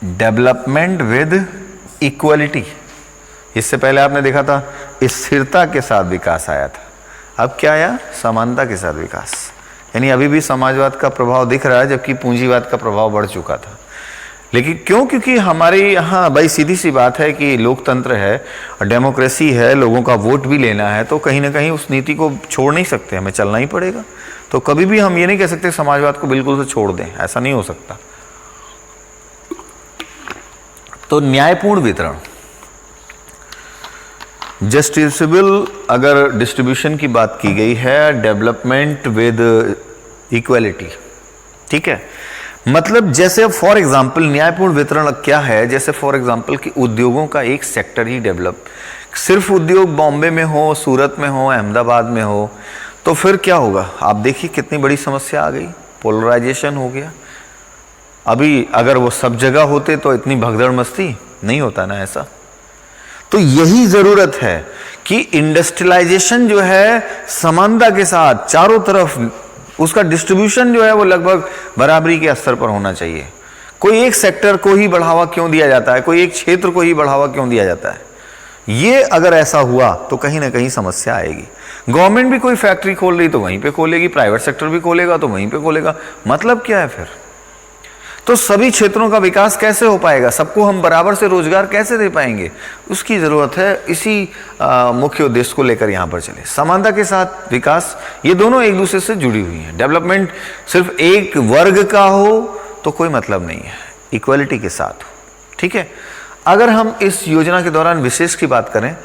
[SPEAKER 2] डेवलपमेंट विद इक्वलिटी। इससे पहले आपने देखा था स्थिरता के साथ विकास आया था, अब क्या आया? समानता के साथ विकास। यानी अभी भी समाजवाद का प्रभाव दिख रहा है, जबकि पूंजीवाद का प्रभाव बढ़ चुका था। लेकिन क्यों? क्योंकि हमारे यहाँ भाई सीधी सी बात है कि लोकतंत्र है, डेमोक्रेसी है, लोगों का वोट भी लेना है, तो कहीं ना कहीं उस नीति को छोड़ नहीं सकते, हमें चलना ही पड़ेगा। तो कभी भी हम ये नहीं कह सकते समाजवाद को बिल्कुल से छोड़ दें, ऐसा नहीं हो सकता। तो न्यायपूर्ण वितरण, जस्टिसेबल अगर डिस्ट्रीब्यूशन की बात की गई है, डेवलपमेंट विद इक्वलिटी, ठीक है। मतलब जैसे फॉर एग्जांपल न्यायपूर्ण वितरण क्या है? जैसे फॉर एग्जांपल कि उद्योगों का एक सेक्टर ही डेवलप, सिर्फ उद्योग बॉम्बे में हो, सूरत में हो, अहमदाबाद में हो, तो फिर क्या होगा? आप देखिए कितनी बड़ी समस्या आ गई, पोलराइजेशन हो गया। अभी अगर वो सब जगह होते तो इतनी भगदड़ मस्ती नहीं होता ना ऐसा। तो यही जरूरत है कि इंडस्ट्रियलाइजेशन जो है समानता के साथ चारों तरफ उसका डिस्ट्रीब्यूशन जो है वो लगभग बराबरी के स्तर पर होना चाहिए। कोई एक सेक्टर को ही बढ़ावा क्यों दिया जाता है, कोई एक क्षेत्र को ही बढ़ावा क्यों दिया जाता है? ये अगर ऐसा हुआ तो कहीं ना कहीं समस्या आएगी। गवर्नमेंट भी कोई फैक्ट्री खोल रही तो वहीं पे खोलेगी, प्राइवेट सेक्टर भी खोलेगा तो वहीं पे खोलेगा, मतलब क्या है फिर? तो सभी क्षेत्रों का विकास कैसे हो पाएगा, सबको हम बराबर से रोजगार कैसे दे पाएंगे, उसकी जरूरत है। इसी मुख्य उद्देश्य को लेकर यहां पर चले। समानता के साथ विकास, ये दोनों एक दूसरे से जुड़ी हुई हैं। डेवलपमेंट सिर्फ एक वर्ग का हो तो कोई मतलब नहीं है, इक्वलिटी के साथ हो, ठीक है। अगर हम इस योजना के दौरान विशेष की बात करें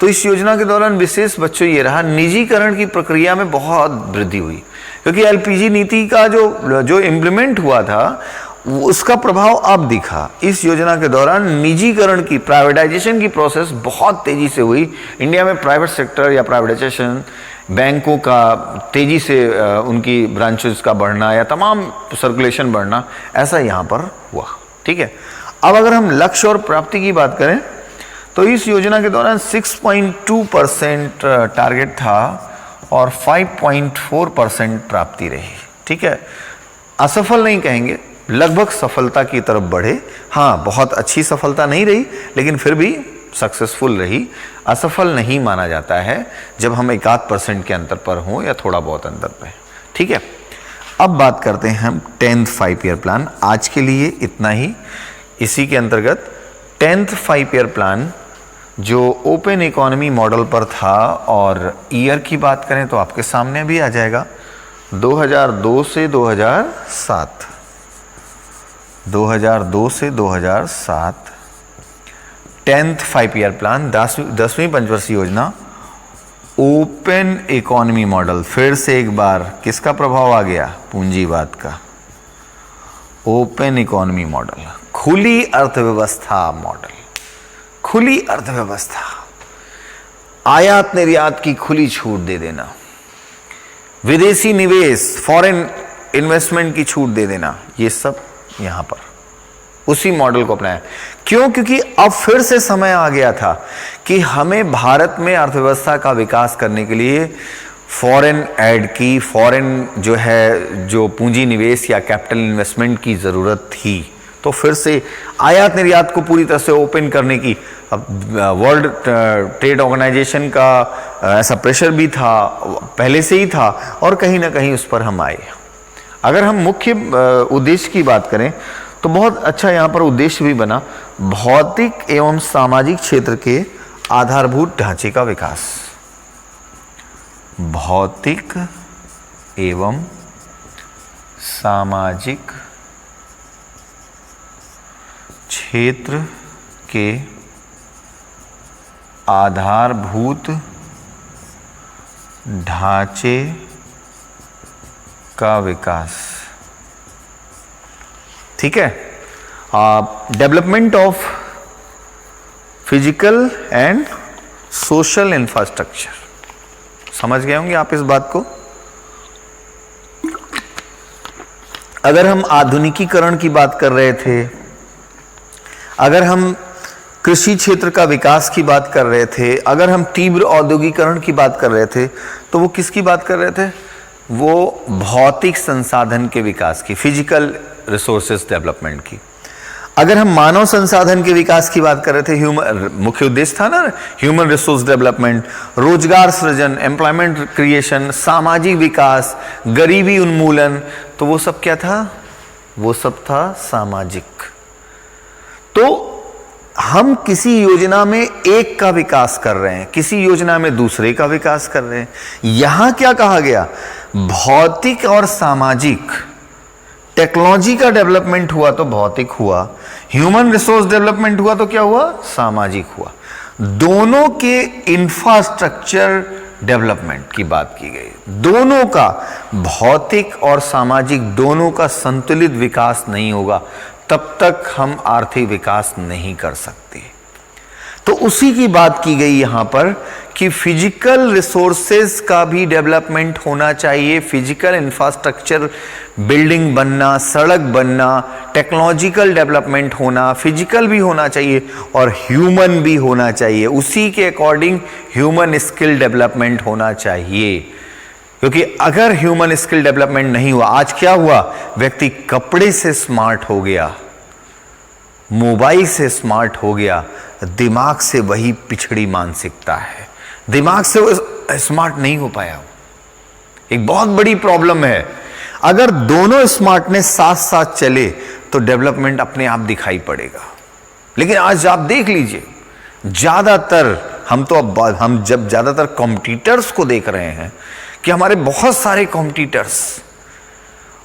[SPEAKER 2] तो इस योजना के दौरान विशेष बच्चों ये रहा, निजीकरण की प्रक्रिया में बहुत वृद्धि हुई, क्योंकि एलपीजी नीति का जो इम्प्लीमेंट हुआ था उसका प्रभाव अब दिखा। इस योजना के दौरान निजीकरण की, प्राइवेटाइजेशन की प्रोसेस बहुत तेजी से हुई। इंडिया में प्राइवेट सेक्टर या प्राइवेटाइजेशन, बैंकों का तेजी से उनकी ब्रांचेस का बढ़ना या तमाम सर्कुलेशन बढ़ना, ऐसा यहाँ पर हुआ, ठीक है। अब अगर हम लक्ष्य और प्राप्ति की बात करें तो इस योजना के दौरान 6.2% टारगेट था और 5.4% प्राप्ति रही, ठीक है। असफल नहीं कहेंगे, लगभग सफलता की तरफ बढ़े। हाँ, बहुत अच्छी सफलता नहीं रही लेकिन फिर भी सक्सेसफुल रही। असफल नहीं माना जाता है जब हम 1-8% के अंतर पर हों या थोड़ा बहुत अंतर पर, ठीक है। अब बात करते हैं हम 10th 5 ईयर प्लान। आज के लिए इतना ही। इसी के अंतर्गत 10th 5 ईयर प्लान जो ओपन इकोनॉमी मॉडल पर था, और ईयर की बात करें तो आपके सामने भी आ जाएगा 2002 से 2007, 2002 से 2007 10th 5 ईयर प्लान, 10वीं पंचवर्षीय योजना, ओपन इकोनॉमी मॉडल। फिर से एक बार किसका प्रभाव आ गया, पूंजीवाद का। ओपन इकोनॉमी मॉडल, खुली अर्थव्यवस्था मॉडल, खुली अर्थव्यवस्था, आयात निर्यात की खुली छूट दे देना, विदेशी निवेश, फॉरेन इन्वेस्टमेंट की छूट दे देना, ये सब यहां पर उसी मॉडल को अपनाया। क्यों? क्योंकि अब फिर से समय आ गया था कि हमें भारत में अर्थव्यवस्था का विकास करने के लिए फॉरेन एड की, फॉरेन जो पूंजी निवेश या कैपिटल इन्वेस्टमेंट की जरूरत थी। तो फिर से आयात निर्यात को पूरी तरह से ओपन करने की, अब वर्ल्ड ट्रेड ऑर्गेनाइजेशन का ऐसा प्रेशर भी था, पहले से ही था, और कहीं ना कहीं उस पर हम आए। अगर हम मुख्य उद्देश्य की बात करें तो बहुत अच्छा यहाँ पर उद्देश्य भी बना, भौतिक एवं सामाजिक क्षेत्र के आधारभूत ढांचे का विकास। भौतिक एवं सामाजिक क्षेत्र के आधारभूत ढांचे का विकास, ठीक है। Development of physical and social infrastructure. समझ गए होंगे आप इस बात को। अगर हम आधुनिकीकरण की बात कर रहे थे, अगर हम कृषि क्षेत्र का विकास की बात कर रहे थे, अगर हम तीव्र औद्योगिकरण की बात कर रहे थे, तो वो किसकी बात कर रहे थे? वो भौतिक संसाधन के विकास की, फिजिकल रिसोर्सेज डेवलपमेंट की। अगर हम मानव संसाधन के विकास की बात कर रहे थे, मुख्य उद्देश्य था ना ह्यूमन रिसोर्स डेवलपमेंट, रोजगार सृजन, एम्प्लॉयमेंट क्रिएशन, सामाजिक विकास, गरीबी उन्मूलन, तो वो सब क्या था? वो सब था सामाजिक। तो हम किसी योजना में एक का विकास कर रहे हैं, किसी योजना में दूसरे का विकास कर रहे हैं। यहां क्या कहा गया? भौतिक और सामाजिक। टेक्नोलॉजी का डेवलपमेंट हुआ तो भौतिक हुआ, ह्यूमन रिसोर्स डेवलपमेंट हुआ तो क्या हुआ? सामाजिक हुआ। दोनों के इंफ्रास्ट्रक्चर डेवलपमेंट की बात की गई। दोनों का, भौतिक और सामाजिक दोनों का संतुलित विकास नहीं होगा तब तक हम आर्थिक विकास नहीं कर सकते। तो उसी की बात की गई यहां पर कि फिजिकल रिसोर्सेज का भी डेवलपमेंट होना चाहिए, फिजिकल इंफ्रास्ट्रक्चर, बिल्डिंग बनना, सड़क बनना, टेक्नोलॉजिकल डेवलपमेंट होना, फिजिकल भी होना चाहिए और ह्यूमन भी होना चाहिए। उसी के अकॉर्डिंग ह्यूमन स्किल डेवलपमेंट होना चाहिए। क्योंकि अगर ह्यूमन स्किल डेवलपमेंट नहीं हुआ, आज क्या हुआ? व्यक्ति कपड़े से स्मार्ट हो गया, मोबाइल से स्मार्ट हो गया, दिमाग से वही पिछड़ी मानसिकता है, दिमाग से वो स्मार्ट नहीं हो पाया। एक बहुत बड़ी प्रॉब्लम है। अगर दोनों स्मार्टनेस साथ साथ चले तो डेवलपमेंट अपने आप दिखाई पड़ेगा। लेकिन आज आप देख लीजिए, ज़्यादातर हम जब ज़्यादातर कॉम्पिटिटर्स को देख रहे हैं कि हमारे बहुत सारे कॉम्पिटिटर्स,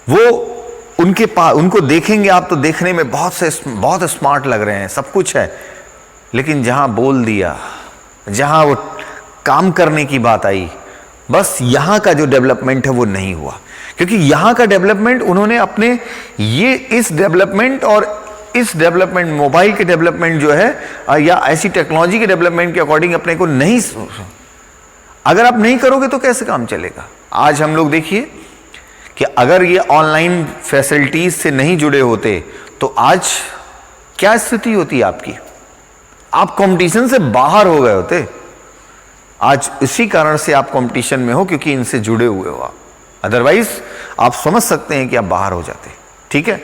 [SPEAKER 2] वो उनको देखेंगे आप तो देखने में बहुत स्मार्ट लग रहे हैं, सब कुछ है, लेकिन जहां बोल दिया, जहां वो काम करने की बात आई, बस यहां का जो डेवलपमेंट है वो नहीं हुआ। क्योंकि यहां का डेवलपमेंट उन्होंने अपने इस डेवलपमेंट और इस डेवलपमेंट, मोबाइल के डेवलपमेंट जो है या ऐसी टेक्नोलॉजी के डेवलपमेंट के अकॉर्डिंग अपने को नहीं, अगर आप नहीं करोगे तो कैसे काम चलेगा। आज हम लोग देखिए कि अगर ये ऑनलाइन फैसिलिटीज से नहीं जुड़े होते तो आज क्या स्थिति होती आपकी, आप कंपटीशन से बाहर हो गए होते। आज इसी कारण से आप कंपटीशन में हो क्योंकि इनसे जुड़े हुए हो आप, अदरवाइज आप समझ सकते हैं कि आप बाहर हो जाते। ठीक है,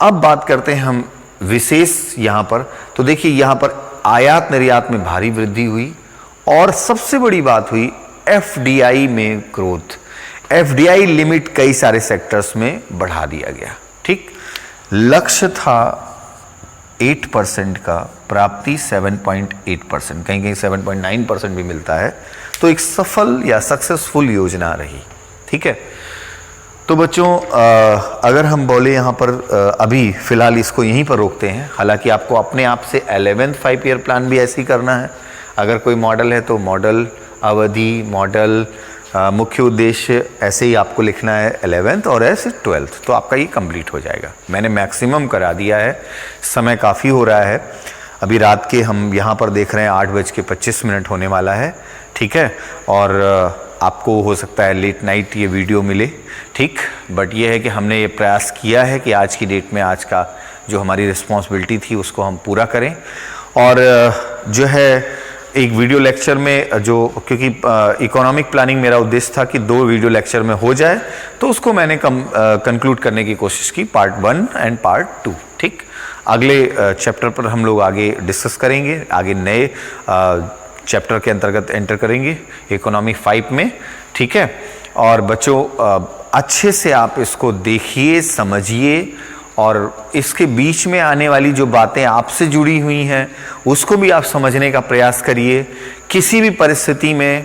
[SPEAKER 2] अब बात करते हैं हम विशेष यहां पर। तो देखिए यहां पर आयात निर्यात में भारी वृद्धि हुई और सबसे बड़ी बात हुई एफडीआई में ग्रोथ। एफडीआई लिमिट कई सारे सेक्टर्स में बढ़ा दिया गया। ठीक, लक्ष्य था 8% का, प्राप्ति 7.8%, कहीं कहीं 7.9% भी मिलता है। तो एक सफल या सक्सेसफुल योजना रही। ठीक है, तो बच्चों अगर हम बोले यहाँ पर अभी फिलहाल इसको यहीं पर रोकते हैं। हालांकि आपको अपने आप से 11th 5 ईयर प्लान भी ऐसे ही करना है। अगर कोई मॉडल है तो मॉडल, अवधि, मॉडल, मुख्य उद्देश्य ऐसे ही आपको लिखना है 11th और ऐसे 12th, तो आपका ये कंप्लीट हो जाएगा। मैंने मैक्सिमम करा दिया है, समय काफ़ी हो रहा है। अभी रात के हम यहाँ पर देख रहे हैं 8:25 होने वाला है। ठीक है, और आपको हो सकता है लेट नाइट ये वीडियो मिले। ठीक, बट ये है कि हमने ये प्रयास किया है कि आज की डेट में आज का जो हमारी रिस्पॉन्सिबिलिटी थी उसको हम पूरा करें। और जो है एक वीडियो लेक्चर में जो, क्योंकि इकोनॉमिक प्लानिंग मेरा उद्देश्य था कि 2 वीडियो लेक्चर में हो जाए, तो उसको मैंने कंक्लूड करने की कोशिश की, पार्ट 1 एंड पार्ट 2। ठीक, अगले चैप्टर पर हम लोग आगे डिस्कस करेंगे, आगे नए चैप्टर के अंतर्गत एंटर करेंगे इकोनॉमी 5 में। ठीक है, और बच्चों अच्छे से आप इसको देखिए, समझिए और इसके बीच में आने वाली जो बातें आपसे जुड़ी हुई हैं उसको भी आप समझने का प्रयास करिए। किसी भी परिस्थिति में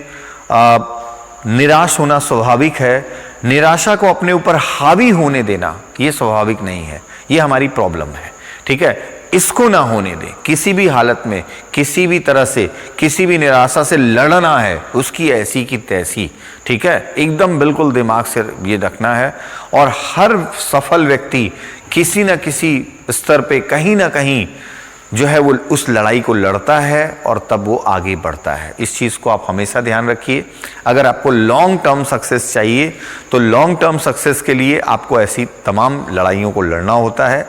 [SPEAKER 2] निराश होना स्वाभाविक है, निराशा को अपने ऊपर हावी होने देना ये स्वाभाविक नहीं है, ये हमारी प्रॉब्लम है। ठीक है, इसको ना होने दें। किसी भी हालत में, किसी भी तरह से, किसी भी निराशा से लड़ना है, उसकी ऐसी की तैसी। ठीक है, एकदम बिल्कुल दिमाग से ये रखना है। और हर सफल व्यक्ति किसी न किसी स्तर पे कहीं ना कहीं जो है वो उस लड़ाई को लड़ता है और तब वो आगे बढ़ता है। इस चीज़ को आप हमेशा ध्यान रखिए। अगर आपको लॉन्ग टर्म सक्सेस चाहिए तो लॉन्ग टर्म सक्सेस के लिए आपको ऐसी तमाम लड़ाइयों को लड़ना होता है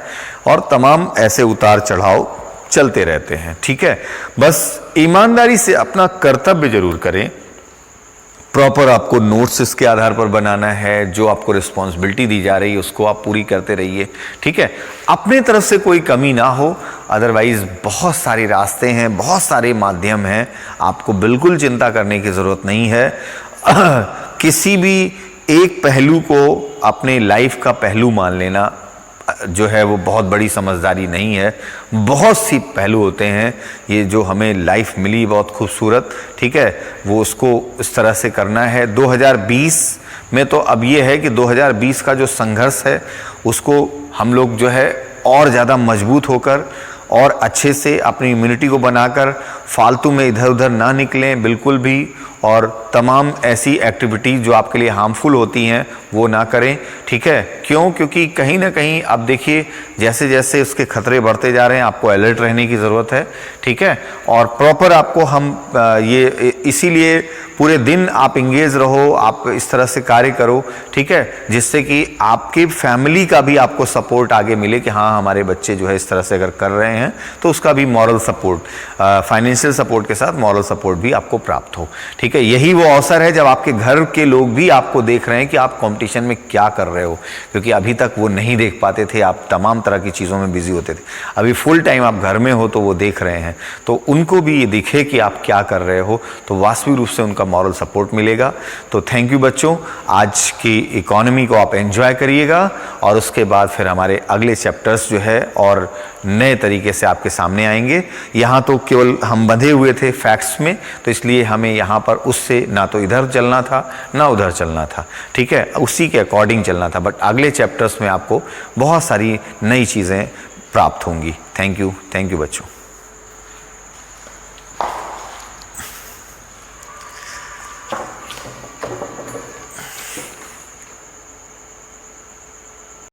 [SPEAKER 2] और तमाम ऐसे उतार चढ़ाव चलते रहते हैं। ठीक है, बस ईमानदारी से अपना कर्तव्य जरूर करें। प्रॉपर आपको नोट्स इसके आधार पर बनाना है, जो आपको रिस्पॉन्सिबिलिटी दी जा रही है उसको आप पूरी करते रहिए। ठीक है, अपने तरफ से कोई कमी ना हो, अदरवाइज बहुत सारे रास्ते हैं, बहुत सारे माध्यम हैं, आपको बिल्कुल चिंता करने की ज़रूरत नहीं है। किसी भी एक पहलू को अपने लाइफ का पहलू मान लेना जो है वो बहुत बड़ी समझदारी नहीं है। बहुत सी पहलू होते हैं, ये जो हमें लाइफ मिली बहुत खूबसूरत, ठीक है, वो उसको इस तरह से करना है। 2020 में तो अब ये है कि 2020 का जो संघर्ष है उसको हम लोग जो है और ज़्यादा मजबूत होकर और अच्छे से अपनी इम्यूनिटी को बनाकर फालतू में इधर उधर ना निकलें बिल्कुल भी, और तमाम ऐसी एक्टिविटीज़ जो आपके लिए हार्मफुल होती हैं वो ना करें। ठीक है, क्यों? क्योंकि कहीं ना कहीं आप देखिए जैसे जैसे उसके खतरे बढ़ते जा रहे हैं, आपको अलर्ट रहने की ज़रूरत है। ठीक है, और प्रॉपर आपको हम ये इसीलिए पूरे दिन आप इंगेज रहो, आप इस तरह से कार्य करो। ठीक है, जिससे कि आपके फैमिली का भी आपको सपोर्ट आगे मिले कि हाँ हमारे बच्चे जो है इस तरह से अगर कर रहे हैं तो उसका भी moral support, financial financial support के साथ मॉरल सपोर्ट भी आपको प्राप्त हो। ठीक है, यही वो अवसर है जब आपके घर के लोग भी आपको देख रहे हैं कि आप कंपटीशन में क्या कर रहे हो, क्योंकि अभी तक वो नहीं देख पाते थे, आप तमाम तरह की चीज़ों में बिजी होते थे। अभी फुल टाइम आप घर में हो तो वो देख रहे हैं, तो उनको भी ये दिखे कि आप क्या कर रहे हो, तो वास्तविक रूप से उनका मॉरल सपोर्ट मिलेगा। तो थैंक यू बच्चों, आज की इकोनॉमी को आप एंजॉय करिएगा और उसके बाद फिर हमारे अगले चैप्टर्स जो है और नए तरीके से आपके सामने आएंगे। यहाँ तो केवल हम बंधे हुए थे फैक्ट्स में, तो इसलिए हमें यहाँ पर उससे ना तो इधर चलना था ना उधर चलना था। ठीक है, उसी के अकॉर्डिंग चलना था, बट अगले चैप्टर्स में आपको बहुत सारी नई चीज़ें प्राप्त होंगी। थैंक यू बच्चों।